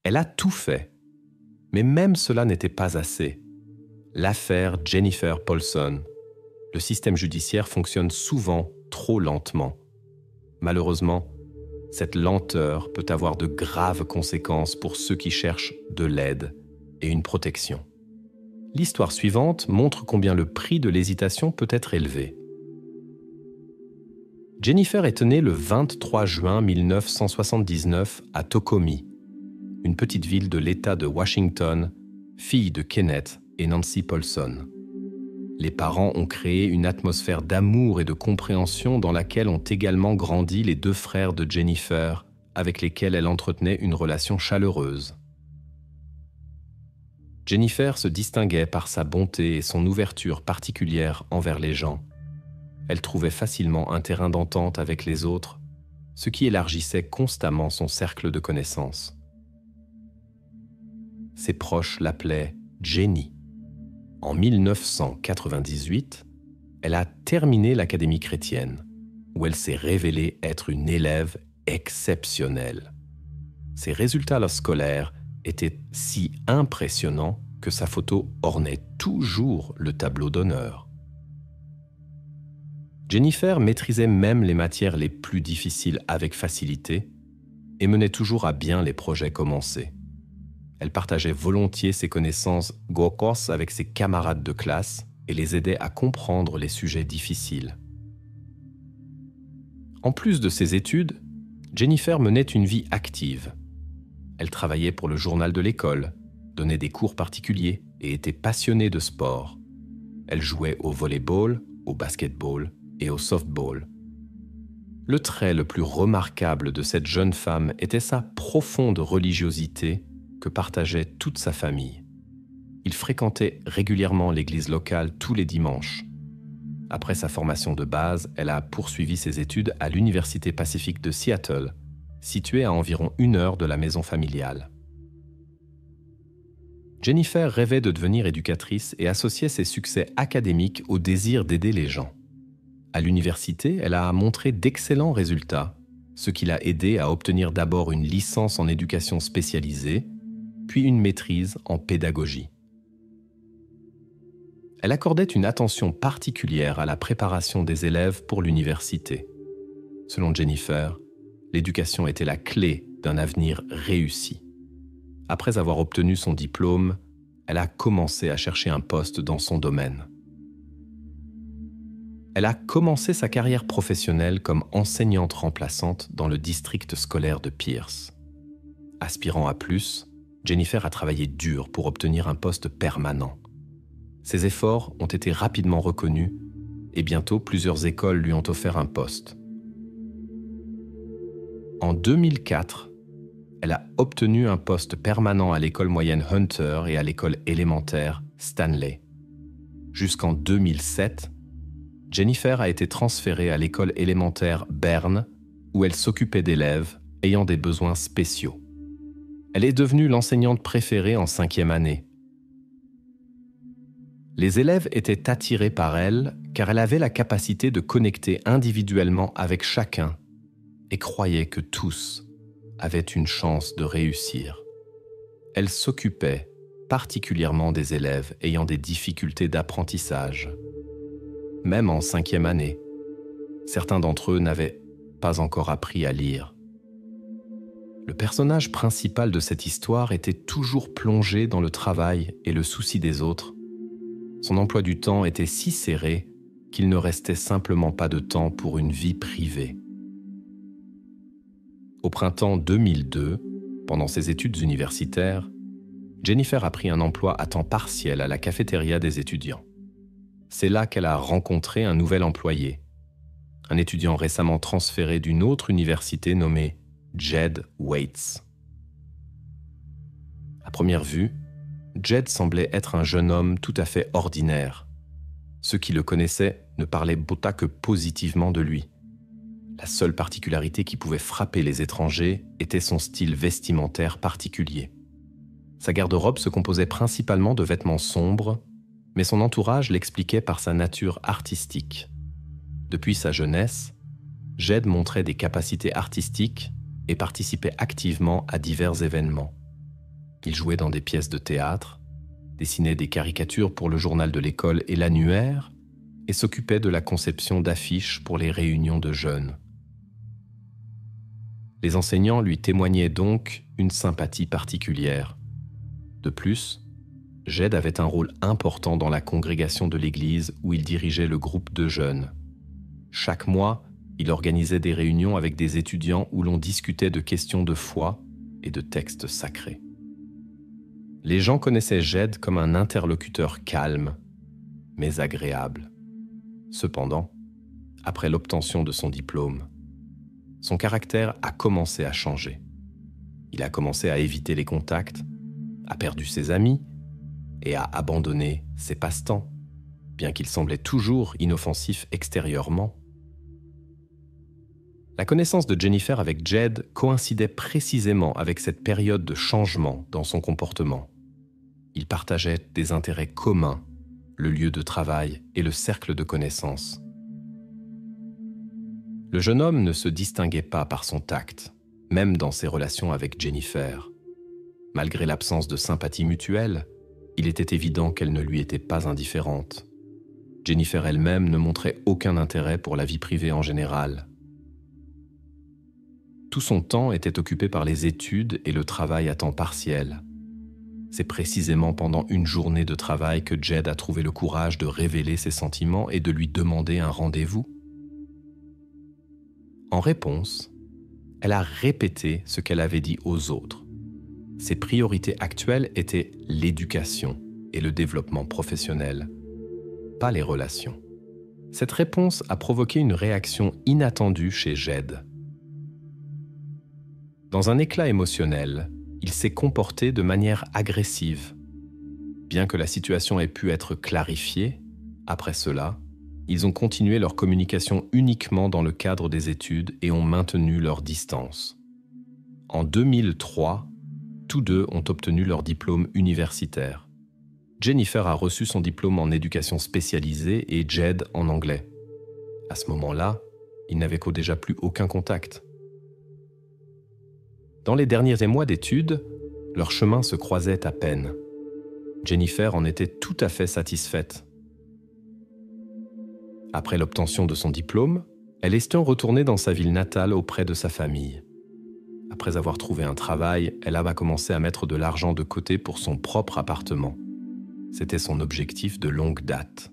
Elle a tout fait. Mais même cela n'était pas assez. L'affaire Jennifer Paulson. Le système judiciaire fonctionne souvent trop lentement. Malheureusement, cette lenteur peut avoir de graves conséquences pour ceux qui cherchent de l'aide et une protection. L'histoire suivante montre combien le prix de l'hésitation peut être élevé. Jennifer est née le 23 juin 1979 à Tokomi, une petite ville de l'État de Washington, fille de Kenneth et Nancy Paulson. Les parents ont créé une atmosphère d'amour et de compréhension dans laquelle ont également grandi les deux frères de Jennifer, avec lesquels elle entretenait une relation chaleureuse. Jennifer se distinguait par sa bonté et son ouverture particulière envers les gens. Elle trouvait facilement un terrain d'entente avec les autres, ce qui élargissait constamment son cercle de connaissances. Ses proches l'appelaient Jenny. En 1998, elle a terminé l'académie chrétienne, où elle s'est révélée être une élève exceptionnelle. Ses résultats scolaires étaient si impressionnants que sa photo ornait toujours le tableau d'honneur. Jennifer maîtrisait même les matières les plus difficiles avec facilité et menait toujours à bien les projets commencés. Elle partageait volontiers ses connaissances Gokos avec ses camarades de classe et les aidait à comprendre les sujets difficiles. En plus de ses études, Jennifer menait une vie active. Elle travaillait pour le journal de l'école, donnait des cours particuliers et était passionnée de sport. Elle jouait au volleyball, au basketball et au softball. Le trait le plus remarquable de cette jeune femme était sa profonde religiosité que partageait toute sa famille. Il fréquentait régulièrement l'église locale tous les dimanches. Après sa formation de base, elle a poursuivi ses études à l'Université Pacifique de Seattle, située à environ 1 heure de la maison familiale. Jennifer rêvait de devenir éducatrice et associait ses succès académiques au désir d'aider les gens. À l'université, elle a montré d'excellents résultats, ce qui l'a aidée à obtenir d'abord une licence en éducation spécialisée, puis une maîtrise en pédagogie. Elle accordait une attention particulière à la préparation des élèves pour l'université. Selon Jennifer, l'éducation était la clé d'un avenir réussi. Après avoir obtenu son diplôme, elle a commencé à chercher un poste dans son domaine. Elle a commencé sa carrière professionnelle comme enseignante remplaçante dans le district scolaire de Pierce. Aspirant à plus, Jennifer a travaillé dur pour obtenir un poste permanent. Ses efforts ont été rapidement reconnus et bientôt plusieurs écoles lui ont offert un poste. En 2004, elle a obtenu un poste permanent à l'école moyenne Hunter et à l'école élémentaire Stanley. Jusqu'en 2007, Jennifer a été transférée à l'école élémentaire Berne, où elle s'occupait d'élèves ayant des besoins spéciaux. Elle est devenue l'enseignante préférée en 5e année. Les élèves étaient attirés par elle car elle avait la capacité de connecter individuellement avec chacun et croyait que tous avaient une chance de réussir. Elle s'occupait particulièrement des élèves ayant des difficultés d'apprentissage. Même en 5e année, certains d'entre eux n'avaient pas encore appris à lire. Le personnage principal de cette histoire était toujours plongé dans le travail et le souci des autres. Son emploi du temps était si serré qu'il ne restait simplement pas de temps pour une vie privée. Au printemps 2002, pendant ses études universitaires, Jennifer a pris un emploi à temps partiel à la cafétéria des étudiants. C'est là qu'elle a rencontré un nouvel employé, un étudiant récemment transféré d'une autre université nommé Jed Waits. À première vue, Jed semblait être un jeune homme tout à fait ordinaire. Ceux qui le connaissaient ne parlaient pas que positivement de lui. La seule particularité qui pouvait frapper les étrangers était son style vestimentaire particulier. Sa garde-robe se composait principalement de vêtements sombres, mais son entourage l'expliquait par sa nature artistique. Depuis sa jeunesse, Jed montrait des capacités artistiques et participait activement à divers événements. Il jouait dans des pièces de théâtre, dessinait des caricatures pour le journal de l'école et l'annuaire, et s'occupait de la conception d'affiches pour les réunions de jeunes. Les enseignants lui témoignaient donc une sympathie particulière. De plus, Jed avait un rôle important dans la congrégation de l'église où il dirigeait le groupe de jeunes. Chaque mois, il organisait des réunions avec des étudiants où l'on discutait de questions de foi et de textes sacrés. Les gens connaissaient Jed comme un interlocuteur calme, mais agréable. Cependant, après l'obtention de son diplôme, son caractère a commencé à changer. Il a commencé à éviter les contacts, a perdu ses amis et a abandonné ses passe-temps, bien qu'il semblait toujours inoffensif extérieurement. La connaissance de Jennifer avec Jed coïncidait précisément avec cette période de changement dans son comportement. Ils partageaient des intérêts communs, le lieu de travail et le cercle de connaissances. Le jeune homme ne se distinguait pas par son tact, même dans ses relations avec Jennifer. Malgré l'absence de sympathie mutuelle, il était évident qu'elle ne lui était pas indifférente. Jennifer elle-même ne montrait aucun intérêt pour la vie privée en général. Tout son temps était occupé par les études et le travail à temps partiel. C'est précisément pendant une journée de travail que Jed a trouvé le courage de révéler ses sentiments et de lui demander un rendez-vous. En réponse, elle a répété ce qu'elle avait dit aux autres. Ses priorités actuelles étaient l'éducation et le développement professionnel, pas les relations. Cette réponse a provoqué une réaction inattendue chez Jed. Dans un éclat émotionnel, il s'est comporté de manière agressive. Bien que la situation ait pu être clarifiée, après cela, ils ont continué leur communication uniquement dans le cadre des études et ont maintenu leur distance. En 2003, tous deux ont obtenu leur diplôme universitaire. Jennifer a reçu son diplôme en éducation spécialisée et Jed en anglais. À ce moment-là, ils n'avaient déjà plus aucun contact. Dans les derniers mois d'études, leurs chemins se croisaient à peine. Jennifer en était tout à fait satisfaite. Après l'obtention de son diplôme, elle estimait retourner dans sa ville natale auprès de sa famille. Après avoir trouvé un travail, elle a commencé à mettre de l'argent de côté pour son propre appartement. C'était son objectif de longue date.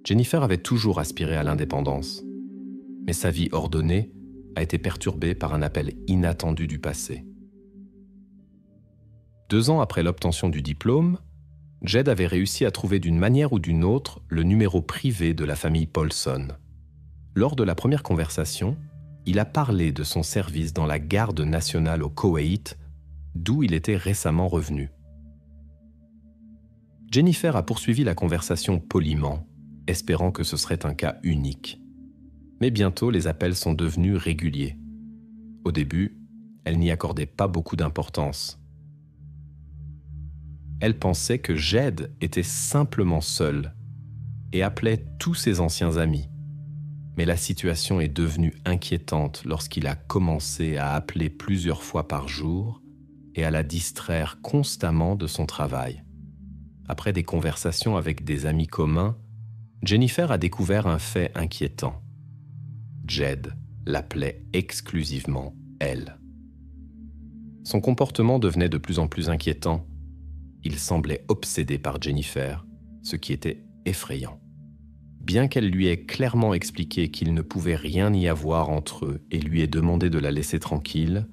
Jennifer avait toujours aspiré à l'indépendance, mais sa vie ordonnée a été perturbée par un appel inattendu du passé. 2 ans après l'obtention du diplôme, Jed avait réussi à trouver d'une manière ou d'une autre le numéro privé de la famille Paulson. Lors de la première conversation, il a parlé de son service dans la garde nationale au Koweït, d'où il était récemment revenu. Jennifer a poursuivi la conversation poliment, espérant que ce serait un cas unique. Mais bientôt, les appels sont devenus réguliers. Au début, elle n'y accordait pas beaucoup d'importance. Elle pensait que Jed était simplement seul et appelait tous ses anciens amis. Mais la situation est devenue inquiétante lorsqu'il a commencé à appeler plusieurs fois par jour et à la distraire constamment de son travail. Après des conversations avec des amis communs, Jennifer a découvert un fait inquiétant. Jed l'appelait exclusivement elle. Son comportement devenait de plus en plus inquiétant. Il semblait obsédé par Jennifer, ce qui était effrayant. Bien qu'elle lui ait clairement expliqué qu'il ne pouvait rien y avoir entre eux et lui ait demandé de la laisser tranquille,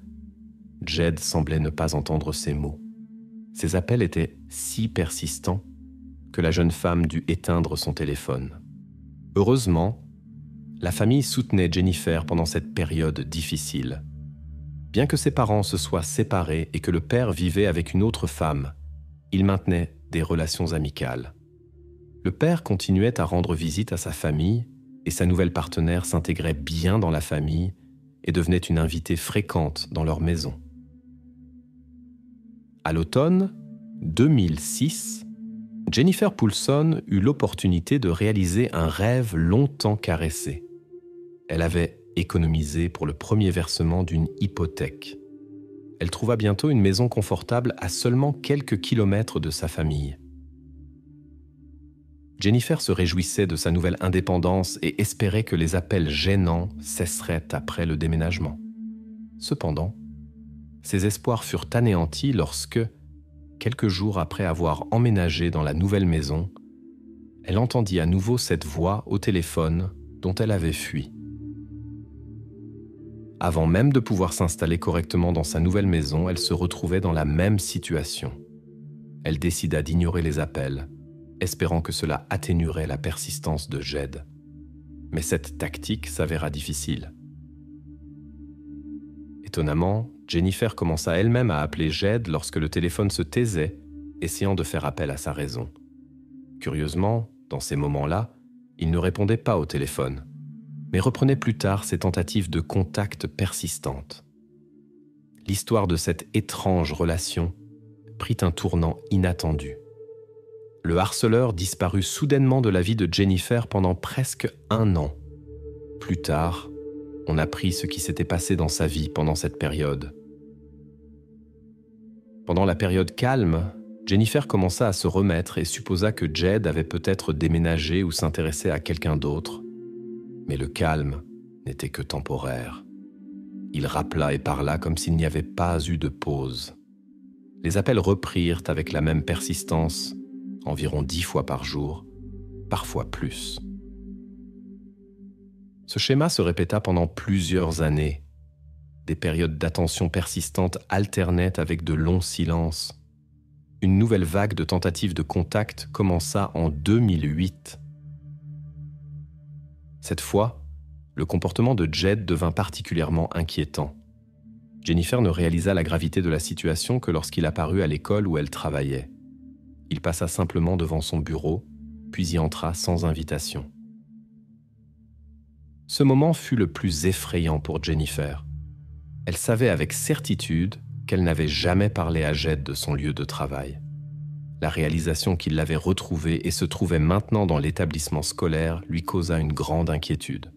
Jed semblait ne pas entendre ses mots. Ses appels étaient si persistants que la jeune femme dut éteindre son téléphone. Heureusement, la famille soutenait Jennifer pendant cette période difficile. Bien que ses parents se soient séparés et que le père vivait avec une autre femme, il maintenait des relations amicales. Le père continuait à rendre visite à sa famille et sa nouvelle partenaire s'intégrait bien dans la famille et devenait une invitée fréquente dans leur maison. À l'automne 2006, Jennifer Poulson eut l'opportunité de réaliser un rêve longtemps caressé. Elle avait économisé pour le premier versement d'une hypothèque. elle trouva bientôt une maison confortable à seulement quelques kilomètres de sa famille. Jennifer se réjouissait de sa nouvelle indépendance et espérait que les appels gênants cesseraient après le déménagement. Cependant, ses espoirs furent anéantis lorsque, quelques jours après avoir emménagé dans la nouvelle maison, elle entendit à nouveau cette voix au téléphone dont elle avait fui. Avant même de pouvoir s'installer correctement dans sa nouvelle maison, elle se retrouvait dans la même situation. Elle décida d'ignorer les appels, espérant que cela atténuerait la persistance de Jed. Mais cette tactique s'avéra difficile. Étonnamment, Jennifer commença elle-même à appeler Jed lorsque le téléphone se taisait, essayant de faire appel à sa raison. Curieusement, dans ces moments-là, il ne répondait pas au téléphone, mais reprenait plus tard ses tentatives de contact persistantes. L'histoire de cette étrange relation prit un tournant inattendu. Le harceleur disparut soudainement de la vie de Jennifer pendant presque 1 an. Plus tard, on apprit ce qui s'était passé dans sa vie pendant cette période. Pendant la période calme, Jennifer commença à se remettre et supposa que Jed avait peut-être déménagé ou s'intéressait à quelqu'un d'autre. Mais le calme n'était que temporaire. Il rappela et parla comme s'il n'y avait pas eu de pause. Les appels reprirent avec la même persistance, environ 10 fois par jour, parfois plus. Ce schéma se répéta pendant plusieurs années. Des périodes d'attention persistante alternaient avec de longs silences. Une nouvelle vague de tentatives de contact commença en 2008. Cette fois, le comportement de Jed devint particulièrement inquiétant. Jennifer ne réalisa la gravité de la situation que lorsqu'il apparut à l'école où elle travaillait. Il passa simplement devant son bureau, puis y entra sans invitation. Ce moment fut le plus effrayant pour Jennifer. Elle savait avec certitude qu'elle n'avait jamais parlé à Jed de son lieu de travail. La réalisation qu'il l'avait retrouvé et se trouvait maintenant dans l'établissement scolaire lui causa une grande inquiétude.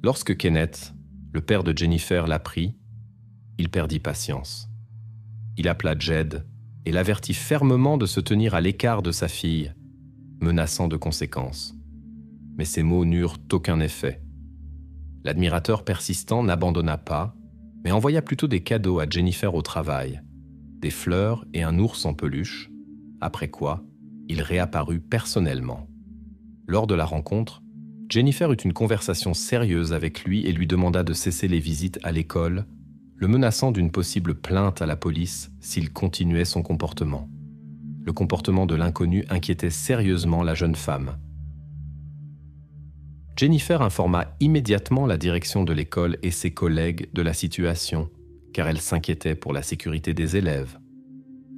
Lorsque Kenneth, le père de Jennifer, l'apprit, il perdit patience. Il appela Jed et l'avertit fermement de se tenir à l'écart de sa fille, menaçant de conséquences. Mais ces mots n'eurent aucun effet. L'admirateur persistant n'abandonna pas, mais envoya plutôt des cadeaux à Jennifer au travail, des fleurs et un ours en peluche, après quoi il réapparut personnellement. Lors de la rencontre, Jennifer eut une conversation sérieuse avec lui et lui demanda de cesser les visites à l'école, le menaçant d'une possible plainte à la police s'il continuait son comportement. Le comportement de l'inconnu inquiétait sérieusement la jeune femme. Jennifer informa immédiatement la direction de l'école et ses collègues de la situation, car elle s'inquiétait pour la sécurité des élèves.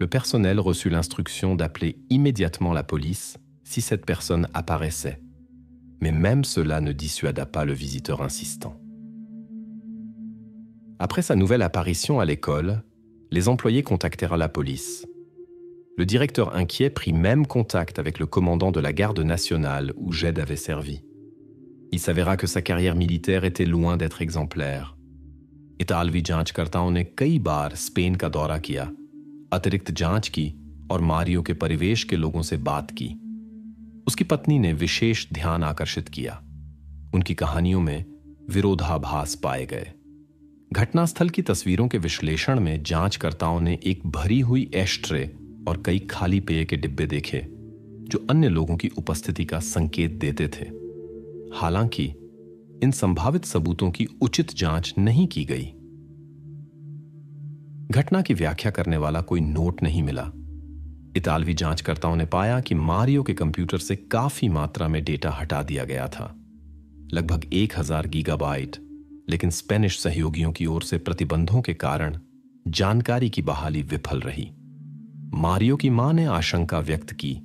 Le personnel reçut l'instruction d'appeler immédiatement la police si cette personne apparaissait. Mais même cela ne dissuada pas le visiteur insistant. Après sa nouvelle apparition à l'école, les employés contactèrent la police. Le directeur inquiet prit même contact avec le commandant de la garde nationale où Jed avait servi. Il s'avéra que sa carrière militaire était loin d'être exemplaire. इतालवी जांचकर्ताओं ने कई बार स्पेन का दौरा किया, अतिरिक्त जांच की और मारियो के परिवेश के लोगों से बात की। उसकी पत्नी ने विशेष ध्यान आकर्षित किया। उनकी कहानियों में विरोधाभास पाए गए। घटनास्थल की तस्वीरों के विश्लेषण में जांचकर्ताओं ने एक भरी हुई एशट्रे और कई खाली पेय के डिब्बे देखे, जो अन्य लोगों की उपस्थिति का संकेत देते थे। हालांकि इन संभावित सबूतों की उचित जांच नहीं की गई। घटना की व्याख्या करने वाला कोई नोट नहीं मिला। इतालवी जांचकर्ताओं ने पाया कि मारियो के कंप्यूटर से काफी मात्रा में डेटा हटा दिया गया था, लगभग 1000 गीगाबाइट, लेकिन स्पेनिश सहयोगियों की ओर से प्रतिबंधों के कारण जानकारी की बहाली विफल रही। मारियो की मां ने आशंका व्यक्त की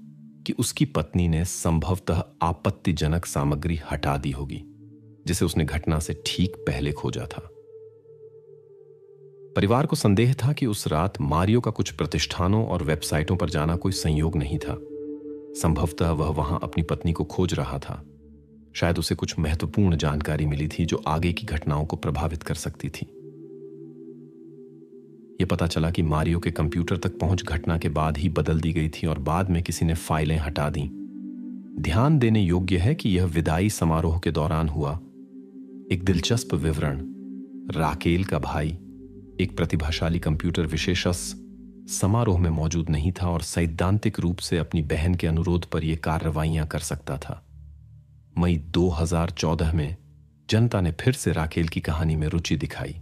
कि उसकी पत्नी ने संभवतः आपत्तिजनक सामग्री हटा दी होगी, जिसे उसने घटना से ठीक पहले खोजा था। परिवार को संदेह था कि उस रात मारियो का कुछ प्रतिष्ठानों और वेबसाइटों पर जाना कोई संयोग नहीं था। संभवतः वह वहां अपनी पत्नी को खोज रहा था। शायद उसे कुछ महत्वपूर्ण जानकारी मिली थी जो आगे की घटनाओं को प्रभावित कर सकती थी। ये पता चला कि मारियो के कंप्यूटर तक पहुंच घटना के बाद ही बदल दी गई थी और बाद में किसी ने फाइलें हटा दी। ध्यान देने योग्य है कि यह विदाई समारोह के दौरान हुआ। एक दिलचस्प विवरण, राकेल का भाई, एक प्रतिभाशाली कंप्यूटर विशेषज्ञ, समारोह में मौजूद नहीं था और सैद्धांतिक रूप से अपनी बहन के अनुरोध पर यह कार्रवाइयां कर सकता था। मई 2014 में जनता ने फिर से राकेल की कहानी में रुचि दिखाई।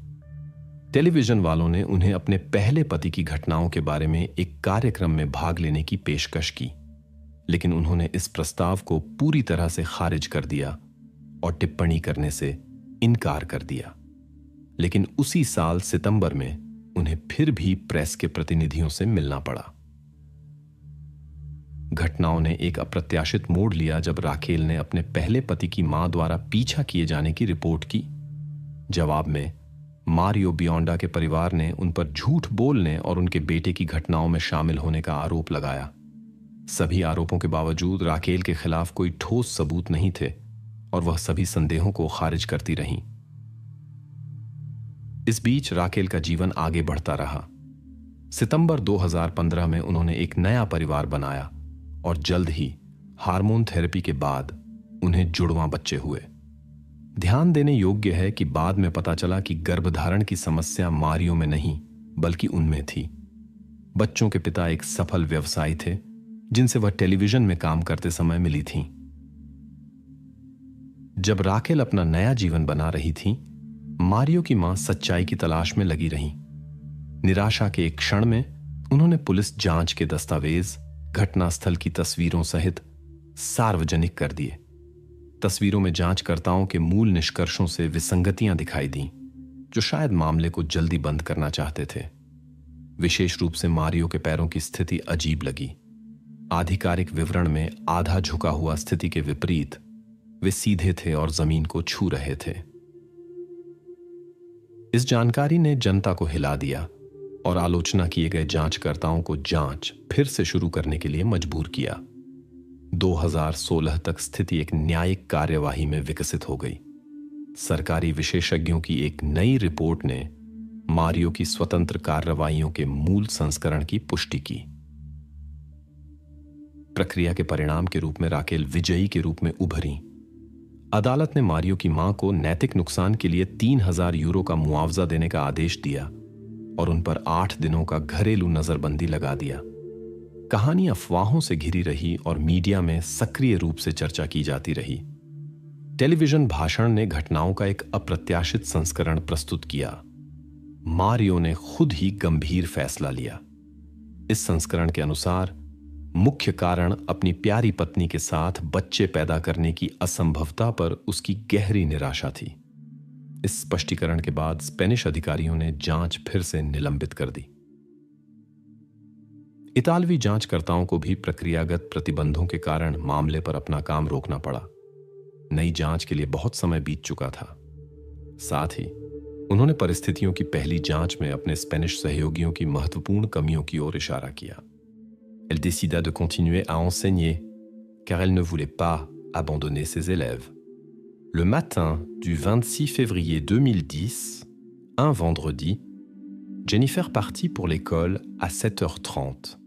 टेलीविजन वालों ने उन्हें अपने पहले पति की घटनाओं के बारे में एक कार्यक्रम में भाग लेने की पेशकश की, लेकिन उन्होंने इस प्रस्ताव को पूरी तरह से खारिज कर दिया और टिप्पणी करने से इनकार कर दिया। लेकिन उसी साल सितंबर में उन्हें फिर भी प्रेस के प्रतिनिधियों से मिलना पड़ा। घटनाओं ने एक अप्रत्याशित मोड़ लिया जब राकेल ने अपने पहले पति की मां द्वारा पीछा किए जाने की रिपोर्ट की। जवाब में मारियो बियोंडा के परिवार ने उन पर झूठ बोलने और उनके बेटे की घटनाओं में शामिल होने का आरोप लगाया। सभी आरोपों के बावजूद राकेल के खिलाफ कोई ठोस सबूत नहीं थे और वह सभी संदेहों को खारिज करती रहीं। इस बीच राकेल का जीवन आगे बढ़ता रहा। सितंबर 2015 में उन्होंने एक नया परिवार बनाया और जल्द ही हार्मोन थेरेपी के बाद उन्हें जुड़वां बच्चे हुए। ध्यान देने योग्य है कि बाद में पता चला कि गर्भधारण की समस्या मारियो में नहीं बल्कि उनमें थी। बच्चों के पिता एक सफल व्यवसायी थे जिनसे वह टेलीविजन में काम करते समय मिली थीं। जब राकेल अपना नया जीवन बना रही थी, मारियो की मां सच्चाई की तलाश में लगी रहीं। निराशा के एक क्षण में उन्होंने पुलिस जांच के दस्तावेज, घटनास्थल की तस्वीरों सहित सार्वजनिक कर दिए। तस्वीरों में जांचकर्ताओं के मूल निष्कर्षों से विसंगतियां दिखाई दीं, जो शायद मामले को जल्दी बंद करना चाहते थे। विशेष रूप से मारियो के पैरों की स्थिति अजीब लगी। आधिकारिक विवरण में आधा झुका हुआ स्थिति के विपरीत वे सीधे थे और जमीन को छू रहे थे। इस जानकारी ने जनता को हिला दिया और आलोचना किए गए जांचकर्ताओं को जांच फिर से शुरू करने के लिए मजबूर किया। 2016 तक स्थिति एक न्यायिक कार्यवाही में विकसित हो गई। सरकारी विशेषज्ञों की एक नई रिपोर्ट ने मारियो की स्वतंत्र कार्रवाइयों के मूल संस्करण की पुष्टि की। प्रक्रिया के परिणाम के रूप में राकेल विजयी के रूप में उभरी। अदालत ने मारियो की मां को नैतिक नुकसान के लिए 3000 यूरो का मुआवजा देने का आदेश दिया और उन पर 8 दिनों का घरेलू नजरबंदी लगा दिया। कहानी अफवाहों से घिरी रही और मीडिया में सक्रिय रूप से चर्चा की जाती रही। टेलीविजन भाषण ने घटनाओं का एक अप्रत्याशित संस्करण प्रस्तुत किया। मारियो ने खुद ही गंभीर फैसला लिया। इस संस्करण के अनुसार मुख्य कारण अपनी प्यारी पत्नी के साथ बच्चे पैदा करने की असंभवता पर उसकी गहरी निराशा थी। इस स्पष्टीकरण के बाद स्पेनिश अधिकारियों ने जांच फिर से निलंबित कर दी। इतालवी जांचकर्ताओं को भी प्रक्रियागत प्रतिबंधों के कारण मामले पर अपना काम रोकना पड़ा। नई जांच के लिए बहुत समय बीत चुका था। साथ ही उन्होंने परिस्थितियों की पहली जांच में अपने स्पेनिश सहयोगियों की महत्वपूर्ण कमियों की ओर इशारा किया। Elle décida de continuer à enseigner, car elle ne voulait pas abandonner ses élèves. Le matin du 26 février 2010, un vendredi, Jennifer partit pour l'école à 7h30.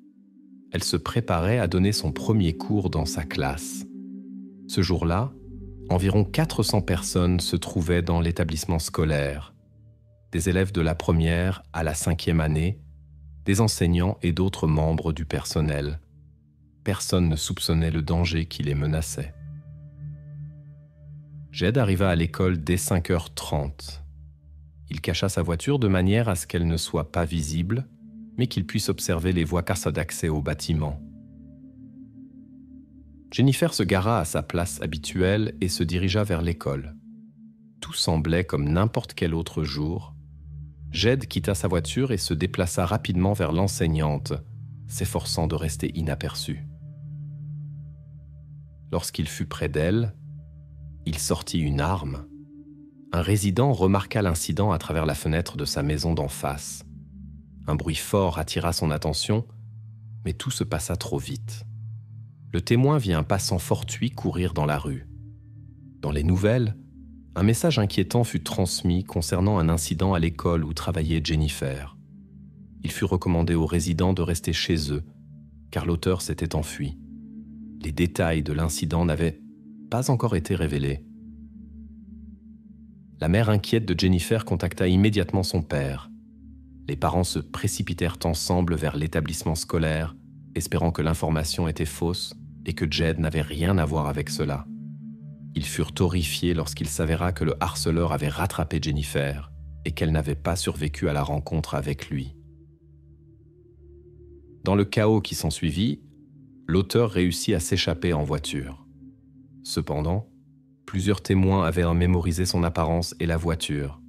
Elle se préparait à donner son premier cours dans sa classe. Ce jour-là, environ 400 personnes se trouvaient dans l'établissement scolaire, des élèves de la première à la 5e année, des enseignants et d'autres membres du personnel. Personne ne soupçonnait le danger qui les menaçait. Jed arriva à l'école dès 5h30. Il cacha sa voiture de manière à ce qu'elle ne soit pas visible, mais qu'il puisse observer les voies d'accès au bâtiment. Jennifer se gara à sa place habituelle et se dirigea vers l'école. Tout semblait comme n'importe quel autre jour. Jed quitta sa voiture et se déplaça rapidement vers l'enseignante, s'efforçant de rester inaperçu. Lorsqu'il fut près d'elle, il sortit une arme. Un résident remarqua l'incident à travers la fenêtre de sa maison d'en face. Un bruit fort attira son attention, mais tout se passa trop vite. Le témoin vit un passant fortuit courir dans la rue. Dans les nouvelles, un message inquiétant fut transmis concernant un incident à l'école où travaillait Jennifer. Il fut recommandé aux résidents de rester chez eux, car l'auteur s'était enfui. Les détails de l'incident n'avaient pas encore été révélés. La mère inquiète de Jennifer contacta immédiatement son père. Les parents se précipitèrent ensemble vers l'établissement scolaire, espérant que l'information était fausse et que Jed n'avait rien à voir avec cela. Ils furent horrifiés lorsqu'il s'avéra que le harceleur avait rattrapé Jennifer et qu'elle n'avait pas survécu à la rencontre avec lui. Dans le chaos qui s'ensuivit, l'auteur réussit à s'échapper en voiture. Cependant, plusieurs témoins avaient mémorisé son apparence et la voiture.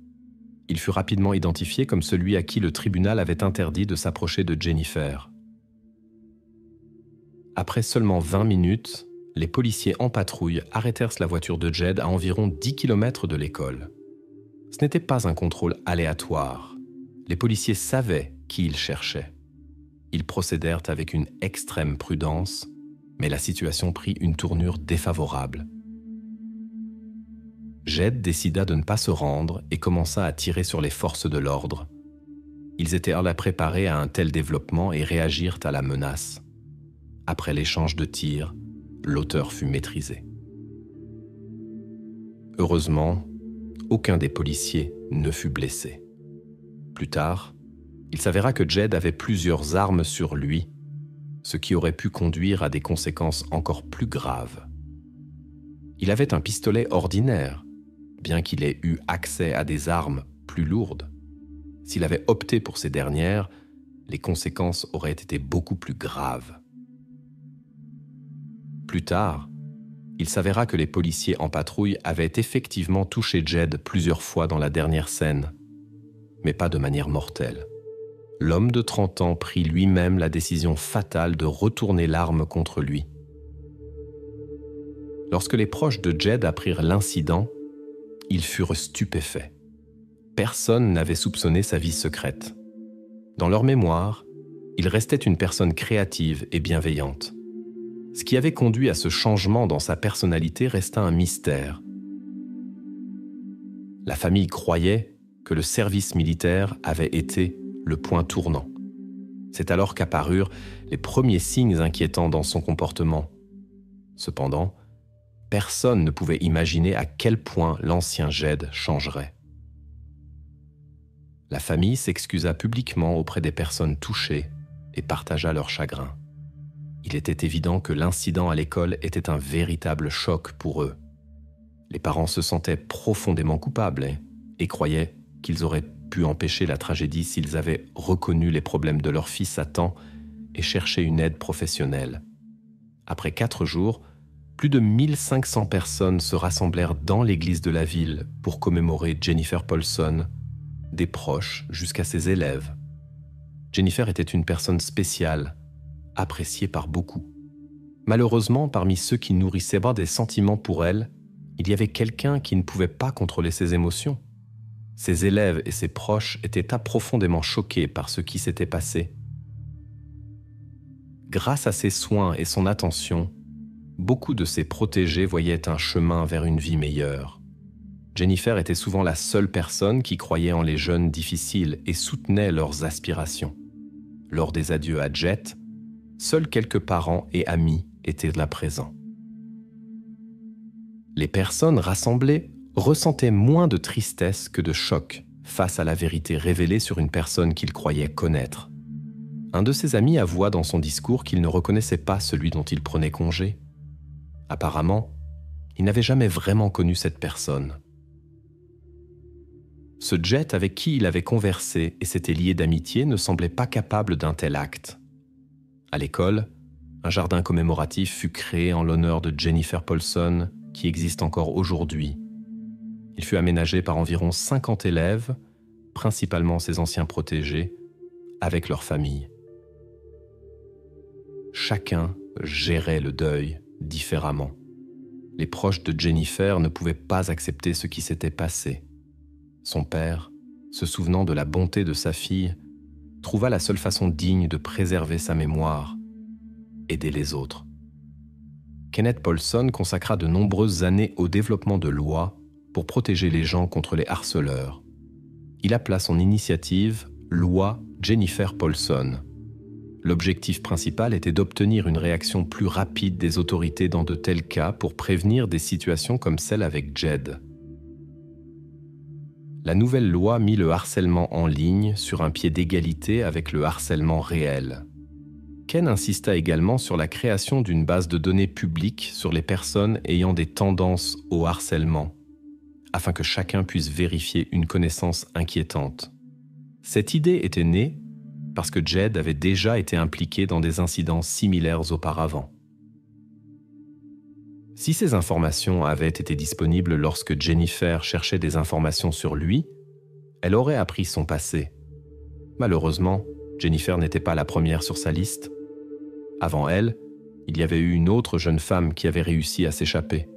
Il fut rapidement identifié comme celui à qui le tribunal avait interdit de s'approcher de Jennifer. Après seulement 20 minutes, les policiers en patrouille arrêtèrent la voiture de Jed à environ 10 km de l'école. Ce n'était pas un contrôle aléatoire. Les policiers savaient qui ils cherchaient. Ils procédèrent avec une extrême prudence, mais la situation prit une tournure défavorable. Jed décida de ne pas se rendre et commença à tirer sur les forces de l'ordre. Ils étaient là préparés à un tel développement et réagirent à la menace. Après l'échange de tirs, l'auteur fut maîtrisé. Heureusement, aucun des policiers ne fut blessé. Plus tard, il s'avéra que Jed avait plusieurs armes sur lui, ce qui aurait pu conduire à des conséquences encore plus graves. Il avait un pistolet ordinaire, bien qu'il ait eu accès à des armes plus lourdes. S'il avait opté pour ces dernières, les conséquences auraient été beaucoup plus graves. Plus tard, il s'avéra que les policiers en patrouille avaient effectivement touché Jed plusieurs fois dans la dernière scène, mais pas de manière mortelle. L'homme de 30 ans prit lui-même la décision fatale de retourner l'arme contre lui. Lorsque les proches de Jed apprirent l'incident, ils furent stupéfaits. Personne n'avait soupçonné sa vie secrète. Dans leur mémoire, il restait une personne créative et bienveillante. Ce qui avait conduit à ce changement dans sa personnalité resta un mystère. La famille croyait que le service militaire avait été le point tournant. C'est alors qu'apparurent les premiers signes inquiétants dans son comportement. Cependant, personne ne pouvait imaginer à quel point l'ancien Jed changerait. La famille s'excusa publiquement auprès des personnes touchées et partagea leur chagrin. Il était évident que l'incident à l'école était un véritable choc pour eux. Les parents se sentaient profondément coupables et croyaient qu'ils auraient pu empêcher la tragédie s'ils avaient reconnu les problèmes de leur fils à temps et cherché une aide professionnelle. Après 4 jours, plus de 1500 personnes se rassemblèrent dans l'église de la ville pour commémorer Jennifer Paulson, des proches jusqu'à ses élèves. Jennifer était une personne spéciale, appréciée par beaucoup. Malheureusement, parmi ceux qui nourrissaient des sentiments pour elle, il y avait quelqu'un qui ne pouvait pas contrôler ses émotions. Ses élèves et ses proches étaient profondément choqués par ce qui s'était passé. Grâce à ses soins et son attention, beaucoup de ses protégés voyaient un chemin vers une vie meilleure. Jennifer était souvent la seule personne qui croyait en les jeunes difficiles et soutenait leurs aspirations. Lors des adieux à Jet, seuls quelques parents et amis étaient là présents. Les personnes rassemblées ressentaient moins de tristesse que de choc face à la vérité révélée sur une personne qu'ils croyaient connaître. Un de ses amis avoua dans son discours qu'il ne reconnaissait pas celui dont il prenait congé. Apparemment, il n'avait jamais vraiment connu cette personne. Ce Jet avec qui il avait conversé et s'était lié d'amitié ne semblait pas capable d'un tel acte. À l'école, un jardin commémoratif fut créé en l'honneur de Jennifer Paulson, qui existe encore aujourd'hui. Il fut aménagé par environ 50 élèves, principalement ses anciens protégés, avec leurs familles. Chacun gérait le deuil différemment. Les proches de Jennifer ne pouvaient pas accepter ce qui s'était passé. Son père, se souvenant de la bonté de sa fille, trouva la seule façon digne de préserver sa mémoire, aider les autres. Kenneth Paulson consacra de nombreuses années au développement de lois pour protéger les gens contre les harceleurs. Il appela son initiative « Loi Jennifer Paulson. L'objectif principal était d'obtenir une réaction plus rapide des autorités dans de tels cas pour prévenir des situations comme celle avec Jed. La nouvelle loi mit le harcèlement en ligne sur un pied d'égalité avec le harcèlement réel. Ken insista également sur la création d'une base de données publique sur les personnes ayant des tendances au harcèlement, afin que chacun puisse vérifier une connaissance inquiétante. Cette idée était née parce que Jed avait déjà été impliqué dans des incidents similaires auparavant. Si ces informations avaient été disponibles lorsque Jennifer cherchait des informations sur lui, elle aurait appris son passé. Malheureusement, Jennifer n'était pas la première sur sa liste. Avant elle, il y avait eu une autre jeune femme qui avait réussi à s'échapper.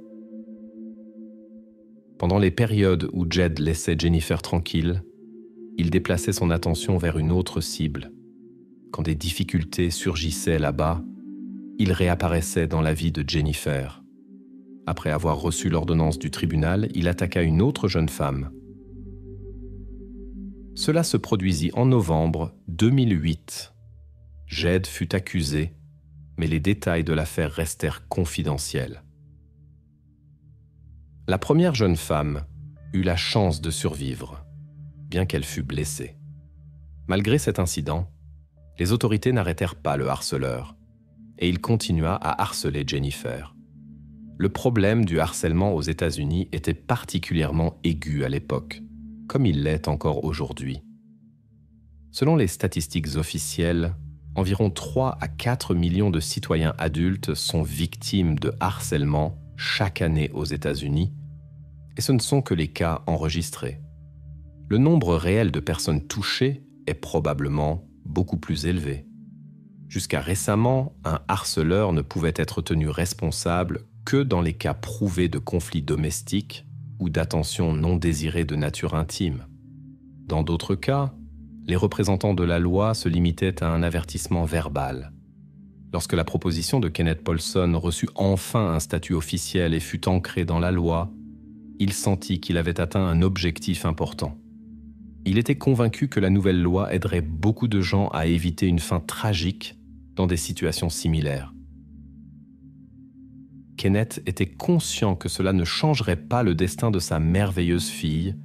Pendant les périodes où Jed laissait Jennifer tranquille, il déplaçait son attention vers une autre cible. Quand des difficultés surgissaient là-bas, il réapparaissait dans la vie de Jennifer. Après avoir reçu l'ordonnance du tribunal, il attaqua une autre jeune femme. Cela se produisit en novembre 2008. Jed fut accusé, mais les détails de l'affaire restèrent confidentiels. La première jeune femme eut la chance de survivre, bien qu'elle fût blessée. Malgré cet incident, les autorités n'arrêtèrent pas le harceleur, et il continua à harceler Jennifer. Le problème du harcèlement aux États-Unis était particulièrement aigu à l'époque, comme il l'est encore aujourd'hui. Selon les statistiques officielles, environ 3 à 4 millions de citoyens adultes sont victimes de harcèlement chaque année aux États-Unis, et ce ne sont que les cas enregistrés. Le nombre réel de personnes touchées est probablement beaucoup plus élevé. Jusqu'à récemment, un harceleur ne pouvait être tenu responsable que dans les cas prouvés de conflits domestiques ou d'attentions non désirées de nature intime. Dans d'autres cas, les représentants de la loi se limitaient à un avertissement verbal. Lorsque la proposition de Kenneth Paulson reçut enfin un statut officiel et fut ancrée dans la loi, il sentit qu'il avait atteint un objectif important. Il était convaincu que la nouvelle loi aiderait beaucoup de gens à éviter une fin tragique dans des situations similaires. Kenneth était conscient que cela ne changerait pas le destin de sa merveilleuse fille,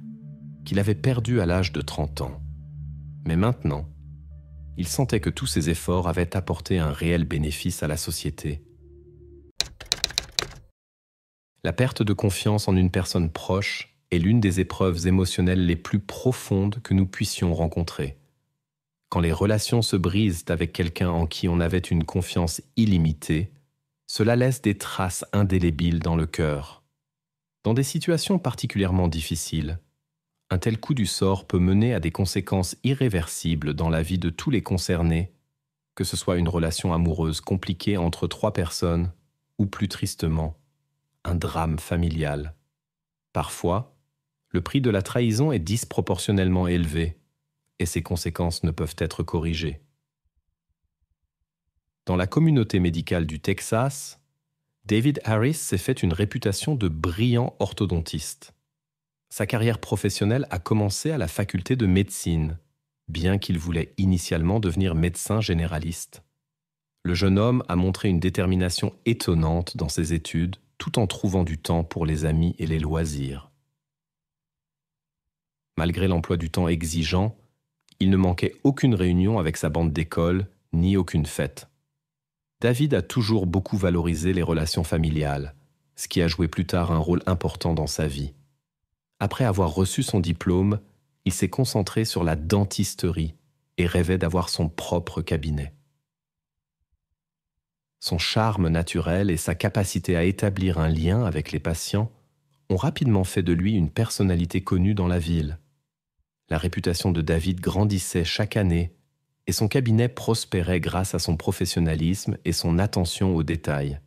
qu'il avait perdue à l'âge de 30 ans. Mais maintenant, il sentait que tous ses efforts avaient apporté un réel bénéfice à la société. La perte de confiance en une personne proche est l'une des épreuves émotionnelles les plus profondes que nous puissions rencontrer. Quand les relations se brisent avec quelqu'un en qui on avait une confiance illimitée, cela laisse des traces indélébiles dans le cœur. Dans des situations particulièrement difficiles, un tel coup du sort peut mener à des conséquences irréversibles dans la vie de tous les concernés, que ce soit une relation amoureuse compliquée entre 3 personnes ou plus tristement, un drame familial. Parfois, le prix de la trahison est disproportionnellement élevé et ses conséquences ne peuvent être corrigées. Dans la communauté médicale du Texas, David Harris s'est fait une réputation de brillant orthodontiste. Sa carrière professionnelle a commencé à la faculté de médecine, bien qu'il voulait initialement devenir médecin généraliste. Le jeune homme a montré une détermination étonnante dans ses études, tout en trouvant du temps pour les amis et les loisirs. Malgré l'emploi du temps exigeant, il ne manquait aucune réunion avec sa bande d'école, ni aucune fête. David a toujours beaucoup valorisé les relations familiales, ce qui a joué plus tard un rôle important dans sa vie. Après avoir reçu son diplôme, il s'est concentré sur la dentisterie et rêvait d'avoir son propre cabinet. Son charme naturel et sa capacité à établir un lien avec les patients ont rapidement fait de lui une personnalité connue dans la ville. La réputation de David grandissait chaque année et son cabinet prospérait grâce à son professionnalisme et son attention aux détails.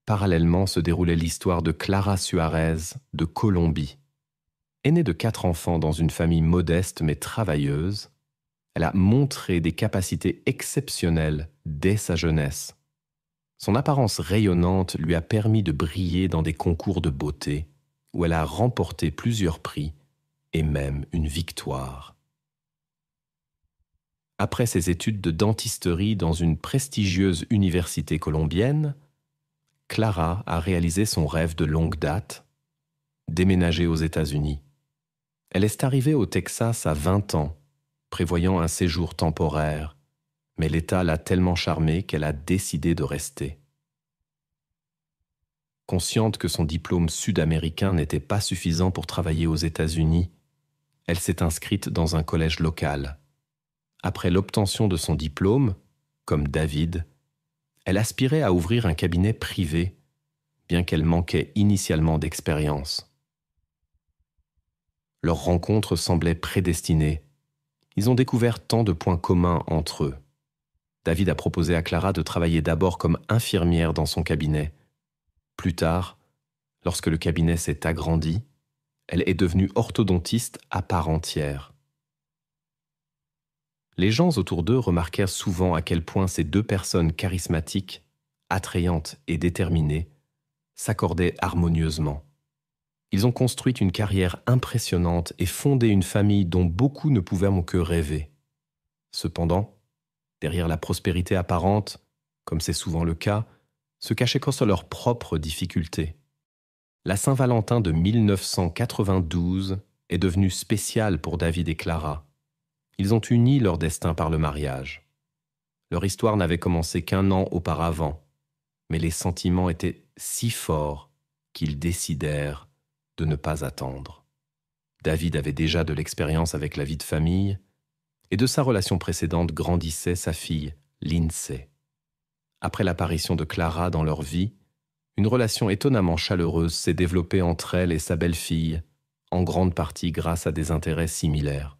Parallèlement se déroulait l'histoire de Clara Suarez de Colombie. Aînée de 4 enfants dans une famille modeste mais travailleuse, elle a montré des capacités exceptionnelles dès sa jeunesse. Son apparence rayonnante lui a permis de briller dans des concours de beauté où elle a remporté plusieurs prix et même une victoire. Après ses études de dentisterie dans une prestigieuse université colombienne, Clara a réalisé son rêve de longue date, déménager aux États-Unis. Elle est arrivée au Texas à 20 ans, prévoyant un séjour temporaire, mais l'État l'a tellement charmée qu'elle a décidé de rester. Consciente que son diplôme sud-américain n'était pas suffisant pour travailler aux États-Unis, elle s'est inscrite dans un collège local. Après l'obtention de son diplôme, comme David, elle aspirait à ouvrir un cabinet privé, bien qu'elle manquait initialement d'expérience. Leur rencontre semblait prédestinée. Ils ont découvert tant de points communs entre eux. David a proposé à Clara de travailler d'abord comme infirmière dans son cabinet. Plus tard, lorsque le cabinet s'est agrandi, elle est devenue orthodontiste à part entière. Les gens autour d'eux remarquèrent souvent à quel point ces deux personnes charismatiques, attrayantes et déterminées, s'accordaient harmonieusement. Ils ont construit une carrière impressionnante et fondé une famille dont beaucoup ne pouvaient que rêver. Cependant, derrière la prospérité apparente, comme c'est souvent le cas, se cachaient leurs propres difficultés. La Saint-Valentin de 1992 est devenue spéciale pour David et Clara. Ils ont uni leur destin par le mariage. Leur histoire n'avait commencé qu'1 an auparavant, mais les sentiments étaient si forts qu'ils décidèrent de ne pas attendre. David avait déjà de l'expérience avec la vie de famille, et de sa relation précédente grandissait sa fille, Lindsay. Après l'apparition de Clara dans leur vie, une relation étonnamment chaleureuse s'est développée entre elle et sa belle-fille, en grande partie grâce à des intérêts similaires.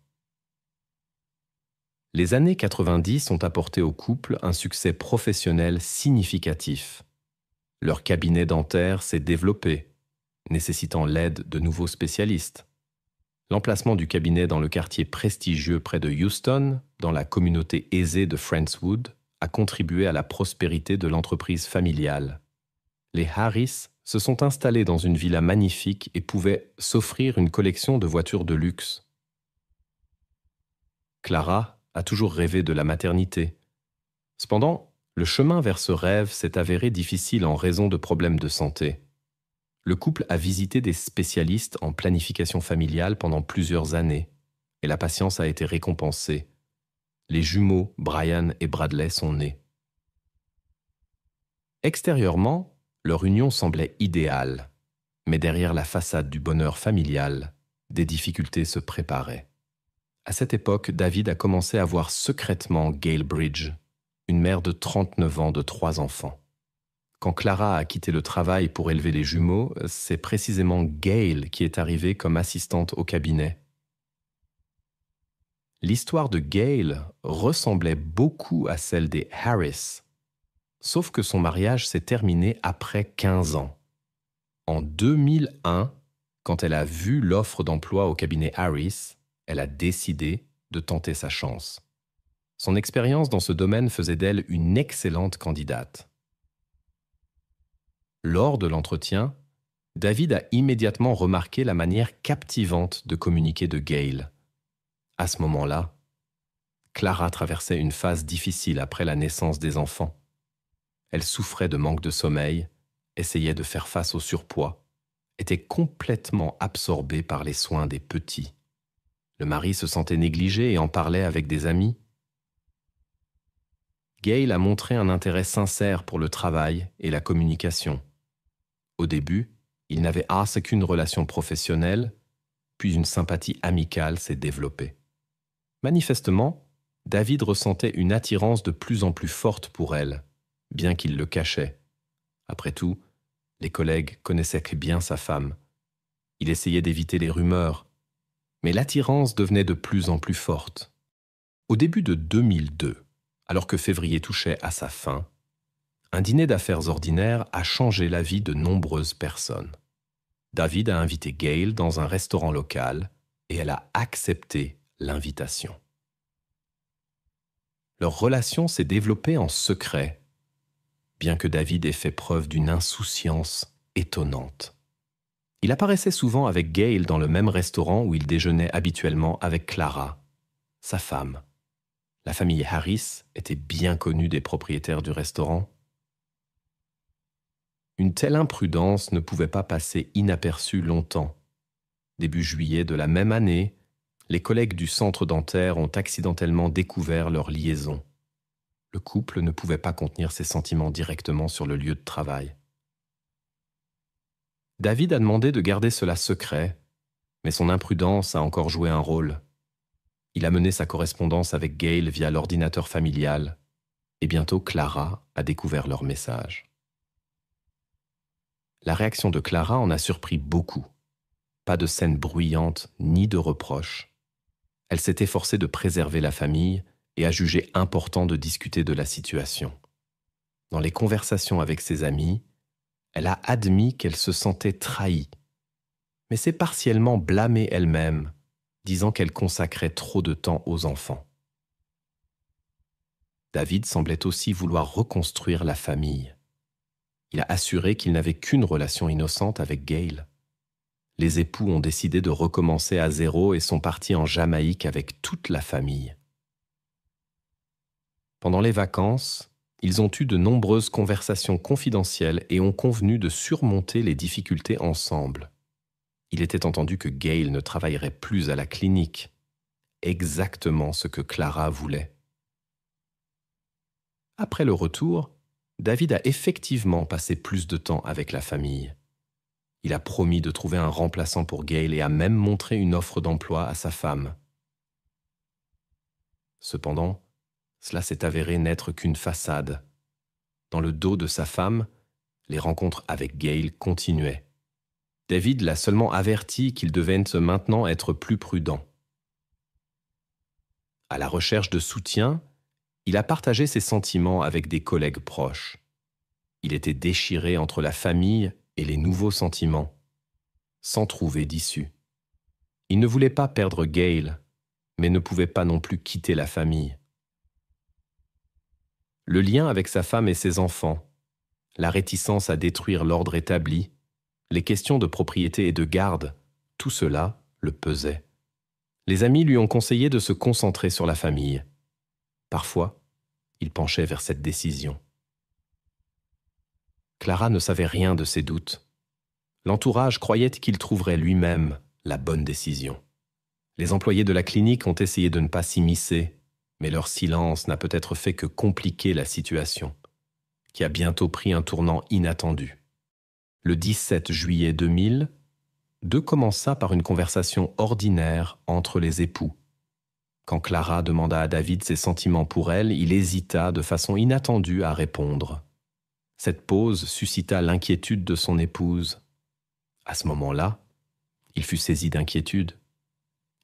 Les années 90 ont apporté au couple un succès professionnel significatif. Leur cabinet dentaire s'est développé, nécessitant l'aide de nouveaux spécialistes. L'emplacement du cabinet dans le quartier prestigieux près de Houston, dans la communauté aisée de Friendswood, a contribué à la prospérité de l'entreprise familiale. Les Harris se sont installés dans une villa magnifique et pouvaient s'offrir une collection de voitures de luxe. Clara a toujours rêvé de la maternité. Cependant, le chemin vers ce rêve s'est avéré difficile en raison de problèmes de santé. Le couple a visité des spécialistes en planification familiale pendant plusieurs années, et la patience a été récompensée. Les jumeaux Brian et Bradley sont nés. Extérieurement, leur union semblait idéale, mais derrière la façade du bonheur familial, des difficultés se préparaient. À cette époque, David a commencé à voir secrètement Gail Bridge, une mère de 39 ans de 3 enfants. Quand Clara a quitté le travail pour élever les jumeaux, c'est précisément Gail qui est arrivée comme assistante au cabinet. L'histoire de Gail ressemblait beaucoup à celle des Harris, sauf que son mariage s'est terminé après 15 ans. En 2001, quand elle a vu l'offre d'emploi au cabinet Harris, elle a décidé de tenter sa chance. Son expérience dans ce domaine faisait d'elle une excellente candidate. Lors de l'entretien, David a immédiatement remarqué la manière captivante de communiquer de Gail. À ce moment-là, Clara traversait une phase difficile après la naissance des enfants. Elle souffrait de manque de sommeil, essayait de faire face au surpoids, était complètement absorbée par les soins des petits. Le mari se sentait négligé et en parlait avec des amis. Gail a montré un intérêt sincère pour le travail et la communication. Au début, il n'avait qu'une relation professionnelle, puis une sympathie amicale s'est développée. Manifestement, David ressentait une attirance de plus en plus forte pour elle, bien qu'il le cachait. Après tout, les collègues connaissaient bien sa femme. Il essayait d'éviter les rumeurs, mais l'attirance devenait de plus en plus forte. Au début de 2002, alors que février touchait à sa fin, un dîner d'affaires ordinaire a changé la vie de nombreuses personnes. David a invité Gail dans un restaurant local et elle a accepté l'invitation. Leur relation s'est développée en secret, bien que David ait fait preuve d'une insouciance étonnante. Il apparaissait souvent avec Gail dans le même restaurant où il déjeunait habituellement avec Clara, sa femme. La famille Harris était bien connue des propriétaires du restaurant. Une telle imprudence ne pouvait pas passer inaperçue longtemps. Début juillet de la même année, les collègues du centre dentaire ont accidentellement découvert leur liaison. Le couple ne pouvait pas contenir ses sentiments directement sur le lieu de travail. David a demandé de garder cela secret, mais son imprudence a encore joué un rôle. Il a mené sa correspondance avec Gail via l'ordinateur familial, et bientôt Clara a découvert leur message. La réaction de Clara en a surpris beaucoup. Pas de scène bruyante ni de reproches. Elle s'est efforcée de préserver la famille et a jugé important de discuter de la situation. Dans les conversations avec ses amis, elle a admis qu'elle se sentait trahie, mais s'est partiellement blâmée elle-même, disant qu'elle consacrait trop de temps aux enfants. David semblait aussi vouloir reconstruire la famille. Il a assuré qu'il n'avait qu'une relation innocente avec Gail. Les époux ont décidé de recommencer à zéro et sont partis en Jamaïque avec toute la famille. Pendant les vacances, ils ont eu de nombreuses conversations confidentielles et ont convenu de surmonter les difficultés ensemble. Il était entendu que Gail ne travaillerait plus à la clinique, exactement ce que Clara voulait. Après le retour, David a effectivement passé plus de temps avec la famille. Il a promis de trouver un remplaçant pour Gail et a même montré une offre d'emploi à sa femme. Cependant, cela s'est avéré n'être qu'une façade. Dans le dos de sa femme, les rencontres avec Gail continuaient. David l'a seulement averti qu'il devait maintenant être plus prudent. À la recherche de soutien, il a partagé ses sentiments avec des collègues proches. Il était déchiré entre la famille et les nouveaux sentiments, sans trouver d'issue. Il ne voulait pas perdre Gail, mais ne pouvait pas non plus quitter la famille. Le lien avec sa femme et ses enfants, la réticence à détruire l'ordre établi, les questions de propriété et de garde, tout cela le pesait. Les amis lui ont conseillé de se concentrer sur la famille. Parfois, il penchait vers cette décision. Clara ne savait rien de ses doutes. L'entourage croyait qu'il trouverait lui-même la bonne décision. Les employés de la clinique ont essayé de ne pas s'immiscer, mais leur silence n'a peut-être fait que compliquer la situation, qui a bientôt pris un tournant inattendu. Le 17 juillet 2000, commença par une conversation ordinaire entre les époux. Quand Clara demanda à David ses sentiments pour elle, il hésita de façon inattendue à répondre. Cette pause suscita l'inquiétude de son épouse. À ce moment-là, il fut saisi d'inquiétude.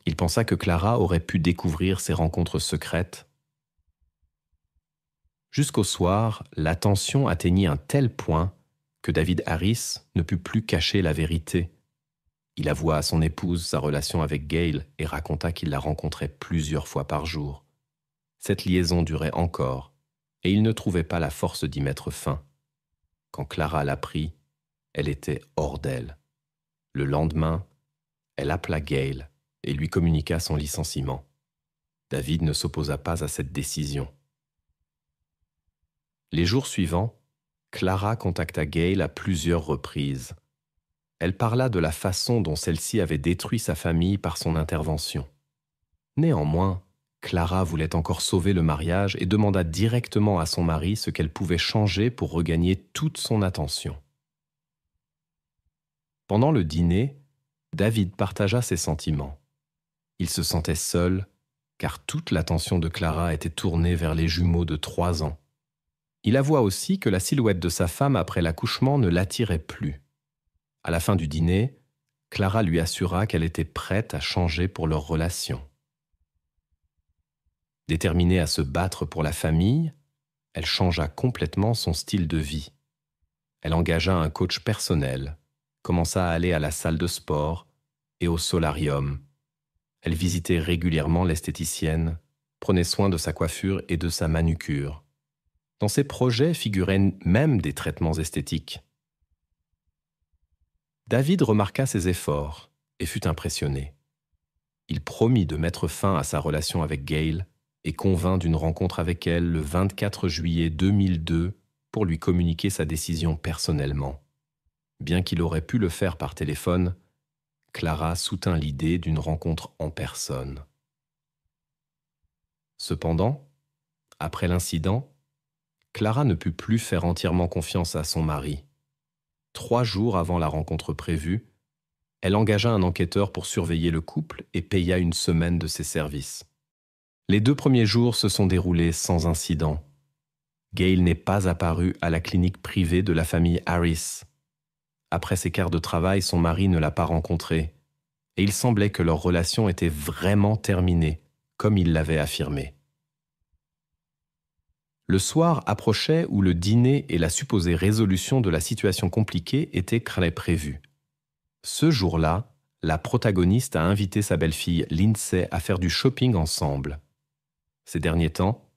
Il pensa que Clara aurait pu découvrir ses rencontres secrètes. Jusqu'au soir, la tension atteignit un tel point que David Harris ne put plus cacher la vérité. Il avoua à son épouse sa relation avec Gail et raconta qu'il la rencontrait plusieurs fois par jour. Cette liaison durait encore, et il ne trouvait pas la force d'y mettre fin. Quand Clara l'apprit, elle était hors d'elle. Le lendemain, elle appela Gail et lui communiqua son licenciement. David ne s'opposa pas à cette décision. Les jours suivants, Clara contacta Gail à plusieurs reprises. Elle parla de la façon dont celle-ci avait détruit sa famille par son intervention. Néanmoins, Clara voulait encore sauver le mariage et demanda directement à son mari ce qu'elle pouvait changer pour regagner toute son attention. Pendant le dîner, David partagea ses sentiments. Il se sentait seul, car toute l'attention de Clara était tournée vers les jumeaux de 3 ans. Il avoua aussi que la silhouette de sa femme après l'accouchement ne l'attirait plus. À la fin du dîner, Clara lui assura qu'elle était prête à changer pour leur relation. Déterminée à se battre pour la famille, elle changea complètement son style de vie. Elle engagea un coach personnel, commença à aller à la salle de sport et au solarium. Elle visitait régulièrement l'esthéticienne, prenait soin de sa coiffure et de sa manucure. Dans ses projets figuraient même des traitements esthétiques. David remarqua ses efforts et fut impressionné. Il promit de mettre fin à sa relation avec Gail et convint d'une rencontre avec elle le 24 juillet 2002 pour lui communiquer sa décision personnellement. Bien qu'il aurait pu le faire par téléphone, Clara soutint l'idée d'une rencontre en personne. Cependant, après l'incident, Clara ne put plus faire entièrement confiance à son mari. 3 jours avant la rencontre prévue, elle engagea un enquêteur pour surveiller le couple et paya une semaine de ses services. Les 2 premiers jours se sont déroulés sans incident. Gail n'est pas apparu à la clinique privée de la famille Harris. Après ses quarts de travail, son mari ne l'a pas rencontrée, et il semblait que leur relation était vraiment terminée, comme il l'avait affirmé. Le soir approchait où le dîner et la supposée résolution de la situation compliquée étaient prévus. Ce jour-là, la protagoniste a invité sa belle-fille Lindsay à faire du shopping ensemble. Ces derniers temps,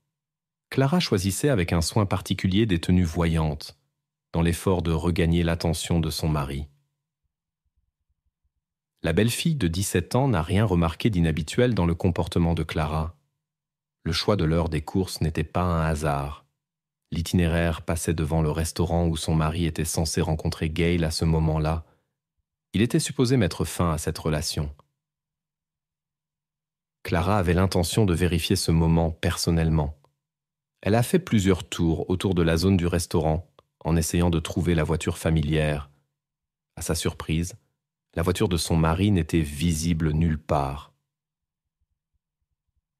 Clara choisissait avec un soin particulier des tenues voyantes, dans l'effort de regagner l'attention de son mari. La belle-fille de 17 ans n'a rien remarqué d'inhabituel dans le comportement de Clara. Le choix de l'heure des courses n'était pas un hasard. L'itinéraire passait devant le restaurant où son mari était censé rencontrer Gail à ce moment-là. Il était supposé mettre fin à cette relation. Clara avait l'intention de vérifier ce moment personnellement. Elle a fait plusieurs tours autour de la zone du restaurant en essayant de trouver la voiture familière. À sa surprise, la voiture de son mari n'était visible nulle part.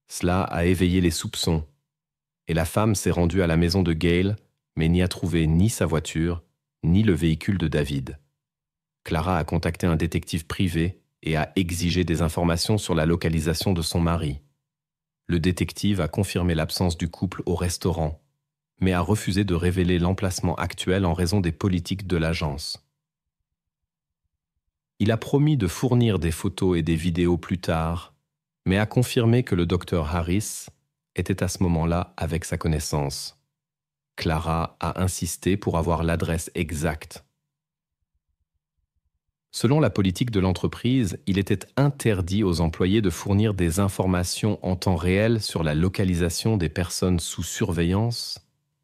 Cela a éveillé les soupçons, et la femme s'est rendue à la maison de Gail, mais n'y a trouvé ni sa voiture, ni le véhicule de David. Clara a contacté un détective privé et a exigé des informations sur la localisation de son mari. Le détective a confirmé l'absence du couple au restaurant, mais a refusé de révéler l'emplacement actuel en raison des politiques de l'agence. Il a promis de fournir des photos et des vidéos plus tard, mais a confirmé que le docteur Harris était à ce moment-là avec sa connaissance. Clara a insisté pour avoir l'adresse exacte. Selon la politique de l'entreprise, il était interdit aux employés de fournir des informations en temps réel sur la localisation des personnes sous surveillance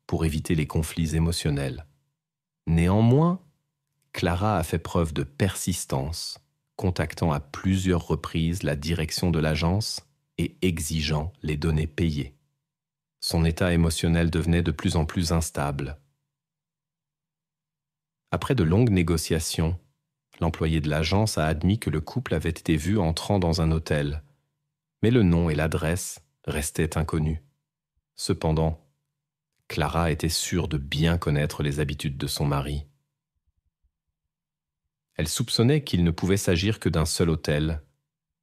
pour éviter les conflits émotionnels. Néanmoins, Clara a fait preuve de persistance, contactant à plusieurs reprises la direction de l'agence et exigeant les données payées. Son état émotionnel devenait de plus en plus instable. Après de longues négociations, l'employé de l'agence a admis que le couple avait été vu entrant dans un hôtel, mais le nom et l'adresse restaient inconnus. Cependant, Clara était sûre de bien connaître les habitudes de son mari. Elle soupçonnait qu'il ne pouvait s'agir que d'un seul hôtel,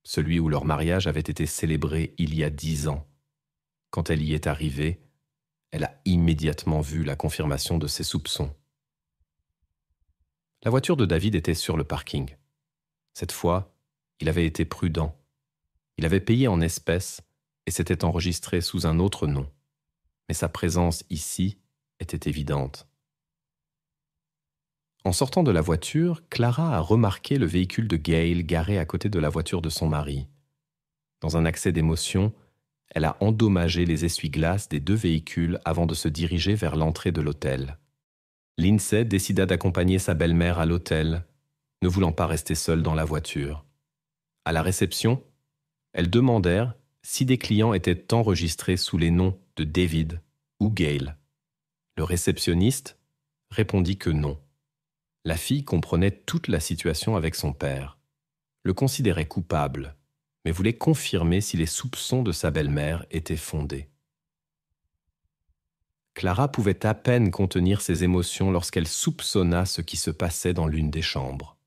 celui où leur mariage avait été célébré il y a 10 ans. Quand elle y est arrivée, elle a immédiatement vu la confirmation de ses soupçons. La voiture de David était sur le parking. Cette fois, il avait été prudent. Il avait payé en espèces et s'était enregistré sous un autre nom. Mais sa présence ici était évidente. En sortant de la voiture, Clara a remarqué le véhicule de Gail garé à côté de la voiture de son mari. Dans un accès d'émotion, elle a endommagé les essuie-glaces des 2 véhicules avant de se diriger vers l'entrée de l'hôtel. Lindsay décida d'accompagner sa belle-mère à l'hôtel, ne voulant pas rester seule dans la voiture. À la réception, elles demandèrent si des clients étaient enregistrés sous les noms de David ou Gail. Le réceptionniste répondit que non. La fille comprenait toute la situation avec son père, le considérait coupable, mais voulait confirmer si les soupçons de sa belle-mère étaient fondés. Clara pouvait à peine contenir ses émotions lorsqu'elle soupçonna ce qui se passait dans l'une des chambres.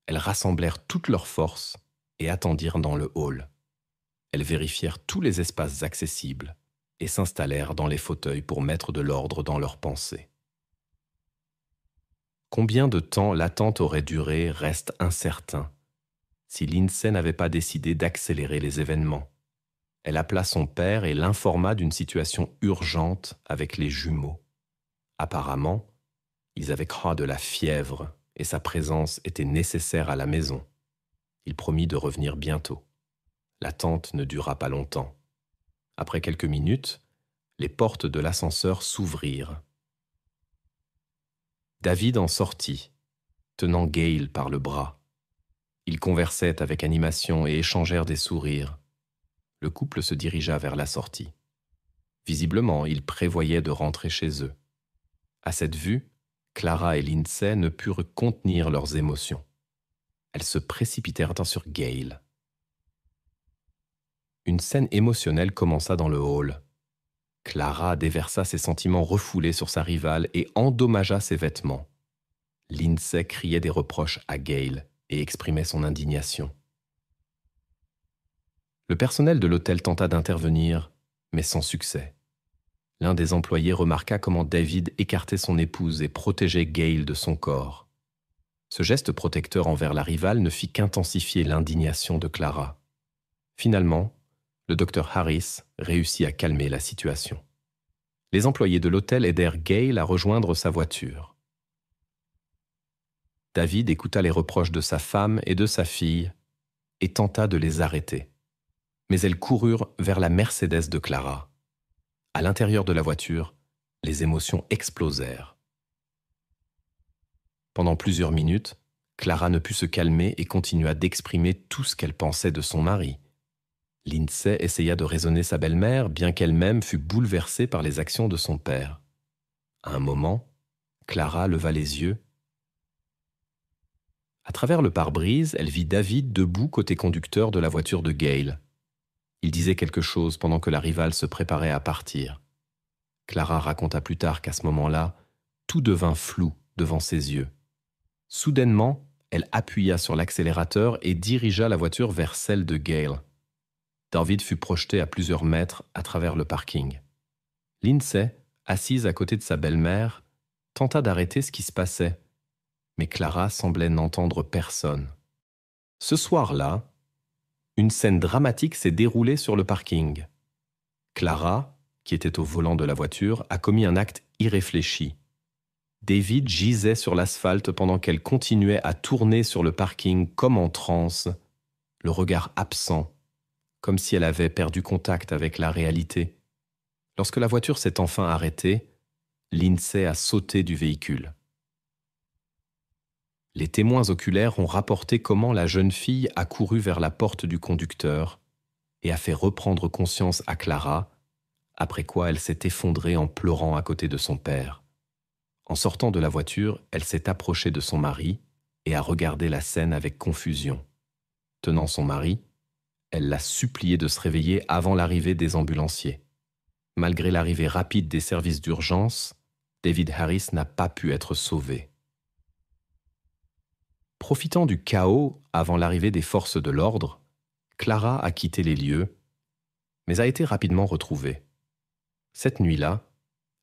Elles rassemblèrent toutes leurs forces et attendirent dans le hall. Elles vérifièrent tous les espaces accessibles et s'installèrent dans les fauteuils pour mettre de l'ordre dans leurs pensées. Combien de temps l'attente aurait duré reste incertain, si Lindsay n'avait pas décidé d'accélérer les événements. Elle appela son père et l'informa d'une situation urgente avec les jumeaux. Apparemment, ils avaient de la fièvre et sa présence était nécessaire à la maison. Il promit de revenir bientôt. L'attente ne dura pas longtemps. Après quelques minutes, les portes de l'ascenseur s'ouvrirent. David en sortit, tenant Gail par le bras. Ils conversaient avec animation et échangèrent des sourires. Le couple se dirigea vers la sortie. Visiblement, ils prévoyaient de rentrer chez eux. À cette vue, Clara et Lindsay ne purent contenir leurs émotions. Elles se précipitèrent sur Gail. Une scène émotionnelle commença dans le hall. Clara déversa ses sentiments refoulés sur sa rivale et endommagea ses vêtements. Lindsay criait des reproches à Gail et exprimait son indignation. Le personnel de l'hôtel tenta d'intervenir, mais sans succès. L'un des employés remarqua comment David écartait son épouse et protégeait Gail de son corps. Ce geste protecteur envers la rivale ne fit qu'intensifier l'indignation de Clara. Finalement, le docteur Harris réussit à calmer la situation. Les employés de l'hôtel aidèrent Gail à rejoindre sa voiture. David écouta les reproches de sa femme et de sa fille et tenta de les arrêter. Mais elles coururent vers la Mercedes de Clara. À l'intérieur de la voiture, les émotions explosèrent. Pendant plusieurs minutes, Clara ne put se calmer et continua d'exprimer tout ce qu'elle pensait de son mari. Lindsay essaya de raisonner sa belle-mère, bien qu'elle-même fût bouleversée par les actions de son père. À un moment, Clara leva les yeux. À travers le pare-brise, elle vit David debout côté conducteur de la voiture de Gail. Il disait quelque chose pendant que la rivale se préparait à partir. Clara raconta plus tard qu'à ce moment-là, tout devint flou devant ses yeux. Soudainement, elle appuya sur l'accélérateur et dirigea la voiture vers celle de Gail. David fut projeté à plusieurs mètres à travers le parking. Lindsay, assise à côté de sa belle-mère, tenta d'arrêter ce qui se passait, mais Clara semblait n'entendre personne. Ce soir-là, une scène dramatique s'est déroulée sur le parking. Clara, qui était au volant de la voiture, a commis un acte irréfléchi. David gisait sur l'asphalte pendant qu'elle continuait à tourner sur le parking comme en transe, le regard absent, comme si elle avait perdu contact avec la réalité. Lorsque la voiture s'est enfin arrêtée, Lindsay a sauté du véhicule. Les témoins oculaires ont rapporté comment la jeune fille a couru vers la porte du conducteur et a fait reprendre conscience à Clara, après quoi elle s'est effondrée en pleurant à côté de son père. En sortant de la voiture, elle s'est approchée de son mari et a regardé la scène avec confusion. Tenant son mari, elle l'a supplié de se réveiller avant l'arrivée des ambulanciers. Malgré l'arrivée rapide des services d'urgence, David Harris n'a pas pu être sauvé. Profitant du chaos avant l'arrivée des forces de l'ordre, Clara a quitté les lieux, mais a été rapidement retrouvée. Cette nuit-là,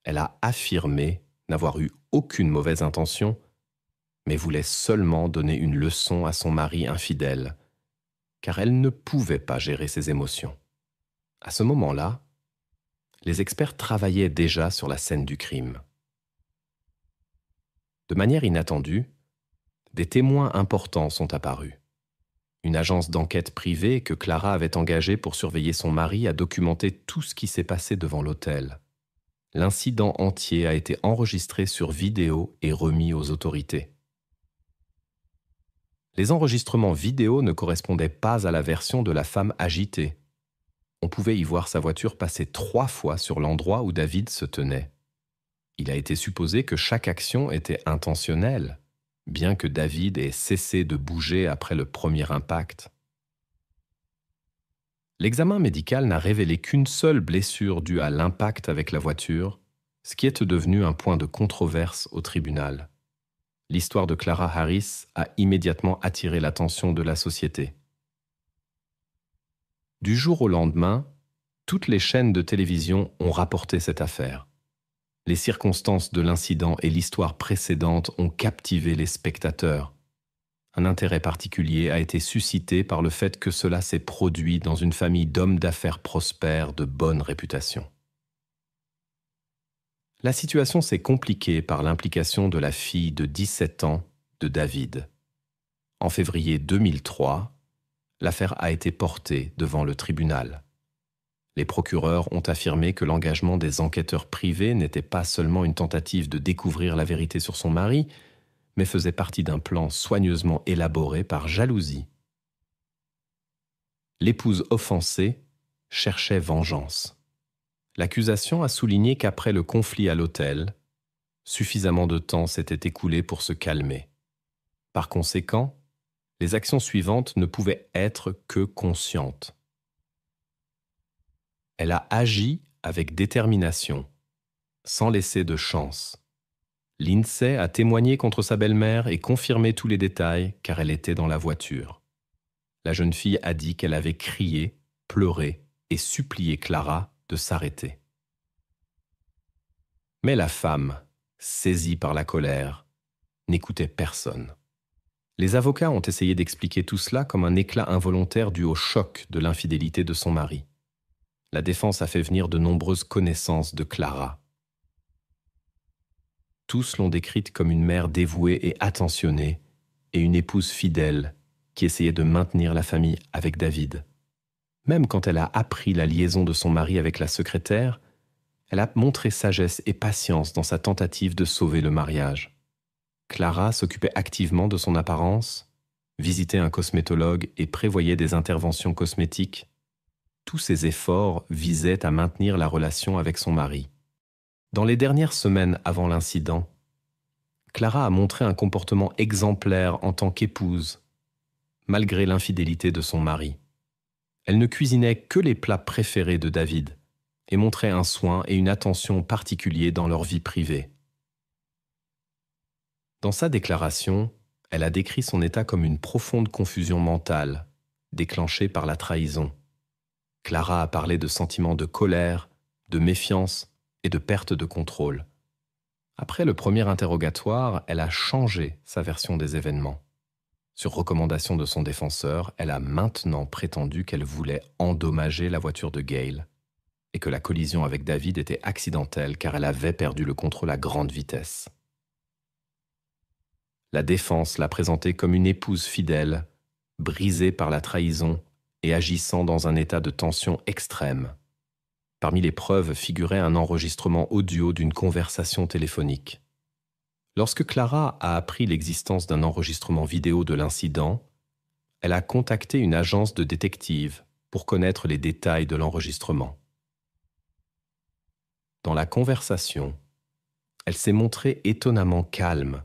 elle a affirmé n'avoir eu aucune mauvaise intention, mais voulait seulement donner une leçon à son mari infidèle, car elle ne pouvait pas gérer ses émotions. À ce moment-là, les experts travaillaient déjà sur la scène du crime. De manière inattendue, des témoins importants sont apparus. Une agence d'enquête privée que Clara avait engagée pour surveiller son mari a documenté tout ce qui s'est passé devant l'hôtel. L'incident entier a été enregistré sur vidéo et remis aux autorités. Les enregistrements vidéo ne correspondaient pas à la version de la femme agitée. On pouvait y voir sa voiture passer 3 fois sur l'endroit où David se tenait. Il a été supposé que chaque action était intentionnelle, bien que David ait cessé de bouger après le premier impact. L'examen médical n'a révélé qu'une seule blessure due à l'impact avec la voiture, ce qui est devenu un point de controverse au tribunal. L'histoire de Clara Harris a immédiatement attiré l'attention de la société. Du jour au lendemain, toutes les chaînes de télévision ont rapporté cette affaire. Les circonstances de l'incident et l'histoire précédente ont captivé les spectateurs. Un intérêt particulier a été suscité par le fait que cela s'est produit dans une famille d'hommes d'affaires prospères de bonne réputation. La situation s'est compliquée par l'implication de la fille de 17 ans de David. En février 2003, l'affaire a été portée devant le tribunal. Les procureurs ont affirmé que l'engagement des enquêteurs privés n'était pas seulement une tentative de découvrir la vérité sur son mari, mais faisait partie d'un plan soigneusement élaboré par jalousie. L'épouse offensée cherchait vengeance. L'accusation a souligné qu'après le conflit à l'hôtel, suffisamment de temps s'était écoulé pour se calmer. Par conséquent, les actions suivantes ne pouvaient être que conscientes. Elle a agi avec détermination, sans laisser de chance. Lindsay a témoigné contre sa belle-mère et confirmé tous les détails car elle était dans la voiture. La jeune fille a dit qu'elle avait crié, pleuré et supplié Clara de s'arrêter. Mais la femme, saisie par la colère, n'écoutait personne. Les avocats ont essayé d'expliquer tout cela comme un éclat involontaire dû au choc de l'infidélité de son mari. La défense a fait venir de nombreuses connaissances de Clara. Tous l'ont décrite comme une mère dévouée et attentionnée et une épouse fidèle qui essayait de maintenir la famille avec David. Même quand elle a appris la liaison de son mari avec la secrétaire, elle a montré sagesse et patience dans sa tentative de sauver le mariage. Clara s'occupait activement de son apparence, visitait un cosmétologue et prévoyait des interventions cosmétiques. Tous ses efforts visaient à maintenir la relation avec son mari. Dans les dernières semaines avant l'incident, Clara a montré un comportement exemplaire en tant qu'épouse, malgré l'infidélité de son mari. Elle ne cuisinait que les plats préférés de David et montrait un soin et une attention particuliers dans leur vie privée. Dans sa déclaration, elle a décrit son état comme une profonde confusion mentale, déclenchée par la trahison. Clara a parlé de sentiments de colère, de méfiance et de perte de contrôle. Après le premier interrogatoire, elle a changé sa version des événements. Sur recommandation de son défenseur, elle a maintenant prétendu qu'elle voulait endommager la voiture de Gail et que la collision avec David était accidentelle car elle avait perdu le contrôle à grande vitesse. La défense l'a présentée comme une épouse fidèle, brisée par la trahison et agissant dans un état de tension extrême. Parmi les preuves figurait un enregistrement audio d'une conversation téléphonique. Lorsque Clara a appris l'existence d'un enregistrement vidéo de l'incident, elle a contacté une agence de détectives pour connaître les détails de l'enregistrement. Dans la conversation, elle s'est montrée étonnamment calme,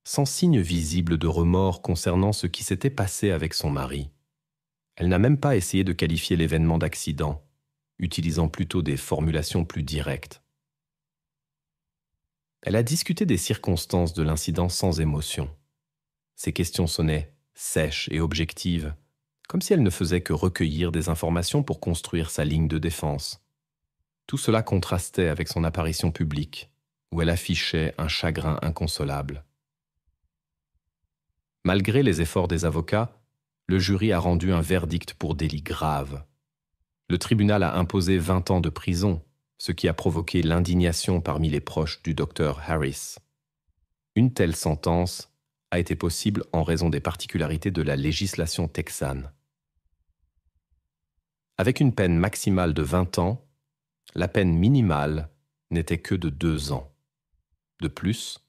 sans signe visible de remords concernant ce qui s'était passé avec son mari. Elle n'a même pas essayé de qualifier l'événement d'accident, utilisant plutôt des formulations plus directes. Elle a discuté des circonstances de l'incident sans émotion. Ses questions sonnaient sèches et objectives, comme si elle ne faisait que recueillir des informations pour construire sa ligne de défense. Tout cela contrastait avec son apparition publique, où elle affichait un chagrin inconsolable. Malgré les efforts des avocats, le jury a rendu un verdict pour délit grave. Le tribunal a imposé 20 ans de prison, ce qui a provoqué l'indignation parmi les proches du docteur Harris. Une telle sentence a été possible en raison des particularités de la législation texane. Avec une peine maximale de 20 ans, la peine minimale n'était que de 2 ans. De plus,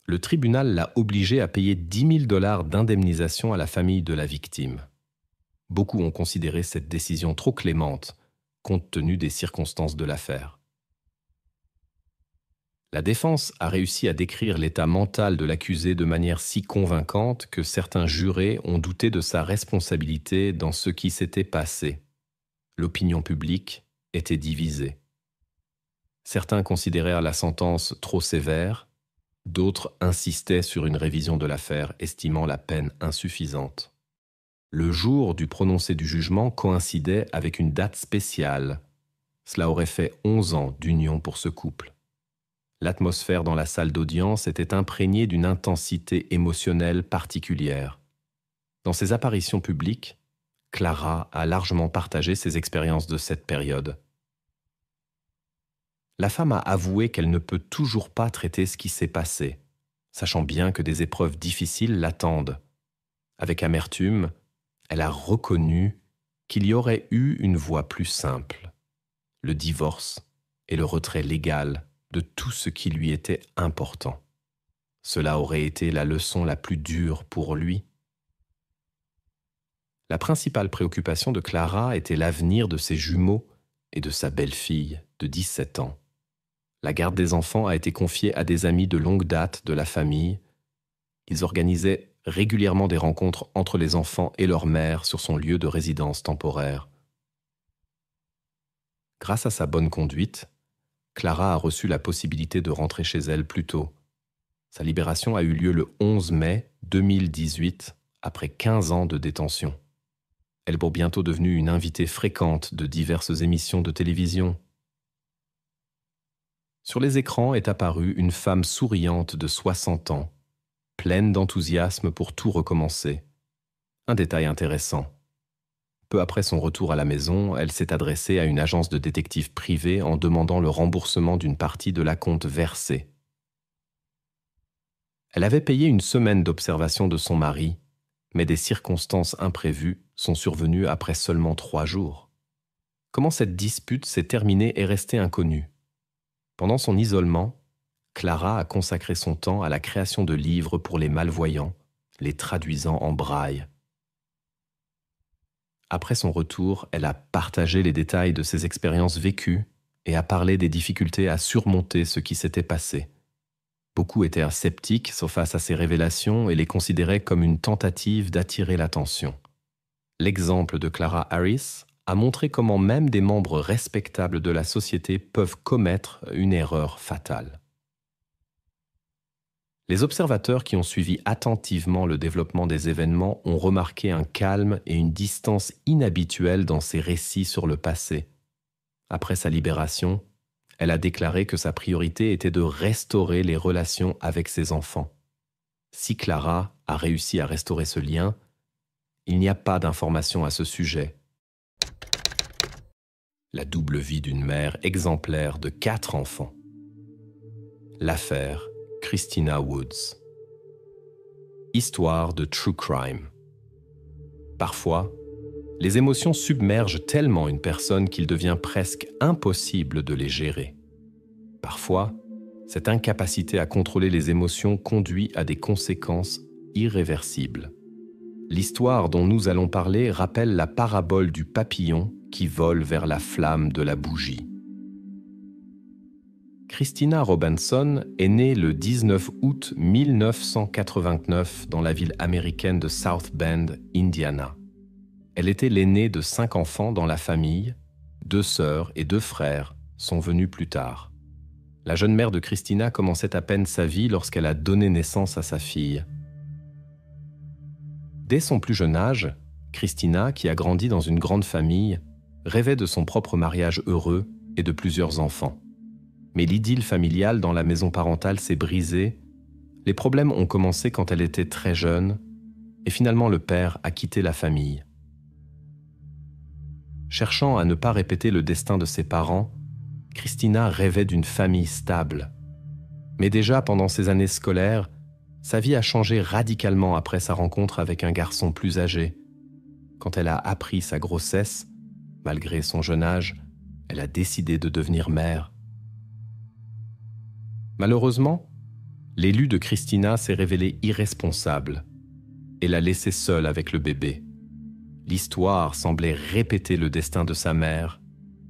le tribunal l'a obligé à payer 10 000 $ d'indemnisation à la famille de la victime. Beaucoup ont considéré cette décision trop clémente, compte tenu des circonstances de l'affaire. La défense a réussi à décrire l'état mental de l'accusé de manière si convaincante que certains jurés ont douté de sa responsabilité dans ce qui s'était passé. L'opinion publique était divisée. Certains considérèrent la sentence trop sévère, d'autres insistaient sur une révision de l'affaire, estimant la peine insuffisante. Le jour du prononcé du jugement coïncidait avec une date spéciale. Cela aurait fait 11 ans d'union pour ce couple. L'atmosphère dans la salle d'audience était imprégnée d'une intensité émotionnelle particulière. Dans ses apparitions publiques, Clara a largement partagé ses expériences de cette période. La femme a avoué qu'elle ne peut toujours pas traiter ce qui s'est passé, sachant bien que des épreuves difficiles l'attendent. Avec amertume, elle a reconnu qu'il y aurait eu une voie plus simple. le divorce et le retrait légal de tout ce qui lui était important. Cela aurait été la leçon la plus dure pour lui. La principale préoccupation de Clara était l'avenir de ses jumeaux et de sa belle-fille de 17 ans. La garde des enfants a été confiée à des amis de longue date de la famille. Ils organisaient régulièrement des rencontres entre les enfants et leur mère sur son lieu de résidence temporaire. Grâce à sa bonne conduite, Clara a reçu la possibilité de rentrer chez elle plus tôt. Sa libération a eu lieu le 11 mai 2018, après 15 ans de détention. Elle est bientôt devenue une invitée fréquente de diverses émissions de télévision. Sur les écrans est apparue une femme souriante de 60 ans, pleine d'enthousiasme pour tout recommencer. Un détail intéressant. Peu après son retour à la maison, elle s'est adressée à une agence de détectives privée en demandant le remboursement d'une partie de l'acompte versé. Elle avait payé une semaine d'observation de son mari, mais des circonstances imprévues sont survenues après seulement 3 jours. Comment cette dispute s'est terminée est restée inconnue. Pendant son isolement, Clara a consacré son temps à la création de livres pour les malvoyants, les traduisant en braille. Après son retour, elle a partagé les détails de ses expériences vécues et a parlé des difficultés à surmonter ce qui s'était passé. Beaucoup étaient sceptiques face à ces révélations et les considéraient comme une tentative d'attirer l'attention. L'exemple de Clara Harris a montré comment même des membres respectables de la société peuvent commettre une erreur fatale. Les observateurs qui ont suivi attentivement le développement des événements ont remarqué un calme et une distance inhabituelle dans ses récits sur le passé. Après sa libération, elle a déclaré que sa priorité était de restaurer les relations avec ses enfants. Si Clara a réussi à restaurer ce lien, il n'y a pas d'informations à ce sujet. La double vie d'une mère exemplaire de 4 enfants. L'affaire Christina Woods. Histoire de true crime. Parfois, les émotions submergent tellement une personne qu'il devient presque impossible de les gérer. Parfois, cette incapacité à contrôler les émotions conduit à des conséquences irréversibles. L'histoire dont nous allons parler rappelle la parabole du papillon qui vole vers la flamme de la bougie. Christina Robinson est née le 19 août 1989 dans la ville américaine de South Bend, Indiana. Elle était l'aînée de 5 enfants dans la famille. 2 sœurs et 2 frères sont venus plus tard. La jeune mère de Christina commençait à peine sa vie lorsqu'elle a donné naissance à sa fille. Dès son plus jeune âge, Christina, qui a grandi dans une grande famille, rêvait de son propre mariage heureux et de plusieurs enfants. Mais l'idylle familiale dans la maison parentale s'est brisée. Les problèmes ont commencé quand elle était très jeune et finalement le père a quitté la famille. Cherchant à ne pas répéter le destin de ses parents, Christina rêvait d'une famille stable. Mais déjà pendant ses années scolaires, sa vie a changé radicalement après sa rencontre avec un garçon plus âgé. Quand elle a appris sa grossesse, malgré son jeune âge, elle a décidé de devenir mère. Malheureusement, l'élu de Christina s'est révélé irresponsable et l'a laissée seule avec le bébé. L'histoire semblait répéter le destin de sa mère,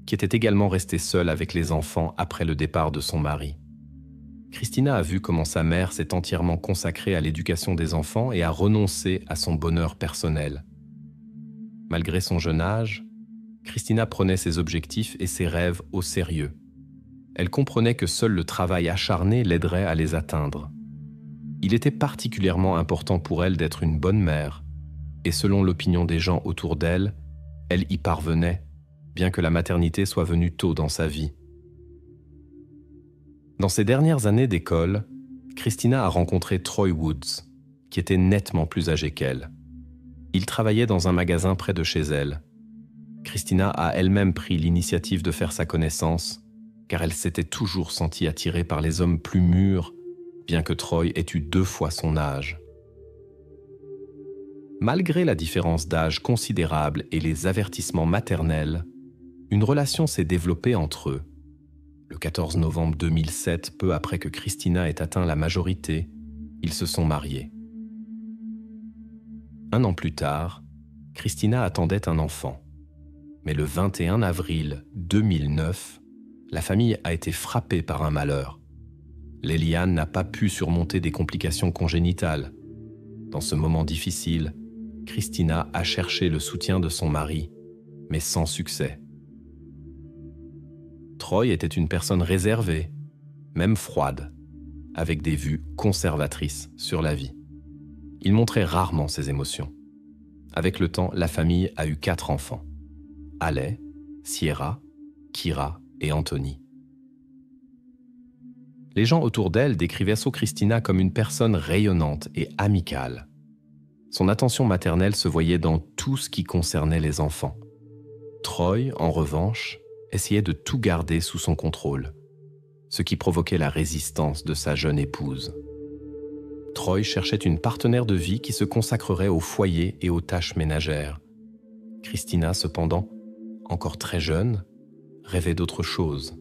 qui était également restée seule avec les enfants après le départ de son mari. Christina a vu comment sa mère s'est entièrement consacrée à l'éducation des enfants et a renoncé à son bonheur personnel. Malgré son jeune âge, Christina prenait ses objectifs et ses rêves au sérieux. Elle comprenait que seul le travail acharné l'aiderait à les atteindre. Il était particulièrement important pour elle d'être une bonne mère, et selon l'opinion des gens autour d'elle, elle y parvenait, bien que la maternité soit venue tôt dans sa vie. Dans ses dernières années d'école, Christina a rencontré Troy Woods, qui était nettement plus âgé qu'elle. Il travaillait dans un magasin près de chez elle. Christina a elle-même pris l'initiative de faire sa connaissance, car elle s'était toujours sentie attirée par les hommes plus mûrs, bien que Troy ait eu 2 fois son âge. Malgré la différence d'âge considérable et les avertissements maternels, Une relation s'est développée entre eux. Le 14 novembre 2007, peu après que Christina ait atteint la majorité, ils se sont mariés. Un an plus tard, Christina attendait un enfant. Mais le 21 avril 2009, la famille a été frappée par un malheur. Léliane n'a pas pu surmonter des complications congénitales. Dans ce moment difficile, Christina a cherché le soutien de son mari, mais sans succès. Troy était une personne réservée, même froide, avec des vues conservatrices sur la vie. Il montrait rarement ses émotions. Avec le temps, la famille a eu 4 enfants. Alec, Sierra, Kira et Anthony. Les gens autour d'elle décrivaient So Christina comme une personne rayonnante et amicale. Son attention maternelle se voyait dans tout ce qui concernait les enfants. Troy, en revanche, essayait de tout garder sous son contrôle, ce qui provoquait la résistance de sa jeune épouse. Troy cherchait une partenaire de vie qui se consacrerait au foyer et aux tâches ménagères. Christina, cependant, encore très jeune, rêvait d'autre chose.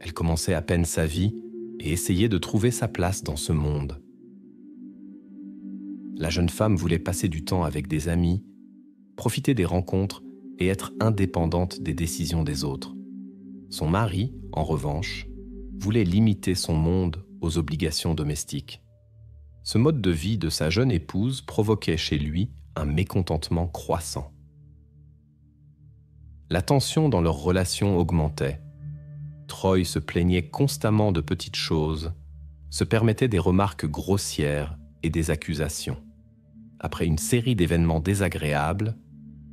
Elle commençait à peine sa vie et essayait de trouver sa place dans ce monde. La jeune femme voulait passer du temps avec des amis, profiter des rencontres et être indépendante des décisions des autres. Son mari, en revanche, voulait limiter son monde aux obligations domestiques. Ce mode de vie de sa jeune épouse provoquait chez lui un mécontentement croissant. La tension dans leur relation augmentait. Troy se plaignait constamment de petites choses, se permettait des remarques grossières et des accusations. Après une série d'événements désagréables,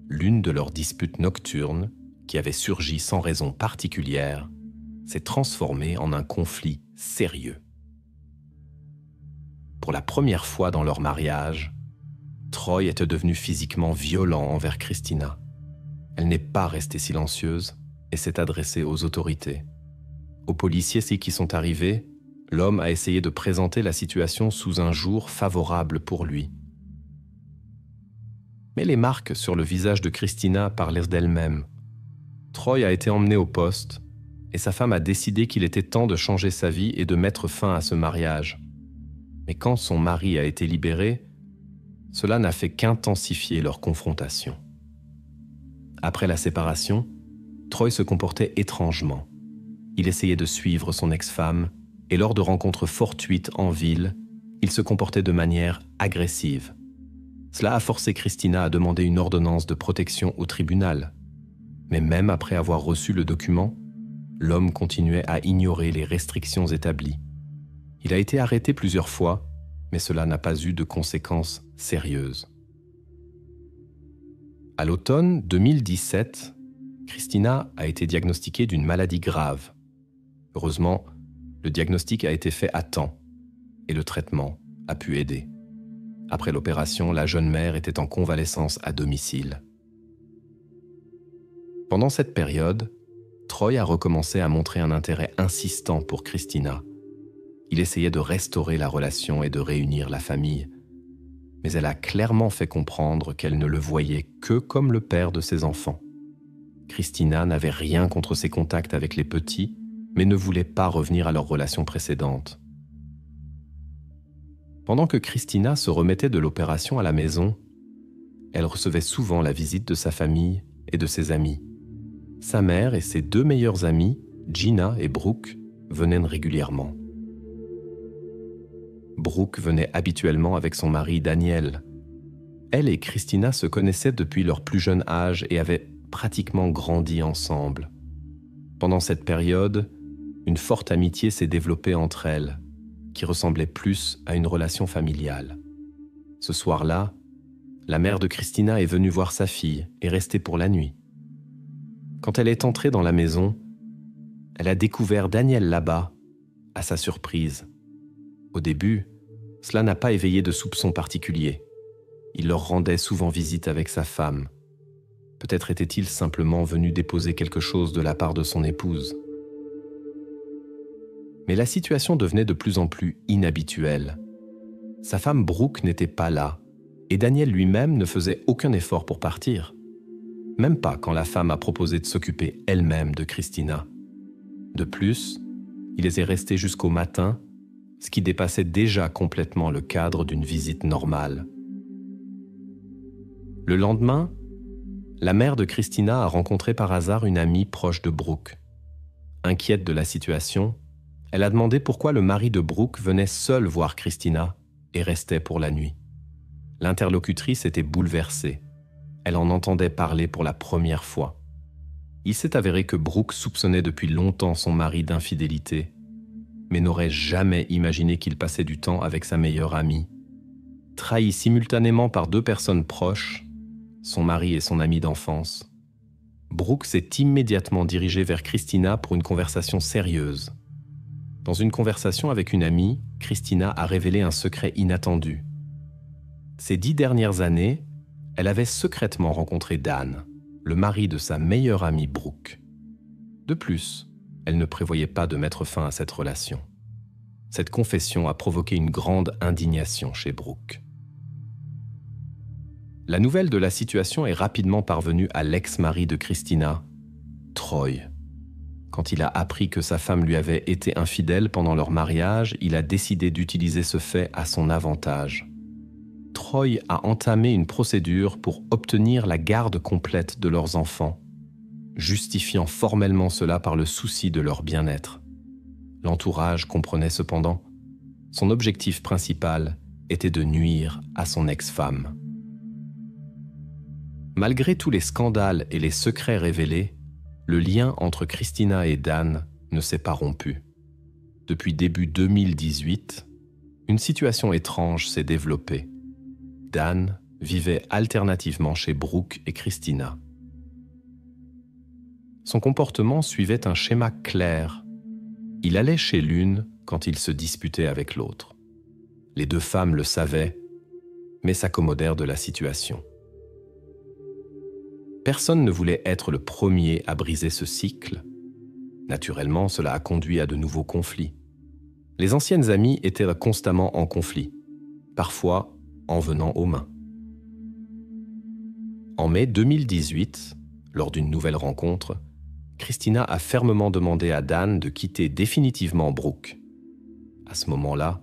l'une de leurs disputes nocturnes, qui avait surgi sans raison particulière, s'est transformée en un conflit sérieux. Pour la première fois dans leur mariage, Troy était devenu physiquement violent envers Christina. Elle n'est pas restée silencieuse et s'est adressée aux autorités. Aux policiers qui sont arrivés, l'homme a essayé de présenter la situation sous un jour favorable pour lui. Mais les marques sur le visage de Christina parlaient d'elles-mêmes. Troy a été emmené au poste et sa femme a décidé qu'il était temps de changer sa vie et de mettre fin à ce mariage. Mais quand son mari a été libéré, cela n'a fait qu'intensifier leur confrontation. Après la séparation, Troy se comportait étrangement. Il essayait de suivre son ex-femme et lors de rencontres fortuites en ville, il se comportait de manière agressive. Cela a forcé Christina à demander une ordonnance de protection au tribunal. Mais même après avoir reçu le document, l'homme continuait à ignorer les restrictions établies. Il a été arrêté plusieurs fois, mais cela n'a pas eu de conséquences sérieuses. À l'automne 2017, Christina a été diagnostiquée d'une maladie grave. Heureusement, le diagnostic a été fait à temps et le traitement a pu aider. Après l'opération, la jeune mère était en convalescence à domicile. Pendant cette période, Troy a recommencé à montrer un intérêt insistant pour Christina. Il essayait de restaurer la relation et de réunir la famille. Mais elle a clairement fait comprendre qu'elle ne le voyait que comme le père de ses enfants. Christina n'avait rien contre ses contacts avec les petits, mais ne voulait pas revenir à leur relation précédente. Pendant que Christina se remettait de l'opération à la maison, elle recevait souvent la visite de sa famille et de ses amis. Sa mère et ses 2 meilleures amies, Gina et Brooke, venaient régulièrement. Brooke venait habituellement avec son mari Daniel. Elle et Christina se connaissaient depuis leur plus jeune âge et avaient pratiquement grandi ensemble. Pendant cette période, une forte amitié s'est développée entre elles, qui ressemblait plus à une relation familiale. Ce soir-là, la mère de Christina est venue voir sa fille et restée pour la nuit. Quand elle est entrée dans la maison, elle a découvert Daniel là-bas, à sa surprise. Au début, cela n'a pas éveillé de soupçons particuliers. Il leur rendait souvent visite avec sa femme. Peut-être était-il simplement venu déposer quelque chose de la part de son épouse. Mais la situation devenait de plus en plus inhabituelle. Sa femme Brooke n'était pas là, et Daniel lui-même ne faisait aucun effort pour partir. même pas quand la femme a proposé de s'occuper elle-même de Christina. De plus, il est resté jusqu'au matin, ce qui dépassait déjà complètement le cadre d'une visite normale. Le lendemain, la mère de Christina a rencontré par hasard une amie proche de Brooke. Inquiète de la situation, elle a demandé pourquoi le mari de Brooke venait seul voir Christina et restait pour la nuit. L'interlocutrice était bouleversée. Elle en entendait parler pour la première fois. Il s'est avéré que Brooke soupçonnait depuis longtemps son mari d'infidélité, mais n'aurait jamais imaginé qu'il passait du temps avec sa meilleure amie. Trahi simultanément par deux personnes proches, son mari et son ami d'enfance, Brooke s'est immédiatement dirigé vers Christina pour une conversation sérieuse. Dans une conversation avec une amie, Christina a révélé un secret inattendu. Ces 10 dernières années, elle avait secrètement rencontré Dan, le mari de sa meilleure amie Brooke. De plus, elle ne prévoyait pas de mettre fin à cette relation. Cette confession a provoqué une grande indignation chez Brooke. La nouvelle de la situation est rapidement parvenue à l'ex-mari de Christina, Troy. Quand il a appris que sa femme lui avait été infidèle pendant leur mariage, il a décidé d'utiliser ce fait à son avantage. Troy a entamé une procédure pour obtenir la garde complète de leurs enfants, justifiant formellement cela par le souci de leur bien-être. L'entourage comprenait cependant, son objectif principal était de nuire à son ex-femme. Malgré tous les scandales et les secrets révélés, le lien entre Christina et Dan ne s'est pas rompu. Depuis début 2018, une situation étrange s'est développée. Dan vivait alternativement chez Brooke et Christina. Son comportement suivait un schéma clair. Il allait chez l'une quand il se disputait avec l'autre. Les deux femmes le savaient, mais s'accommodèrent de la situation. Personne ne voulait être le premier à briser ce cycle. Naturellement, cela a conduit à de nouveaux conflits. Les anciennes amies étaient constamment en conflit, parfois en venant aux mains. En mai 2018, lors d'une nouvelle rencontre, Christina a fermement demandé à Dan de quitter définitivement Brooke. À ce moment-là,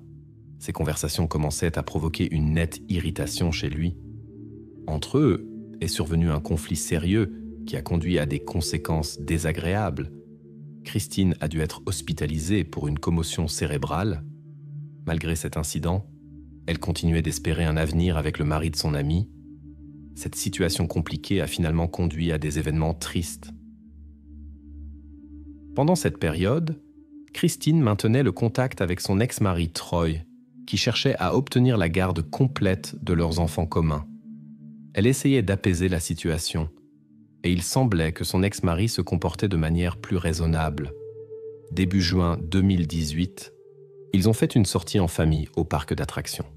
ces conversations commençaient à provoquer une nette irritation chez lui. Entre eux est survenu un conflit sérieux qui a conduit à des conséquences désagréables. Christine a dû être hospitalisée pour une commotion cérébrale. Malgré cet incident, elle continuait d'espérer un avenir avec le mari de son ami. Cette situation compliquée a finalement conduit à des événements tristes. Pendant cette période, Christine maintenait le contact avec son ex-mari Troy, qui cherchait à obtenir la garde complète de leurs enfants communs. Elle essayait d'apaiser la situation, et il semblait que son ex-mari se comportait de manière plus raisonnable. Début juin 2018, ils ont fait une sortie en famille au parc d'attractions.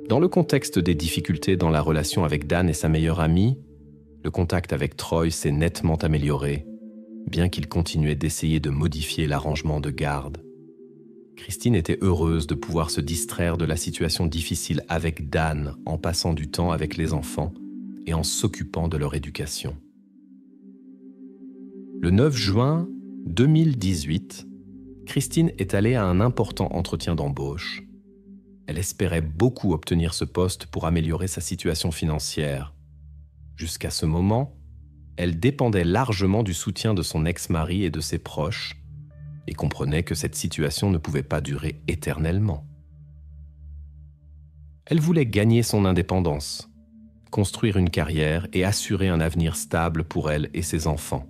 Dans le contexte des difficultés dans la relation avec Dan et sa meilleure amie, le contact avec Troy s'est nettement amélioré, bien qu'il continuait d'essayer de modifier l'arrangement de garde. Christine était heureuse de pouvoir se distraire de la situation difficile avec Dan en passant du temps avec les enfants et en s'occupant de leur éducation. Le 9 juin 2018, Christine est allée à un important entretien d'embauche. Elle espérait beaucoup obtenir ce poste pour améliorer sa situation financière. Jusqu'à ce moment, elle dépendait largement du soutien de son ex-mari et de ses proches, et comprenait que cette situation ne pouvait pas durer éternellement. Elle voulait gagner son indépendance, construire une carrière et assurer un avenir stable pour elle et ses enfants.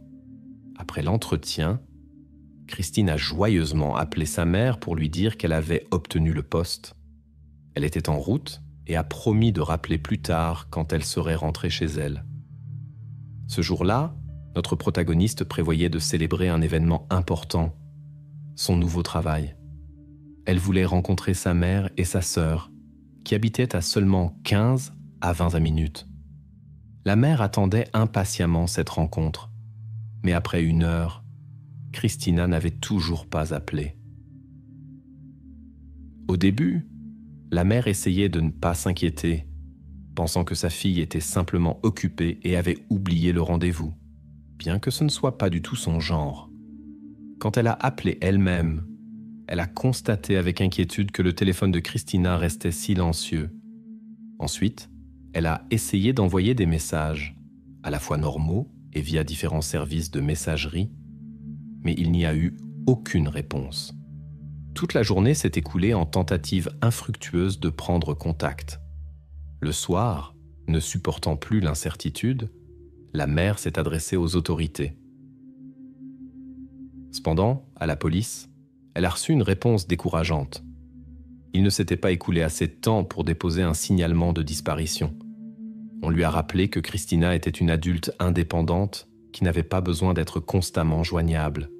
Après l'entretien, Christine a joyeusement appelé sa mère pour lui dire qu'elle avait obtenu le poste. Elle était en route et a promis de rappeler plus tard quand elle serait rentrée chez elle. Ce jour-là, notre protagoniste prévoyait de célébrer un événement important, son nouveau travail. Elle voulait rencontrer sa mère et sa sœur, qui habitaient à seulement 15 à 20 minutes. La mère attendait impatiemment cette rencontre, mais après 1 heure, Christina n'avait toujours pas appelé. Au début, la mère essayait de ne pas s'inquiéter, pensant que sa fille était simplement occupée et avait oublié le rendez-vous, bien que ce ne soit pas du tout son genre. Quand elle a appelé elle-même, elle a constaté avec inquiétude que le téléphone de Christina restait silencieux. Ensuite, elle a essayé d'envoyer des messages, à la fois normaux et via différents services de messagerie, mais il n'y a eu aucune réponse. Toute la journée s'est écoulée en tentative infructueuse de prendre contact. Le soir, ne supportant plus l'incertitude, la mère s'est adressée aux autorités. Cependant, à la police, elle a reçu une réponse décourageante. Il ne s'était pas écoulé assez de temps pour déposer un signalement de disparition. On lui a rappelé que Christina était une adulte indépendante qui n'avait pas besoin d'être constamment joignable.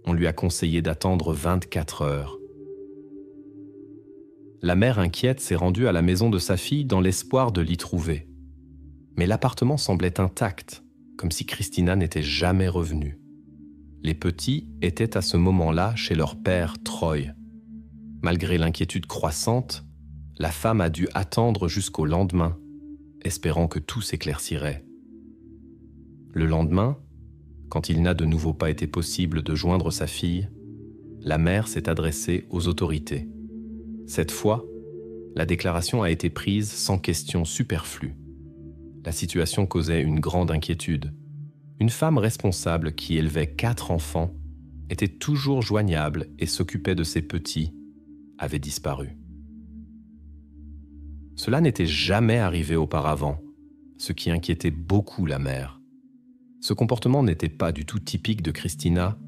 On lui a conseillé d'attendre 24 heures. La mère inquiète s'est rendue à la maison de sa fille dans l'espoir de l'y trouver. Mais l'appartement semblait intact, comme si Christina n'était jamais revenue. Les petits étaient à ce moment-là chez leur père Troy. Malgré l'inquiétude croissante, la femme a dû attendre jusqu'au lendemain, espérant que tout s'éclaircirait. Le lendemain, quand il n'a de nouveau pas été possible de joindre sa fille, la mère s'est adressée aux autorités. Cette fois, la déclaration a été prise sans question superflue. La situation causait une grande inquiétude. Une femme responsable qui élevait 4 enfants, était toujours joignable et s'occupait de ses petits, avait disparu. Cela n'était jamais arrivé auparavant, ce qui inquiétait beaucoup la mère. Ce comportement n'était pas du tout typique de Christina,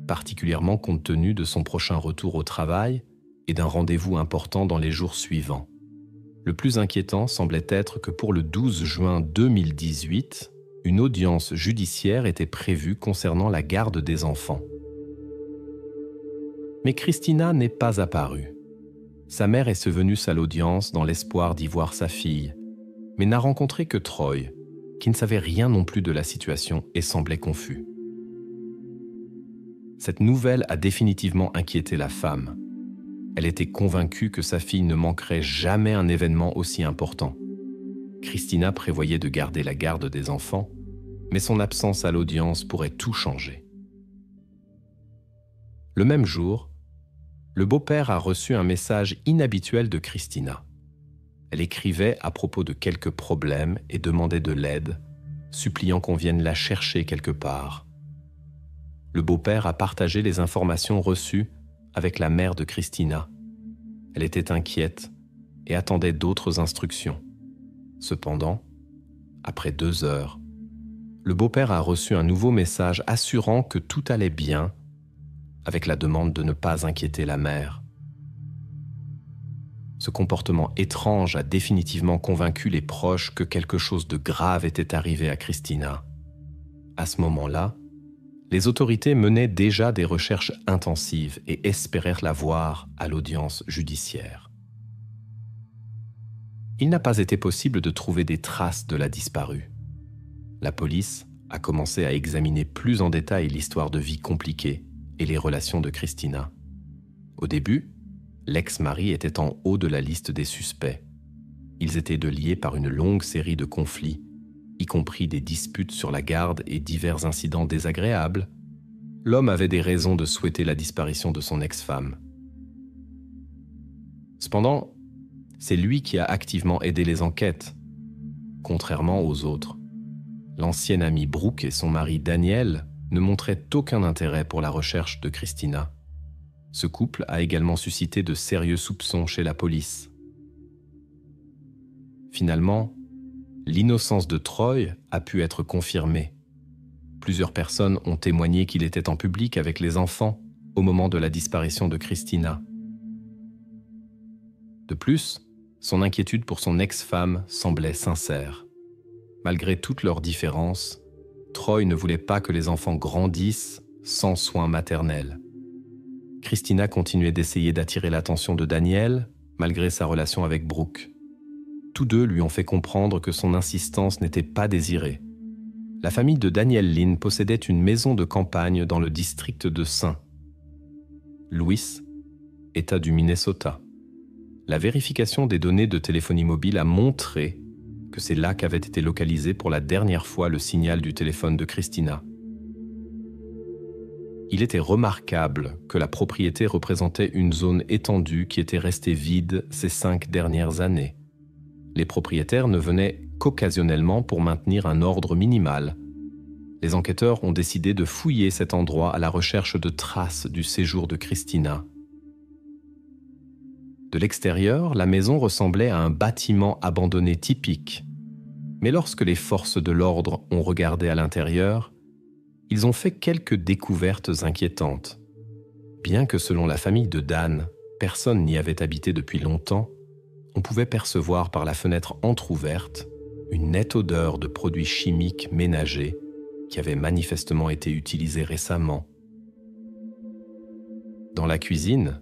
particulièrement compte tenu de son prochain retour au travail et d'un rendez-vous important dans les jours suivants. Le plus inquiétant semblait être que pour le 12 juin 2018, une audience judiciaire était prévue concernant la garde des enfants. Mais Christina n'est pas apparue. Sa mère est survenue à l'audience dans l'espoir d'y voir sa fille, mais n'a rencontré que Troy, qui ne savait rien non plus de la situation et semblait confus. Cette nouvelle a définitivement inquiété la femme. Elle était convaincue que sa fille ne manquerait jamais un événement aussi important. Christina prévoyait de garder la garde des enfants, mais son absence à l'audience pourrait tout changer. Le même jour, le beau-père a reçu un message inhabituel de Christina. Elle écrivait à propos de quelques problèmes et demandait de l'aide, suppliant qu'on vienne la chercher quelque part. Le beau-père a partagé les informations reçues avec la mère de Christina. Elle était inquiète et attendait d'autres instructions. Cependant, après 2 heures, le beau-père a reçu un nouveau message assurant que tout allait bien, avec la demande de ne pas inquiéter la mère. Ce comportement étrange a définitivement convaincu les proches que quelque chose de grave était arrivé à Christina. À ce moment-là, les autorités menaient déjà des recherches intensives et espérèrent la voir à l'audience judiciaire. Il n'a pas été possible de trouver des traces de la disparue. La police a commencé à examiner plus en détail l'histoire de vie compliquée et les relations de Christina. Au début, l'ex-mari était en haut de la liste des suspects. Ils étaient liés par une longue série de conflits, y compris des disputes sur la garde et divers incidents désagréables. L'homme avait des raisons de souhaiter la disparition de son ex-femme. Cependant, c'est lui qui a activement aidé les enquêtes, contrairement aux autres. L'ancienne amie Brooke et son mari Daniel ne montraient aucun intérêt pour la recherche de Christina. Ce couple a également suscité de sérieux soupçons chez la police. Finalement, l'innocence de Troy a pu être confirmée. Plusieurs personnes ont témoigné qu'il était en public avec les enfants au moment de la disparition de Christina. De plus, son inquiétude pour son ex-femme semblait sincère. Malgré toutes leurs différences, Troy ne voulait pas que les enfants grandissent sans soins maternels. Christina continuait d'essayer d'attirer l'attention de Daniel, malgré sa relation avec Brooke. Tous deux lui ont fait comprendre que son insistance n'était pas désirée. La famille de Daniel Lynn possédait une maison de campagne dans le district de St. Louis, État du Minnesota. La vérification des données de téléphonie mobile a montré que c'est là qu'avait été localisé pour la dernière fois le signal du téléphone de Christina. Il était remarquable que la propriété représentait une zone étendue qui était restée vide ces 5 dernières années. Les propriétaires ne venaient qu'occasionnellement pour maintenir un ordre minimal. Les enquêteurs ont décidé de fouiller cet endroit à la recherche de traces du séjour de Christina. De l'extérieur, la maison ressemblait à un bâtiment abandonné typique. Mais lorsque les forces de l'ordre ont regardé à l'intérieur, ils ont fait quelques découvertes inquiétantes. Bien que selon la famille de Dan, personne n'y avait habité depuis longtemps, on pouvait percevoir par la fenêtre entr'ouverte une nette odeur de produits chimiques ménagers qui avaient manifestement été utilisés récemment. Dans la cuisine,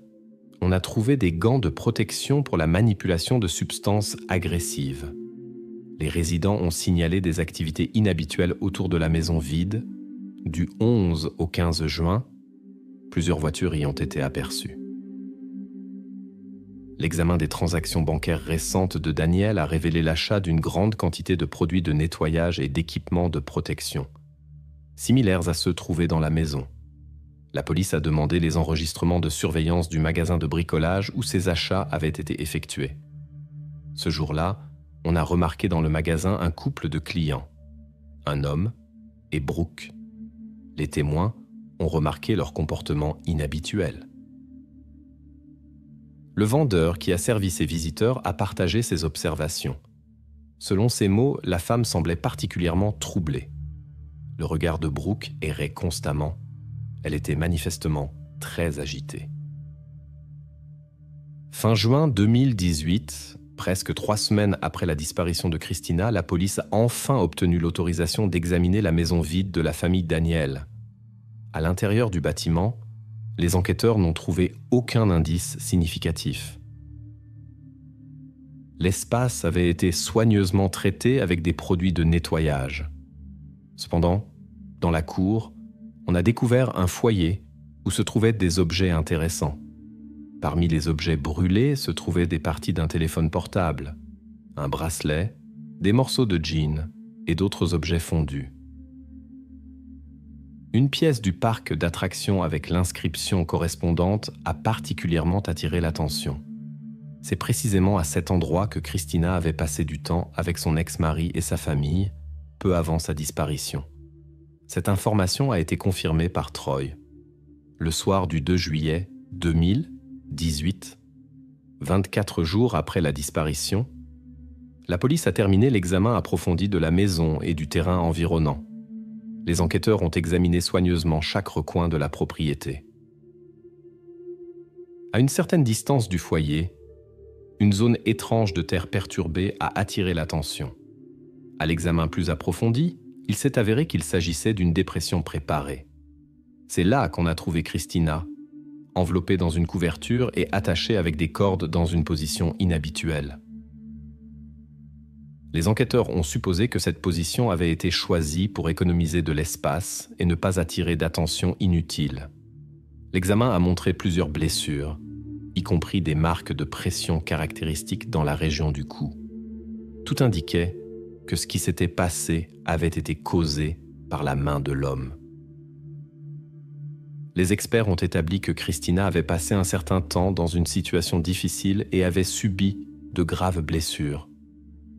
on a trouvé des gants de protection pour la manipulation de substances agressives. Les résidents ont signalé des activités inhabituelles autour de la maison vide. Du 11 au 15 juin, plusieurs voitures y ont été aperçues. L'examen des transactions bancaires récentes de Daniel a révélé l'achat d'une grande quantité de produits de nettoyage et d'équipements de protection, similaires à ceux trouvés dans la maison. La police a demandé les enregistrements de surveillance du magasin de bricolage où ces achats avaient été effectués. Ce jour-là, on a remarqué dans le magasin un couple de clients, un homme et Brooke. Les témoins ont remarqué leur comportement inhabituel. Le vendeur qui a servi ses visiteurs a partagé ses observations. Selon ses mots, la femme semblait particulièrement troublée. Le regard de Brooke errait constamment. Elle était manifestement très agitée. Fin juin 2018, presque 3 semaines après la disparition de Christina, la police a enfin obtenu l'autorisation d'examiner la maison vide de la famille Daniel. À l'intérieur du bâtiment, les enquêteurs n'ont trouvé aucun indice significatif. L'espace avait été soigneusement traité avec des produits de nettoyage. Cependant, dans la cour, on a découvert un foyer où se trouvaient des objets intéressants. Parmi les objets brûlés se trouvaient des parties d'un téléphone portable, un bracelet, des morceaux de jeans et d'autres objets fondus. Une pièce du parc d'attractions avec l'inscription correspondante a particulièrement attiré l'attention. C'est précisément à cet endroit que Christina avait passé du temps avec son ex-mari et sa famille, peu avant sa disparition. Cette information a été confirmée par Troy. Le soir du 2 juillet 2018, 24 jours après la disparition, la police a terminé l'examen approfondi de la maison et du terrain environnant. Les enquêteurs ont examiné soigneusement chaque recoin de la propriété. À une certaine distance du foyer, une zone étrange de terre perturbée a attiré l'attention. À l'examen plus approfondi, il s'est avéré qu'il s'agissait d'une dépression préparée. C'est là qu'on a trouvé Christina, enveloppée dans une couverture et attachée avec des cordes dans une position inhabituelle. Les enquêteurs ont supposé que cette position avait été choisie pour économiser de l'espace et ne pas attirer d'attention inutile. L'examen a montré plusieurs blessures, y compris des marques de pression caractéristiques dans la région du cou. Tout indiquait que ce qui s'était passé avait été causé par la main de l'homme. Les experts ont établi que Christina avait passé un certain temps dans une situation difficile et avait subi de graves blessures.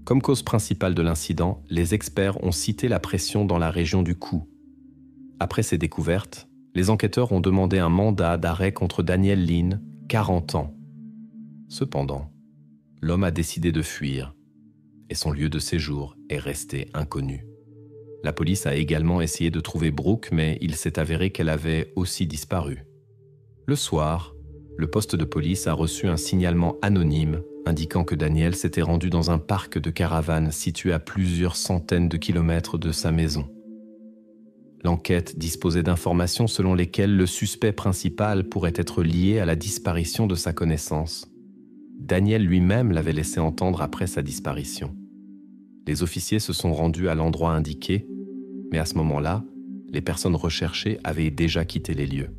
Comme cause principale de l'incident, les experts ont cité la pression dans la région du cou. Après ces découvertes, les enquêteurs ont demandé un mandat d'arrêt contre Daniel Lynn, 40 ans. Cependant, l'homme a décidé de fuir et son lieu de séjour est resté inconnu. La police a également essayé de trouver Brooke, mais il s'est avéré qu'elle avait aussi disparu. Le soir, le poste de police a reçu un signalement anonyme indiquant que Daniel s'était rendu dans un parc de caravanes situé à plusieurs centaines de kilomètres de sa maison. L'enquête disposait d'informations selon lesquelles le suspect principal pourrait être lié à la disparition de sa connaissance. Daniel lui-même l'avait laissé entendre après sa disparition. Les officiers se sont rendus à l'endroit indiqué, mais à ce moment-là, les personnes recherchées avaient déjà quitté les lieux.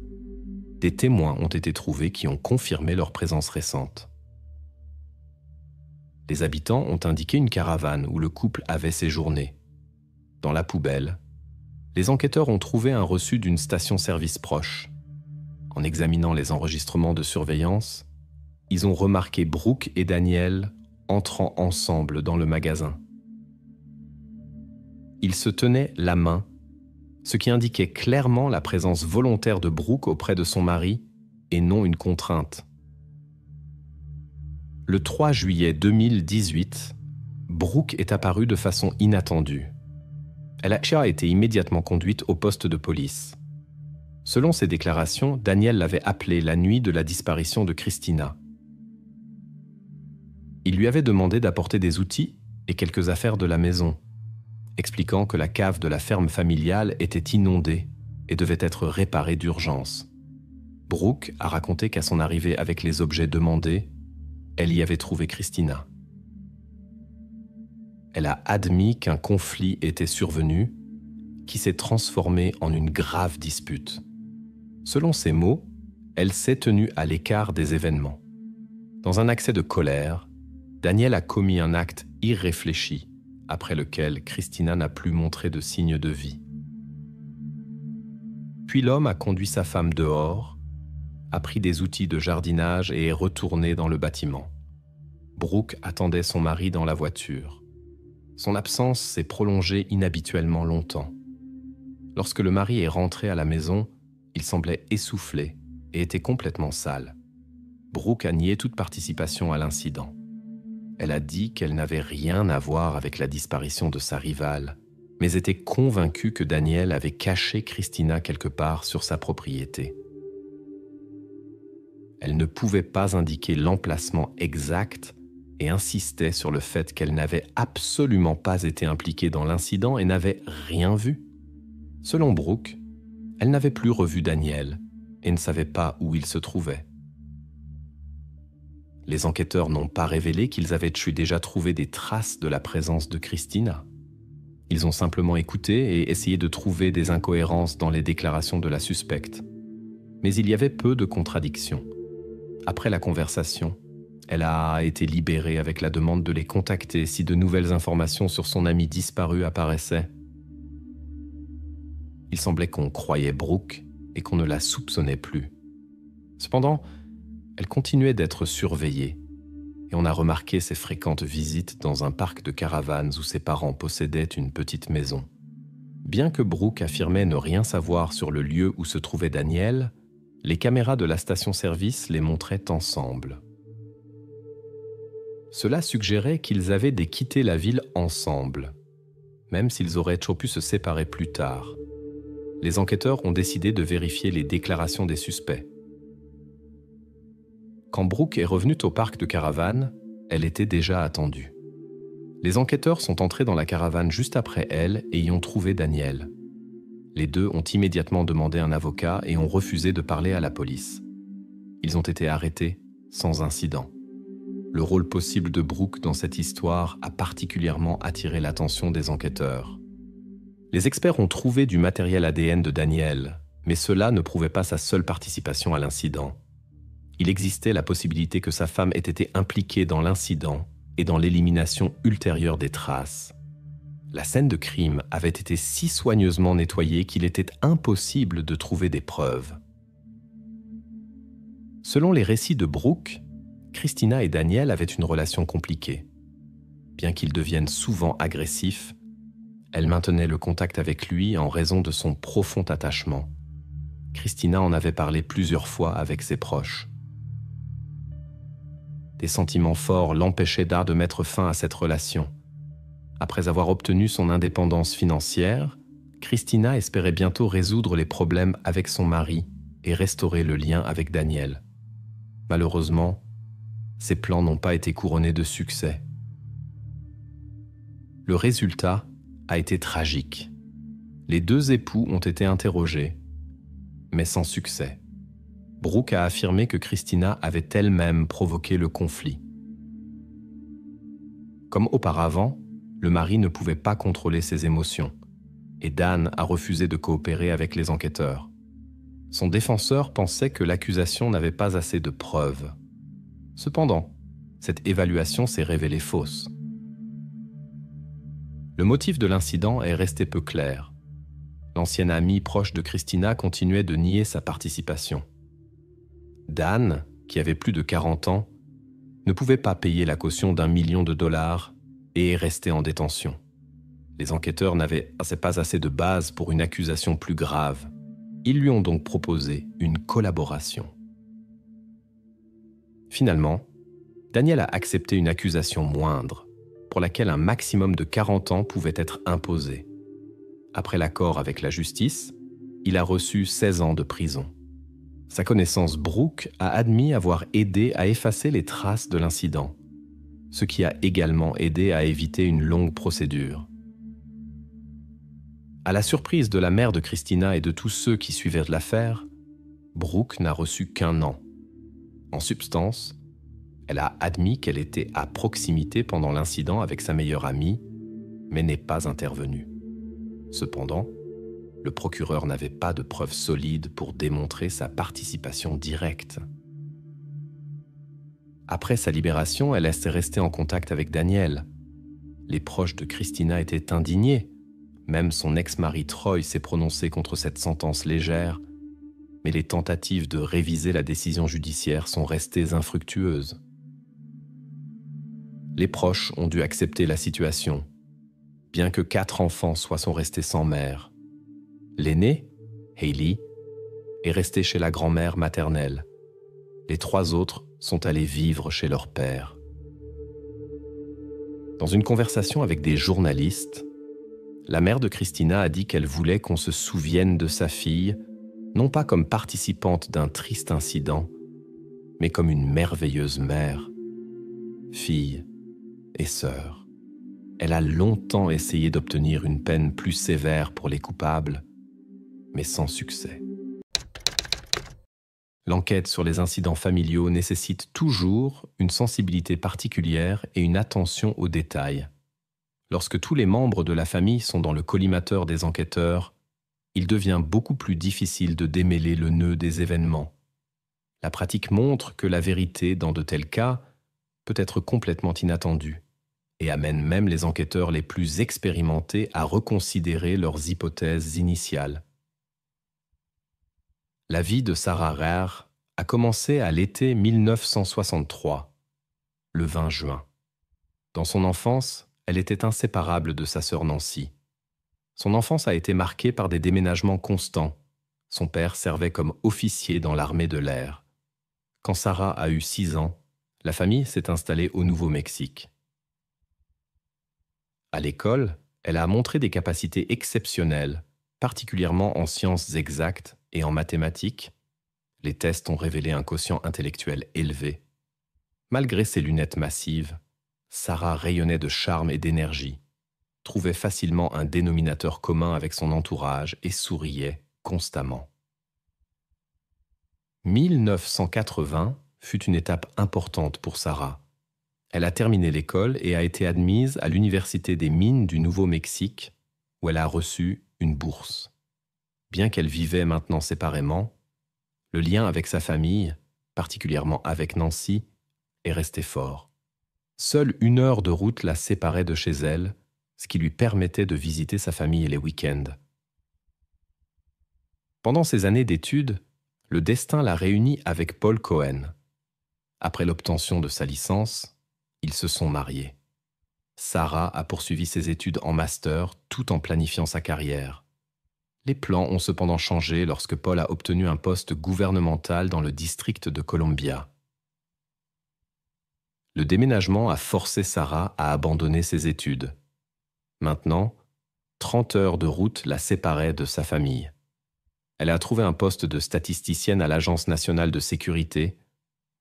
Des témoins ont été trouvés qui ont confirmé leur présence récente. Les habitants ont indiqué une caravane où le couple avait séjourné. Dans la poubelle, les enquêteurs ont trouvé un reçu d'une station-service proche. En examinant les enregistrements de surveillance, ils ont remarqué Brooke et Daniel entrant ensemble dans le magasin. Ils se tenaient la main, ce qui indiquait clairement la présence volontaire de Brooke auprès de son mari et non une contrainte. Le 3 juillet 2018, Brooke est apparue de façon inattendue. Elle a été immédiatement conduite au poste de police. Selon ses déclarations, Daniel l'avait appelée la nuit de la disparition de Christina. Il lui avait demandé d'apporter des outils et quelques affaires de la maison, expliquant que la cave de la ferme familiale était inondée et devait être réparée d'urgence. Brooke a raconté qu'à son arrivée avec les objets demandés, elle y avait trouvé Christina. Elle a admis qu'un conflit était survenu, qui s'est transformé en une grave dispute. Selon ses mots, elle s'est tenue à l'écart des événements. Dans un accès de colère, Daniel a commis un acte irréfléchi, après lequel Christina n'a plus montré de signe de vie. Puis l'homme a conduit sa femme dehors, a pris des outils de jardinage et est retourné dans le bâtiment. Brooke attendait son mari dans la voiture. Son absence s'est prolongée inhabituellement longtemps. Lorsque le mari est rentré à la maison, il semblait essoufflé et était complètement sale. Brooke a nié toute participation à l'incident. Elle a dit qu'elle n'avait rien à voir avec la disparition de sa rivale, mais était convaincue que Daniel avait caché Christina quelque part sur sa propriété. Elle ne pouvait pas indiquer l'emplacement exact et insistait sur le fait qu'elle n'avait absolument pas été impliquée dans l'incident et n'avait rien vu. Selon Brooke, elle n'avait plus revu Daniel et ne savait pas où il se trouvait. Les enquêteurs n'ont pas révélé qu'ils avaient déjà trouvé des traces de la présence de Christina. Ils ont simplement écouté et essayé de trouver des incohérences dans les déclarations de la suspecte. Mais il y avait peu de contradictions. Après la conversation, elle a été libérée avec la demande de les contacter si de nouvelles informations sur son amie disparue apparaissaient. Il semblait qu'on croyait Brooke et qu'on ne la soupçonnait plus. Cependant, elle continuait d'être surveillée et on a remarqué ses fréquentes visites dans un parc de caravanes où ses parents possédaient une petite maison. Bien que Brooke affirmait ne rien savoir sur le lieu où se trouvait Daniel, les caméras de la station-service les montraient ensemble. Cela suggérait qu'ils avaient quitté la ville ensemble, même s'ils auraient toujours pu se séparer plus tard. Les enquêteurs ont décidé de vérifier les déclarations des suspects. Quand Brooke est revenue au parc de caravane, elle était déjà attendue. Les enquêteurs sont entrés dans la caravane juste après elle et y ont trouvé Daniel. Les deux ont immédiatement demandé un avocat et ont refusé de parler à la police. Ils ont été arrêtés sans incident. Le rôle possible de Brooke dans cette histoire a particulièrement attiré l'attention des enquêteurs. Les experts ont trouvé du matériel ADN de Daniel, mais cela ne prouvait pas sa seule participation à l'incident. Il existait la possibilité que sa femme ait été impliquée dans l'incident et dans l'élimination ultérieure des traces. La scène de crime avait été si soigneusement nettoyée qu'il était impossible de trouver des preuves. Selon les récits de Brooke, Christina et Daniel avaient une relation compliquée. Bien qu'ils deviennent souvent agressifs, elle maintenait le contact avec lui en raison de son profond attachement. Christina en avait parlé plusieurs fois avec ses proches. Des sentiments forts l'empêchaient de mettre fin à cette relation. Après avoir obtenu son indépendance financière, Christina espérait bientôt résoudre les problèmes avec son mari et restaurer le lien avec Daniel. Malheureusement, ses plans n'ont pas été couronnés de succès. Le résultat a été tragique. Les deux époux ont été interrogés, mais sans succès. Brooke a affirmé que Christina avait elle-même provoqué le conflit. Comme auparavant, le mari ne pouvait pas contrôler ses émotions, et Dan a refusé de coopérer avec les enquêteurs. Son défenseur pensait que l'accusation n'avait pas assez de preuves. Cependant, cette évaluation s'est révélée fausse. Le motif de l'incident est resté peu clair. L'ancienne amie proche de Christina continuait de nier sa participation. Dan, qui avait plus de 40 ans, ne pouvait pas payer la caution d'1 million de dollars et est resté en détention. Les enquêteurs n'avaient pas assez de base pour une accusation plus grave. Ils lui ont donc proposé une collaboration. Finalement, Daniel a accepté une accusation moindre, pour laquelle un maximum de 40 ans pouvait être imposé. Après l'accord avec la justice, il a reçu 16 ans de prison. Sa connaissance Brooke a admis avoir aidé à effacer les traces de l'incident, ce qui a également aidé à éviter une longue procédure. À la surprise de la mère de Christina et de tous ceux qui suivaient l'affaire, Brooke n'a reçu qu'1 an. En substance, elle a admis qu'elle était à proximité pendant l'incident avec sa meilleure amie, mais n'est pas intervenue. Cependant, le procureur n'avait pas de preuves solides pour démontrer sa participation directe. Après sa libération, elle est restée en contact avec Daniel. Les proches de Christina étaient indignés. Même son ex-mari Troy s'est prononcé contre cette sentence légère, mais les tentatives de réviser la décision judiciaire sont restées infructueuses. Les proches ont dû accepter la situation, bien que 4 enfants sont restés sans mère. L'aîné, Hailey, est resté chez la grand-mère maternelle. Les 3 autres sont allés vivre chez leur père. Dans une conversation avec des journalistes, la mère de Christina a dit qu'elle voulait qu'on se souvienne de sa fille, non pas comme participante d'un triste incident, mais comme une merveilleuse mère, fille et sœur. Elle a longtemps essayé d'obtenir une peine plus sévère pour les coupables, mais sans succès. L'enquête sur les incidents familiaux nécessite toujours une sensibilité particulière et une attention aux détails. Lorsque tous les membres de la famille sont dans le collimateur des enquêteurs, il devient beaucoup plus difficile de démêler le nœud des événements. La pratique montre que la vérité, dans de tels cas, peut être complètement inattendue et amène même les enquêteurs les plus expérimentés à reconsidérer leurs hypothèses initiales. La vie de Sarah Rare a commencé à l'été 1963, le 20 juin. Dans son enfance, elle était inséparable de sa sœur Nancy. Son enfance a été marquée par des déménagements constants. Son père servait comme officier dans l'armée de l'air. Quand Sarah a eu 6 ans, la famille s'est installée au Nouveau-Mexique. À l'école, elle a montré des capacités exceptionnelles, particulièrement en sciences exactes et en mathématiques. Les tests ont révélé un quotient intellectuel élevé. Malgré ses lunettes massives, Sarah rayonnait de charme et d'énergie, trouvait facilement un dénominateur commun avec son entourage et souriait constamment. 1980 fut une étape importante pour Sarah. Elle a terminé l'école et a été admise à l'Université des mines du Nouveau-Mexique, où elle a reçu une bourse. Bien qu'elle vivait maintenant séparément, le lien avec sa famille, particulièrement avec Nancy, est resté fort. Seule 1 heure de route la séparait de chez elle, ce qui lui permettait de visiter sa famille les week-ends. Pendant ces années d'études, le destin l'a réunie avec Paul Cohen. Après l'obtention de sa licence, ils se sont mariés. Sarah a poursuivi ses études en master tout en planifiant sa carrière. Les plans ont cependant changé lorsque Paul a obtenu un poste gouvernemental dans le district de Columbia. Le déménagement a forcé Sarah à abandonner ses études. Maintenant, 30 heures de route la séparaient de sa famille. Elle a trouvé un poste de statisticienne à l'Agence nationale de sécurité,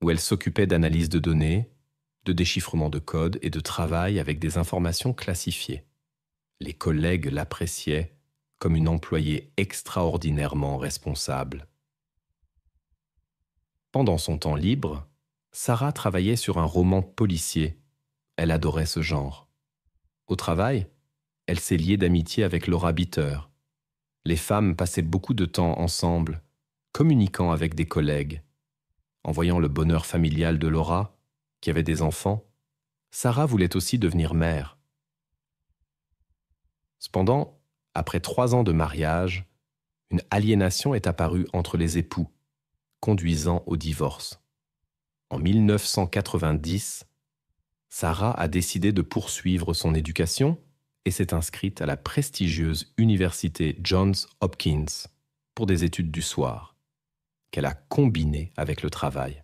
où elle s'occupait d'analyse de données, de déchiffrement de code et de travail avec des informations classifiées. Les collègues l'appréciaient comme une employée extraordinairement responsable. Pendant son temps libre, Sarah travaillait sur un roman policier. Elle adorait ce genre. Au travail, elle s'est liée d'amitié avec Laura Bitter. Les femmes passaient beaucoup de temps ensemble, communiquant avec des collègues. En voyant le bonheur familial de Laura, qui avait des enfants, Sarah voulait aussi devenir mère. Cependant, après 3 ans de mariage, une aliénation est apparue entre les époux, conduisant au divorce. En 1990, Sarah a décidé de poursuivre son éducation et s'est inscrite à la prestigieuse université Johns Hopkins pour des études du soir, qu'elle a combinées avec le travail.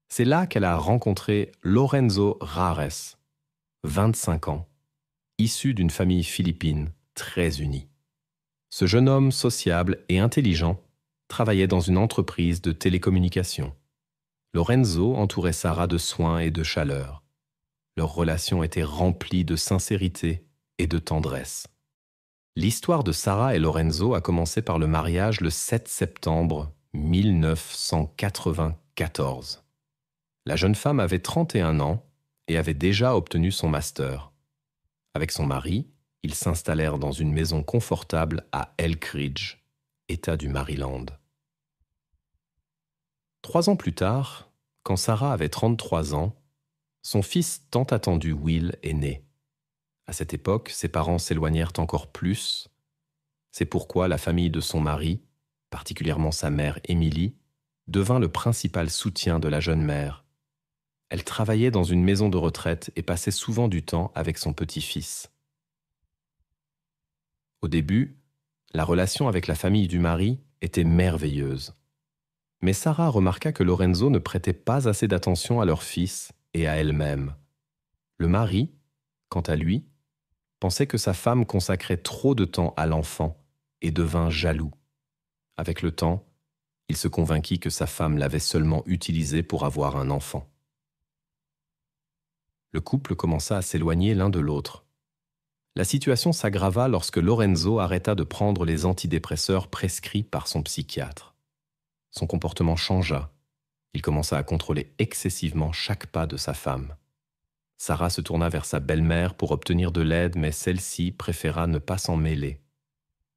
C'est là qu'elle a rencontré Lorenzo Rares, 25 ans, issu d'une famille philippine très unie. Ce jeune homme sociable et intelligent travaillait dans une entreprise de télécommunications. Lorenzo entourait Sarah de soins et de chaleur. Leur relation était remplie de sincérité et de tendresse. L'histoire de Sarah et Lorenzo a commencé par le mariage le 7 septembre 1994. La jeune femme avait 31 ans et avait déjà obtenu son master. Avec son mari, ils s'installèrent dans une maison confortable à Elk Ridge, État du Maryland. 3 ans plus tard, quand Sarah avait 33 ans, son fils tant attendu Will est né. À cette époque, ses parents s'éloignèrent encore plus. C'est pourquoi la famille de son mari, particulièrement sa mère Emily, devint le principal soutien de la jeune mère. Elle travaillait dans une maison de retraite et passait souvent du temps avec son petit-fils. Au début, la relation avec la famille du mari était merveilleuse. Mais Sarah remarqua que Lorenzo ne prêtait pas assez d'attention à leur fils et à elle-même. Le mari, quant à lui, pensait que sa femme consacrait trop de temps à l'enfant et devint jaloux. Avec le temps, il se convainquit que sa femme l'avait seulement utilisé pour avoir un enfant. Le couple commença à s'éloigner l'un de l'autre. La situation s'aggrava lorsque Lorenzo arrêta de prendre les antidépresseurs prescrits par son psychiatre. Son comportement changea. Il commença à contrôler excessivement chaque pas de sa femme. Sarah se tourna vers sa belle-mère pour obtenir de l'aide, mais celle-ci préféra ne pas s'en mêler.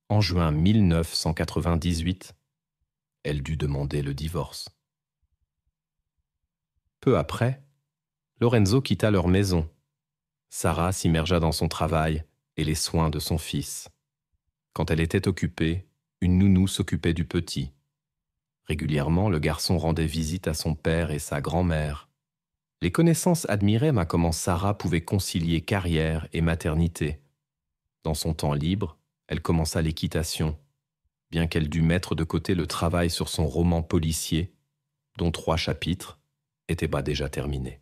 En juin 1998, elle dut demander le divorce. Peu après, Lorenzo quitta leur maison. Sarah s'immergea dans son travail et les soins de son fils. Quand elle était occupée, une nounou s'occupait du petit. Régulièrement, le garçon rendait visite à son père et sa grand-mère. Les connaissances admiraient comment Sarah pouvait concilier carrière et maternité. Dans son temps libre, elle commença l'équitation, bien qu'elle dût mettre de côté le travail sur son roman policier, dont 3 chapitres étaient déjà terminés.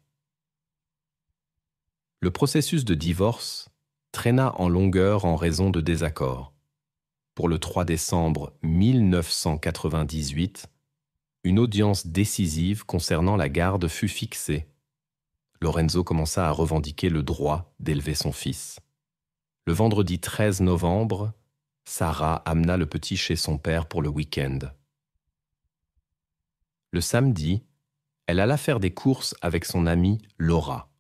Le processus de divorce traîna en longueur en raison de désaccords. Pour le 3 décembre 1998, une audience décisive concernant la garde fut fixée. Lorenzo commença à revendiquer le droit d'élever son fils. Le vendredi 13 novembre, Sarah amena le petit chez son père pour le week-end. Le samedi, elle alla faire des courses avec son amie Laura.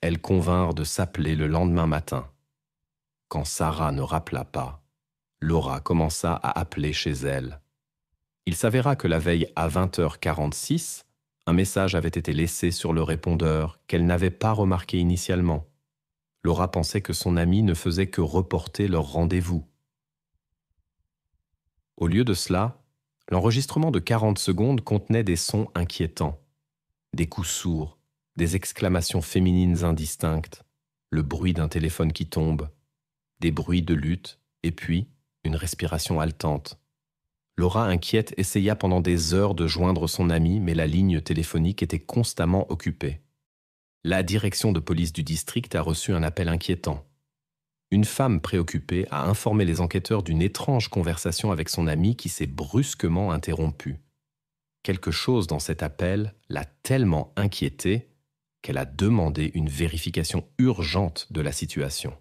Elles convinrent de s'appeler le lendemain matin. Quand Sarah ne rappela pas, Laura commença à appeler chez elle. Il s'avéra que la veille à 20h46, un message avait été laissé sur le répondeur qu'elle n'avait pas remarqué initialement. Laura pensait que son amie ne faisait que reporter leur rendez-vous. Au lieu de cela, l'enregistrement de 40 secondes contenait des sons inquiétants, des coups sourds, des exclamations féminines indistinctes, le bruit d'un téléphone qui tombe, des bruits de lutte et puis une respiration haletante. Laura, inquiète, essaya pendant des heures de joindre son amie, mais la ligne téléphonique était constamment occupée. La direction de police du district a reçu un appel inquiétant. Une femme préoccupée a informé les enquêteurs d'une étrange conversation avec son amie qui s'est brusquement interrompue. Quelque chose dans cet appel l'a tellement inquiétée qu'elle a demandé une vérification urgente de la situation.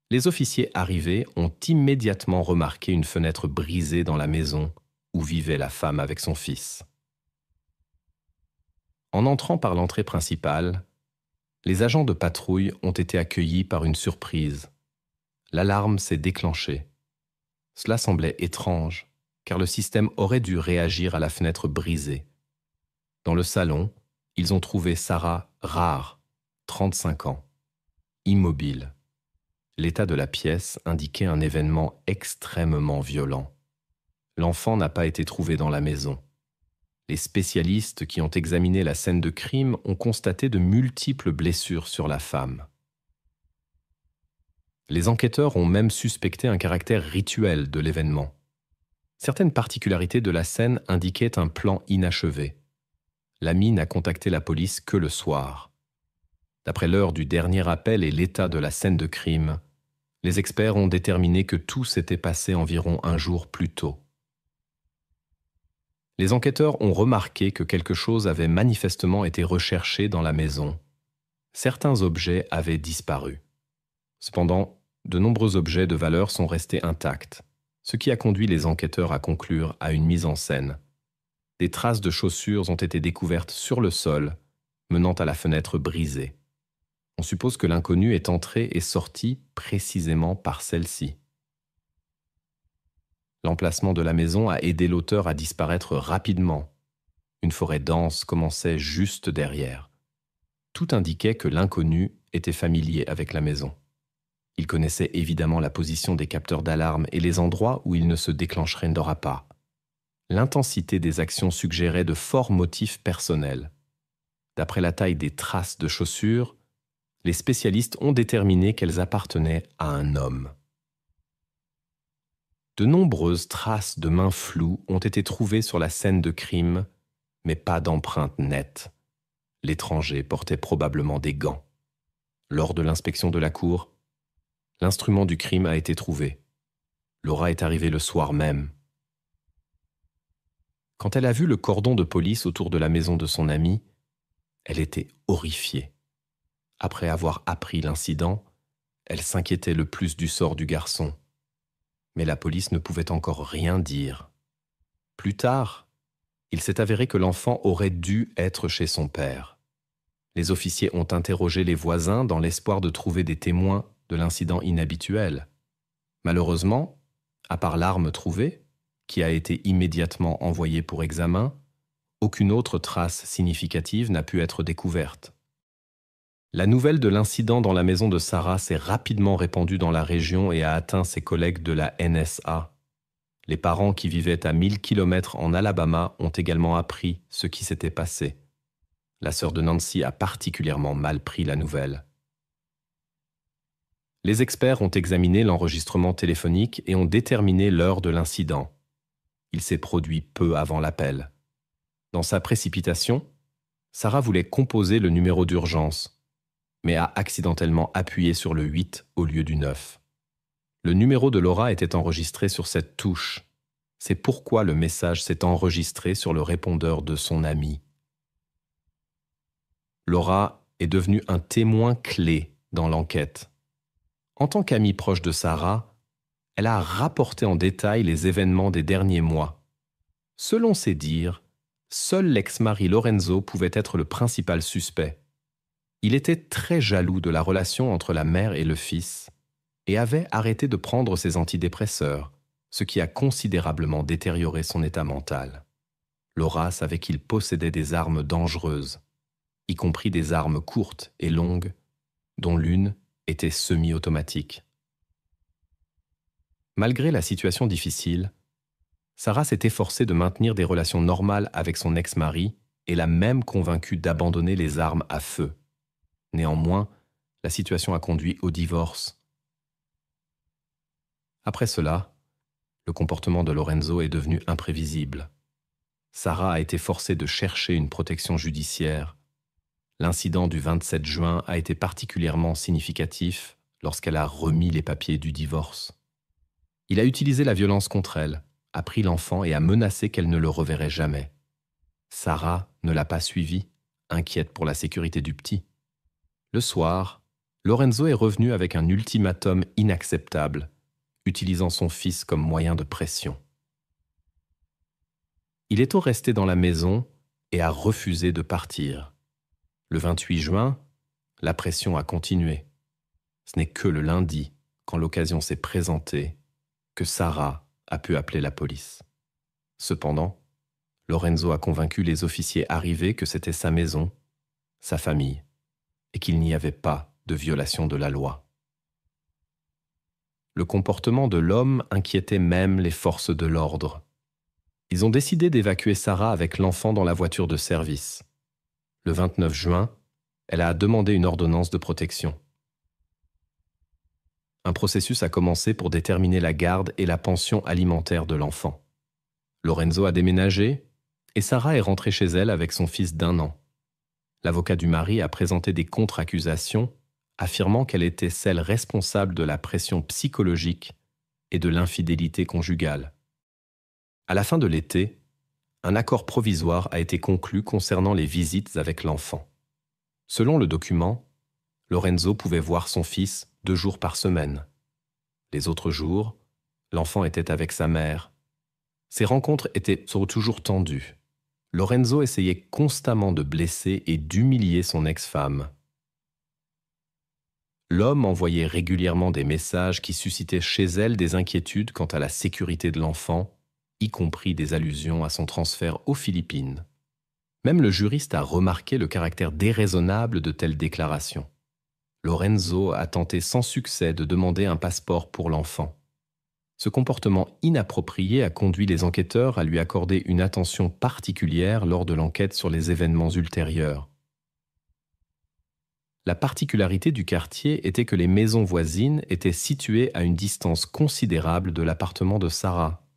Les officiers arrivés ont immédiatement remarqué une fenêtre brisée dans la maison où vivait la femme avec son fils. En entrant par l'entrée principale, les agents de patrouille ont été accueillis par une surprise. L'alarme s'est déclenchée. Cela semblait étrange, car le système aurait dû réagir à la fenêtre brisée. Dans le salon, Ils ont trouvé Sarah rare, 35 ans, immobile. L'état de la pièce indiquait un événement extrêmement violent. L'enfant n'a pas été trouvé dans la maison. Les spécialistes qui ont examiné la scène de crime ont constaté de multiples blessures sur la femme. Les enquêteurs ont même suspecté un caractère rituel de l'événement. Certaines particularités de la scène indiquaient un plan inachevé. L'ami n'a contacté la police que le soir. D'après l'heure du dernier appel et l'état de la scène de crime, les experts ont déterminé que tout s'était passé environ un jour plus tôt. Les enquêteurs ont remarqué que quelque chose avait manifestement été recherché dans la maison. Certains objets avaient disparu. Cependant, de nombreux objets de valeur sont restés intacts, ce qui a conduit les enquêteurs à conclure à une mise en scène. Des traces de chaussures ont été découvertes sur le sol, menant à la fenêtre brisée. On suppose que l'inconnu est entré et sorti précisément par celle-ci. L'emplacement de la maison a aidé l'auteur à disparaître rapidement. Une forêt dense commençait juste derrière. Tout indiquait que l'inconnu était familier avec la maison. Il connaissait évidemment la position des capteurs d'alarme et les endroits où il ne se déclencherait pas. L'intensité des actions suggérait de forts motifs personnels. D'après la taille des traces de chaussures, les spécialistes ont déterminé qu'elles appartenaient à un homme. De nombreuses traces de mains floues ont été trouvées sur la scène de crime, mais pas d'empreintes nettes. L'étranger portait probablement des gants. Lors de l'inspection de la cour, l'instrument du crime a été trouvé. Laura est arrivée le soir même. Quand elle a vu le cordon de police autour de la maison de son ami, elle était horrifiée. Après avoir appris l'incident, elle s'inquiétait le plus du sort du garçon. Mais la police ne pouvait encore rien dire. Plus tard, il s'est avéré que l'enfant aurait dû être chez son père. Les officiers ont interrogé les voisins dans l'espoir de trouver des témoins de l'incident inhabituel. Malheureusement, à part l'arme trouvée, qui a été immédiatement envoyée pour examen, aucune autre trace significative n'a pu être découverte. La nouvelle de l'incident dans la maison de Sarah s'est rapidement répandue dans la région et a atteint ses collègues de la NSA. Les parents qui vivaient à 1000 km en Alabama ont également appris ce qui s'était passé. La sœur de Nancy a particulièrement mal pris la nouvelle. Les experts ont examiné l'enregistrement téléphonique et ont déterminé l'heure de l'incident. Il s'est produit peu avant l'appel. Dans sa précipitation, Sarah voulait composer le numéro d'urgence, mais a accidentellement appuyé sur le 8 au lieu du 9. Le numéro de Laura était enregistré sur cette touche. C'est pourquoi le message s'est enregistré sur le répondeur de son ami. Laura est devenue un témoin clé dans l'enquête. En tant qu'amie proche de Sarah, elle a rapporté en détail les événements des derniers mois. Selon ses dires, seul l'ex-mari Lorenzo pouvait être le principal suspect. Il était très jaloux de la relation entre la mère et le fils et avait arrêté de prendre ses antidépresseurs, ce qui a considérablement détérioré son état mental. Laura savait qu'il possédait des armes dangereuses, y compris des armes courtes et longues, dont l'une était semi-automatique. Malgré la situation difficile, Sarah s'est efforcée de maintenir des relations normales avec son ex-mari et l'a même convaincu d'abandonner les armes à feu. Néanmoins, la situation a conduit au divorce. Après cela, le comportement de Lorenzo est devenu imprévisible. Sarah a été forcée de chercher une protection judiciaire. L'incident du 27 juin a été particulièrement significatif lorsqu'elle a remis les papiers du divorce. Il a utilisé la violence contre elle, a pris l'enfant et a menacé qu'elle ne le reverrait jamais. Sarah ne l'a pas suivi, inquiète pour la sécurité du petit. Le soir, Lorenzo est revenu avec un ultimatum inacceptable, utilisant son fils comme moyen de pression. Il est resté dans la maison et a refusé de partir. Le 28 juin, la pression a continué. Ce n'est que le lundi, quand l'occasion s'est présentée, que Sarah a pu appeler la police. Cependant, Lorenzo a convaincu les officiers arrivés que c'était sa maison sa famille, et qu'il n'y avait pas de violation de la loi. Le comportement de l'homme inquiétait même les forces de l'ordre. Ils ont décidé d'évacuer Sarah avec l'enfant dans la voiture de service. Le 29 juin, elle a demandé une ordonnance de protection. Un processus a commencé pour déterminer la garde et la pension alimentaire de l'enfant. Lorenzo a déménagé et Sarah est rentrée chez elle avec son fils d'1 an. L'avocat du mari a présenté des contre-accusations, affirmant qu'elle était celle responsable de la pression psychologique et de l'infidélité conjugale. À la fin de l'été, un accord provisoire a été conclu concernant les visites avec l'enfant. Selon le document, Lorenzo pouvait voir son fils 2 jours par semaine. Les autres jours, l'enfant était avec sa mère. Ces rencontres étaient toujours tendues. Lorenzo essayait constamment de blesser et d'humilier son ex-femme. L'homme envoyait régulièrement des messages qui suscitaient chez elle des inquiétudes quant à la sécurité de l'enfant, y compris des allusions à son transfert aux Philippines. Même le juriste a remarqué le caractère déraisonnable de telles déclarations. Lorenzo a tenté sans succès de demander un passeport pour l'enfant. Ce comportement inapproprié a conduit les enquêteurs à lui accorder une attention particulière lors de l'enquête sur les événements ultérieurs. La particularité du quartier était que les maisons voisines étaient situées à une distance considérable de l'appartement de Sarah.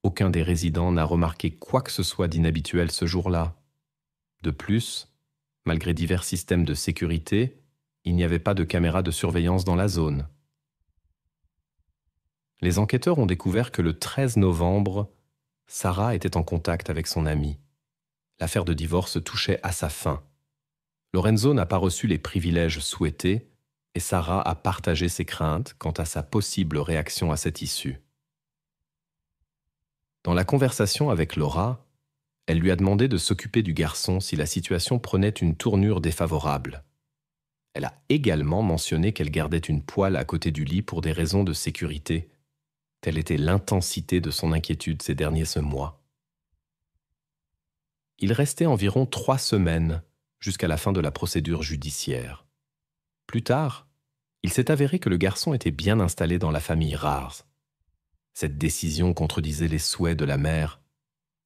Aucun des résidents n'a remarqué quoi que ce soit d'inhabituel ce jour-là. De plus, malgré divers systèmes de sécurité, il n'y avait pas de caméras de surveillance dans la zone. Les enquêteurs ont découvert que le 13 novembre, Sarah était en contact avec son ami. L'affaire de divorce touchait à sa fin. Lorenzo n'a pas reçu les privilèges souhaités et Sarah a partagé ses craintes quant à sa possible réaction à cette issue. Dans la conversation avec Laura, elle lui a demandé de s'occuper du garçon si la situation prenait une tournure défavorable. Elle a également mentionné qu'elle gardait une poêle à côté du lit pour des raisons de sécurité. Telle était l'intensité de son inquiétude ces derniers mois. Il restait environ 3 semaines jusqu'à la fin de la procédure judiciaire. Plus tard, il s'est avéré que le garçon était bien installé dans la famille Rars. Cette décision contredisait les souhaits de la mère.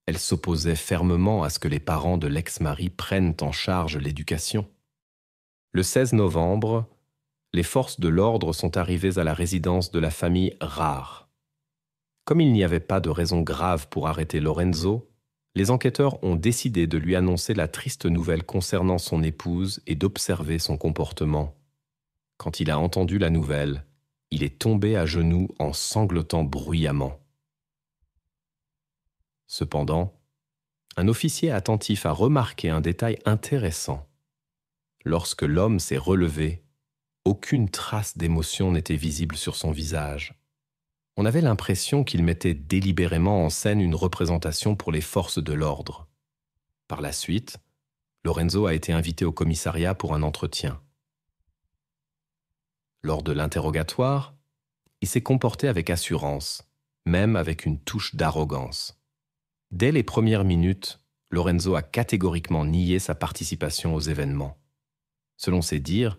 Elle s'opposait fermement à ce que les parents de l'ex-mari prennent en charge l'éducation. Le 16 novembre, les forces de l'ordre sont arrivées à la résidence de la famille Rars. Comme il n'y avait pas de raison grave pour arrêter Lorenzo, les enquêteurs ont décidé de lui annoncer la triste nouvelle concernant son épouse et d'observer son comportement. Quand il a entendu la nouvelle, il est tombé à genoux en sanglotant bruyamment. Cependant, un officier attentif a remarqué un détail intéressant. Lorsque l'homme s'est relevé, aucune trace d'émotion n'était visible sur son visage. On avait l'impression qu'il mettait délibérément en scène une représentation pour les forces de l'ordre. Par la suite, Lorenzo a été invité au commissariat pour un entretien. Lors de l'interrogatoire, il s'est comporté avec assurance, même avec une touche d'arrogance. Dès les premières minutes, Lorenzo a catégoriquement nié sa participation aux événements. Selon ses dires,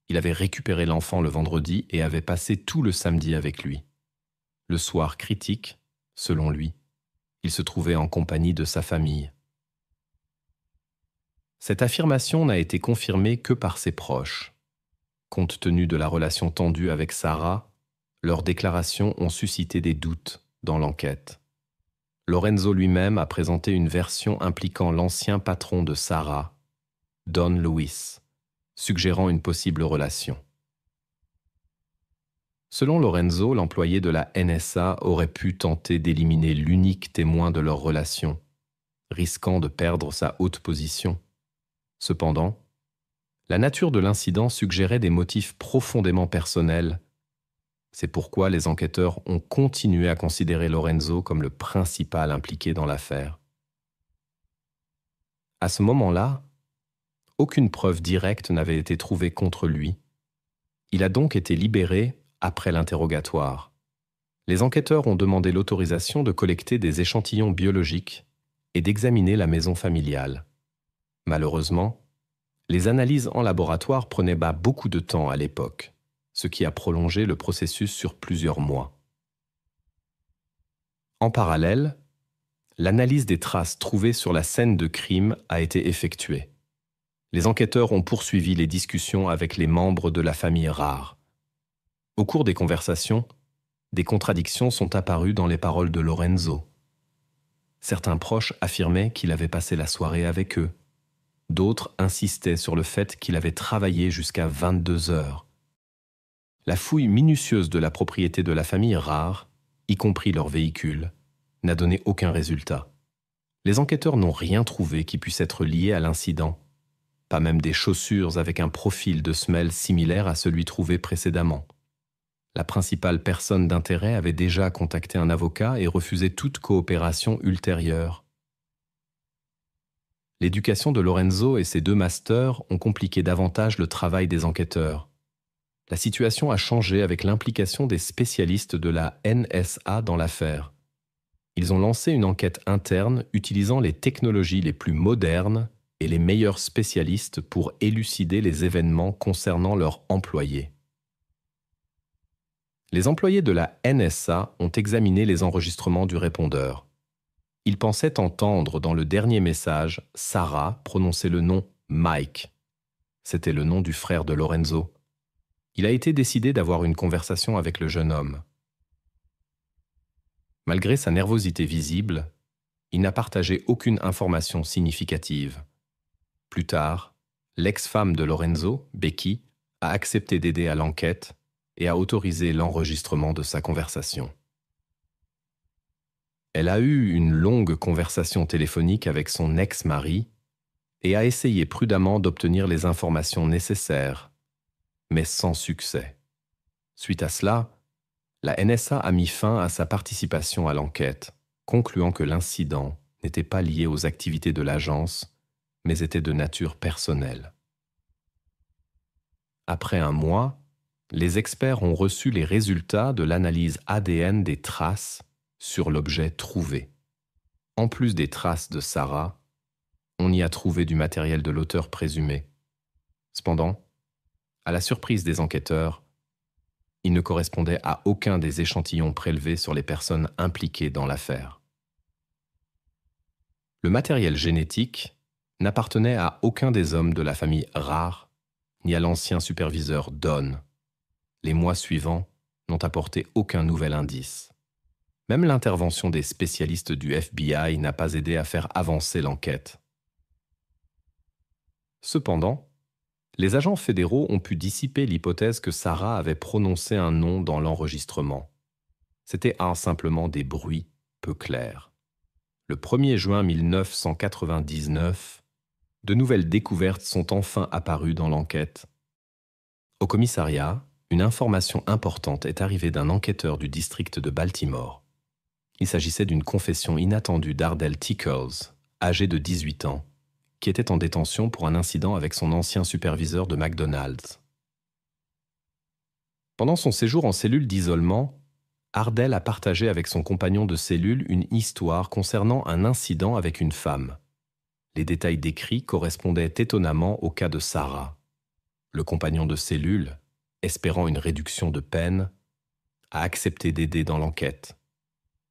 il avait récupéré l'enfant le vendredi et avait passé tout le samedi avec lui. Le soir critique, selon lui, il se trouvait en compagnie de sa famille. Cette affirmation n'a été confirmée que par ses proches. Compte tenu de la relation tendue avec Sarah, leurs déclarations ont suscité des doutes dans l'enquête. Lorenzo lui-même a présenté une version impliquant l'ancien patron de Sarah, Don Lewis, suggérant une possible relation. Selon Lorenzo, l'employé de la NSA aurait pu tenter d'éliminer l'unique témoin de leur relation, risquant de perdre sa haute position. Cependant, la nature de l'incident suggérait des motifs profondément personnels. C'est pourquoi les enquêteurs ont continué à considérer Lorenzo comme le principal impliqué dans l'affaire. À ce moment-là, aucune preuve directe n'avait été trouvée contre lui. Il a donc été libéré après l'interrogatoire. Les enquêteurs ont demandé l'autorisation de collecter des échantillons biologiques et d'examiner la maison familiale. Malheureusement, Les analyses en laboratoire prenaient beaucoup de temps à l'époque, ce qui a prolongé le processus sur plusieurs mois. En parallèle, l'analyse des traces trouvées sur la scène de crime a été effectuée. Les enquêteurs ont poursuivi les discussions avec les membres de la famille Rare. Au cours des conversations, des contradictions sont apparues dans les paroles de Lorenzo. Certains proches affirmaient qu'il avait passé la soirée avec eux. D'autres insistaient sur le fait qu'il avait travaillé jusqu'à 22 heures. La fouille minutieuse de la propriété de la famille Rare, y compris leur véhicule, n'a donné aucun résultat. Les enquêteurs n'ont rien trouvé qui puisse être lié à l'incident, pas même des chaussures avec un profil de semelle similaire à celui trouvé précédemment. La principale personne d'intérêt avait déjà contacté un avocat et refusé toute coopération ultérieure. L'éducation de Lorenzo et ses 2 masters ont compliqué davantage le travail des enquêteurs. La situation a changé avec l'implication des spécialistes de la NSA dans l'affaire. Ils ont lancé une enquête interne utilisant les technologies les plus modernes et les meilleurs spécialistes pour élucider les événements concernant leurs employés. Les employés de la NSA ont examiné les enregistrements du répondeur. Ils pensaient entendre dans le dernier message Sarah prononcer le nom Mike. C'était le nom du frère de Lorenzo. Il a été décidé d'avoir une conversation avec le jeune homme. Malgré sa nervosité visible, il n'a partagé aucune information significative. Plus tard, l'ex-femme de Lorenzo, Becky, a accepté d'aider à l'enquête et a autorisé l'enregistrement de sa conversation. Elle a eu une longue conversation téléphonique avec son ex-mari et a essayé prudemment d'obtenir les informations nécessaires, mais sans succès. Suite à cela, la NSA a mis fin à sa participation à l'enquête, concluant que l'incident n'était pas lié aux activités de l'agence, mais était de nature personnelle. Après un mois, les experts ont reçu les résultats de l'analyse ADN des traces sur l'objet trouvé. En plus des traces de Sarah, on y a trouvé du matériel de l'auteur présumé. Cependant, à la surprise des enquêteurs, il ne correspondait à aucun des échantillons prélevés sur les personnes impliquées dans l'affaire. Le matériel génétique n'appartenait à aucun des hommes de la famille Rare, ni à l'ancien superviseur Don. Les mois suivants n'ont apporté aucun nouvel indice. Même l'intervention des spécialistes du FBI n'a pas aidé à faire avancer l'enquête. Cependant, les agents fédéraux ont pu dissiper l'hypothèse que Sarah avait prononcé un nom dans l'enregistrement. C'était simplement des bruits peu clairs. Le 1er juin 1999, de nouvelles découvertes sont enfin apparues dans l'enquête. Au commissariat, une information importante est arrivée d'un enquêteur du district de Baltimore. Il s'agissait d'une confession inattendue d'Ardell Tickles, âgé de 18 ans, qui était en détention pour un incident avec son ancien superviseur de McDonald's. Pendant son séjour en cellule d'isolement, Ardell a partagé avec son compagnon de cellule une histoire concernant un incident avec une femme. Les détails décrits correspondaient étonnamment au cas de Sarah. Le compagnon de cellule, espérant une réduction de peine, a accepté d'aider dans l'enquête.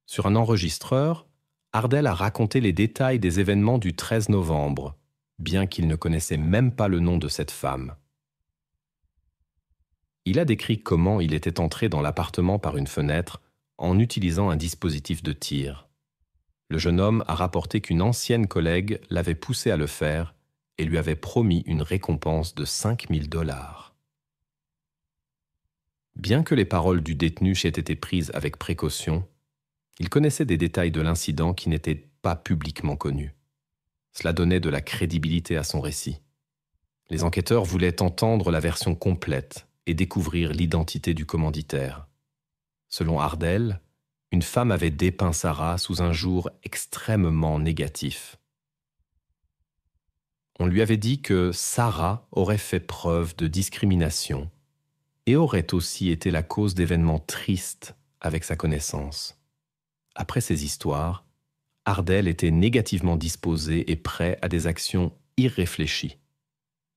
Sur un enregistreur, Ardell a raconté les détails des événements du 13 novembre, bien qu'il ne connaissait même pas le nom de cette femme. Il a décrit comment il était entré dans l'appartement par une fenêtre en utilisant un dispositif de tir. Le jeune homme a rapporté qu'une ancienne collègue l'avait poussé à le faire et lui avait promis une récompense de $5 000. Bien que les paroles du détenu aient été prises avec précaution, il connaissait des détails de l'incident qui n'étaient pas publiquement connus. Cela donnait de la crédibilité à son récit. Les enquêteurs voulaient entendre la version complète et découvrir l'identité du commanditaire. Selon Ardell, une femme avait dépeint Sarah sous un jour extrêmement négatif. On lui avait dit que Sarah aurait fait preuve de discrimination et aurait aussi été la cause d'événements tristes avec sa connaissance. Après ces histoires, Ardell était négativement disposé et prêt à des actions irréfléchies.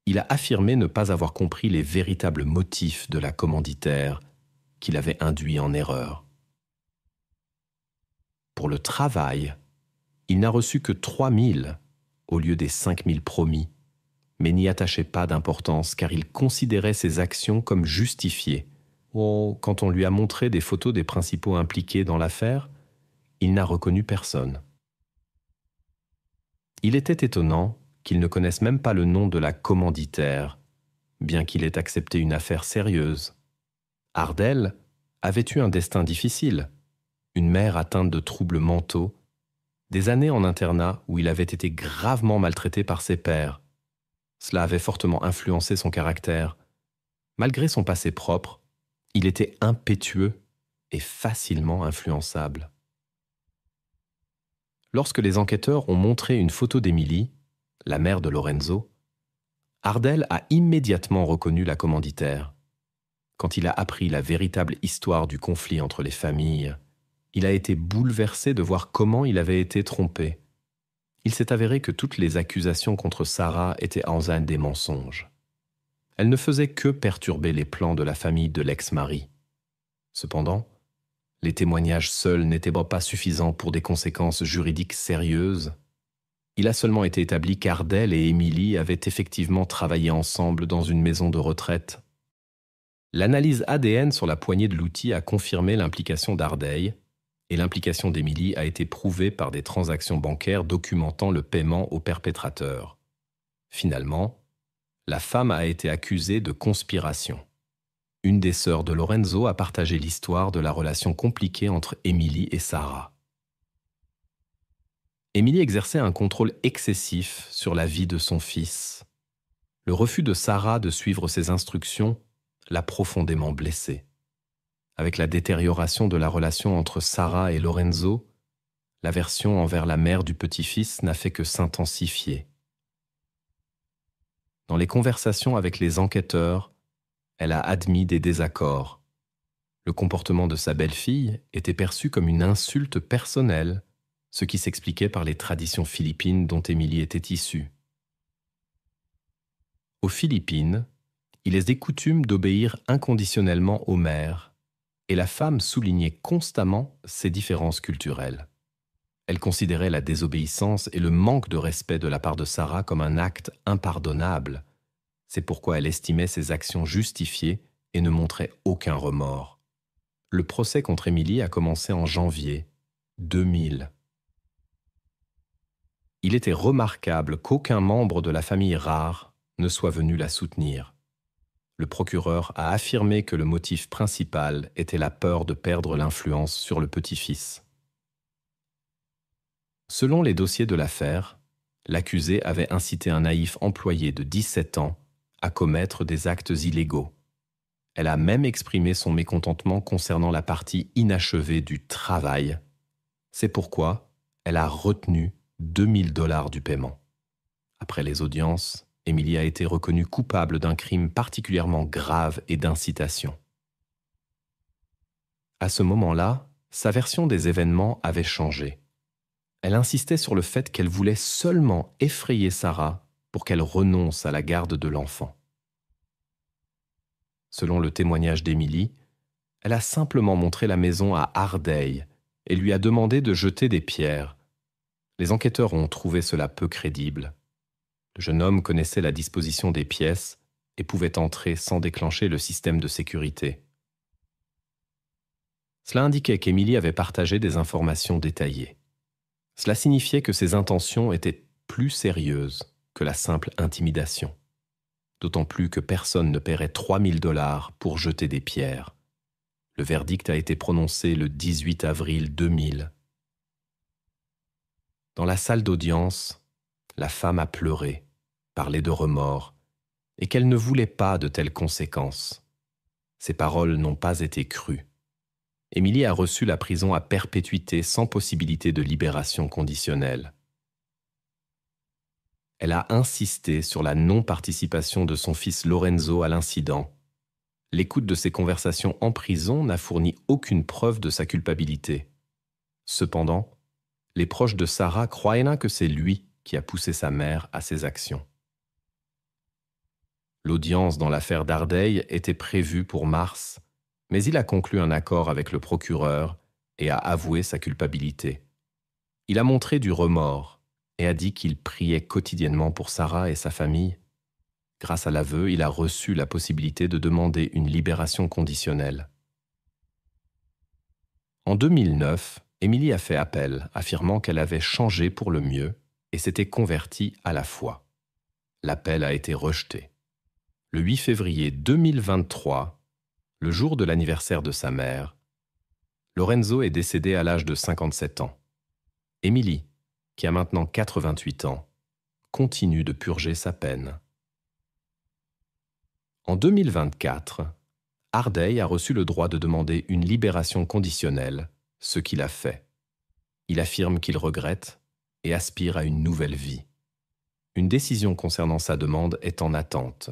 il a affirmé ne pas avoir compris les véritables motifs de la commanditaire qui l'avait induit en erreur. Pour le travail, il n'a reçu que 3 000 au lieu des 5 000 promis, mais n'y attachait pas d'importance car il considérait ses actions comme justifiées. Quand on lui a montré des photos des principaux impliqués dans l'affaire, il n'a reconnu personne. Il était étonnant qu'il ne connaisse même pas le nom de la commanditaire, bien qu'il ait accepté une affaire sérieuse. Ardel avait eu un destin difficile, une mère atteinte de troubles mentaux, des années en internat où il avait été gravement maltraité par ses pairs. Cela avait fortement influencé son caractère. Malgré son passé propre, il était impétueux et facilement influençable. Lorsque les enquêteurs ont montré une photo d'Émilie, la mère de Lorenzo, Ardel a immédiatement reconnu la commanditaire. Quand il a appris la véritable histoire du conflit entre les familles, il a été bouleversé de voir comment il avait été trompé. Il s'est avéré que toutes les accusations contre Sarah étaient en vain des mensonges. Elles ne faisaient que perturber les plans de la famille de l'ex-mari. Cependant, les témoignages seuls n'étaient pas suffisants pour des conséquences juridiques sérieuses. Il a seulement été établi qu'Ardel et Émilie avaient effectivement travaillé ensemble dans une maison de retraite. L'analyse ADN sur la poignée de l'outil a confirmé l'implication d'Ardel, et l'implication d'Émilie a été prouvée par des transactions bancaires documentant le paiement au perpétrateur. Finalement, la femme a été accusée de conspiration. Une des sœurs de Lorenzo a partagé l'histoire de la relation compliquée entre Émilie et Sarah. Émilie exerçait un contrôle excessif sur la vie de son fils. Le refus de Sarah de suivre ses instructions l'a profondément blessée. Avec la détérioration de la relation entre Sarah et Lorenzo, l'aversion envers la mère du petit-fils n'a fait que s'intensifier. Dans les conversations avec les enquêteurs, elle a admis des désaccords. Le comportement de sa belle-fille était perçu comme une insulte personnelle, ce qui s'expliquait par les traditions philippines dont Émilie était issue. Aux Philippines, il est des coutumes d'obéir inconditionnellement au mère, et la femme soulignait constamment ces différences culturelles. Elle considérait la désobéissance et le manque de respect de la part de Sarah comme un acte impardonnable. C'est pourquoi elle estimait ses actions justifiées et ne montrait aucun remords. Le procès contre Émilie a commencé en janvier 2000. Il était remarquable qu'aucun membre de la famille Rare ne soit venu la soutenir. Le procureur a affirmé que le motif principal était la peur de perdre l'influence sur le petit-fils. Selon les dossiers de l'affaire, l'accusé avait incité un naïf employé de 17 ans à commettre des actes illégaux. Elle a même exprimé son mécontentement concernant la partie inachevée du travail. C'est pourquoi elle a retenu $2000 du paiement. Après les audiences, Émilie a été reconnue coupable d'un crime particulièrement grave et d'incitation. À ce moment-là, sa version des événements avait changé. Elle insistait sur le fait qu'elle voulait seulement effrayer Sarah pour qu'elle renonce à la garde de l'enfant. Selon le témoignage d'Émilie, elle a simplement montré la maison à Ardel et lui a demandé de jeter des pierres. Les enquêteurs ont trouvé cela peu crédible. Le jeune homme connaissait la disposition des pièces et pouvait entrer sans déclencher le système de sécurité. Cela indiquait qu'Émilie avait partagé des informations détaillées. Cela signifiait que ses intentions étaient plus sérieuses que la simple intimidation. D'autant plus que personne ne paierait $3000 pour jeter des pierres. Le verdict a été prononcé le 18 avril 2000. Dans la salle d'audience, la femme a pleuré, parlé de remords, et qu'elle ne voulait pas de telles conséquences. Ses paroles n'ont pas été crues. Émilie a reçu la prison à perpétuité sans possibilité de libération conditionnelle. Elle a insisté sur la non-participation de son fils Lorenzo à l'incident. L'écoute de ses conversations en prison n'a fourni aucune preuve de sa culpabilité. Cependant, les proches de Sarah croient que c'est lui qui a poussé sa mère à ses actions. L'audience dans l'affaire Dardeille était prévue pour mars, mais il a conclu un accord avec le procureur et a avoué sa culpabilité. Il a montré du remords et a dit qu'il priait quotidiennement pour Sarah et sa famille. Grâce à l'aveu, il a reçu la possibilité de demander une libération conditionnelle. En 2009, Émilie a fait appel, affirmant qu'elle avait changé pour le mieux et s'était convertie à la foi. L'appel a été rejeté. Le 8 février 2023, le jour de l'anniversaire de sa mère, Lorenzo est décédé à l'âge de 57 ans. Émilie, qui a maintenant 88 ans, continue de purger sa peine. En 2024, Ardeille a reçu le droit de demander une libération conditionnelle, ce qu'il a fait. Il affirme qu'il regrette et aspire à une nouvelle vie. Une décision concernant sa demande est en attente.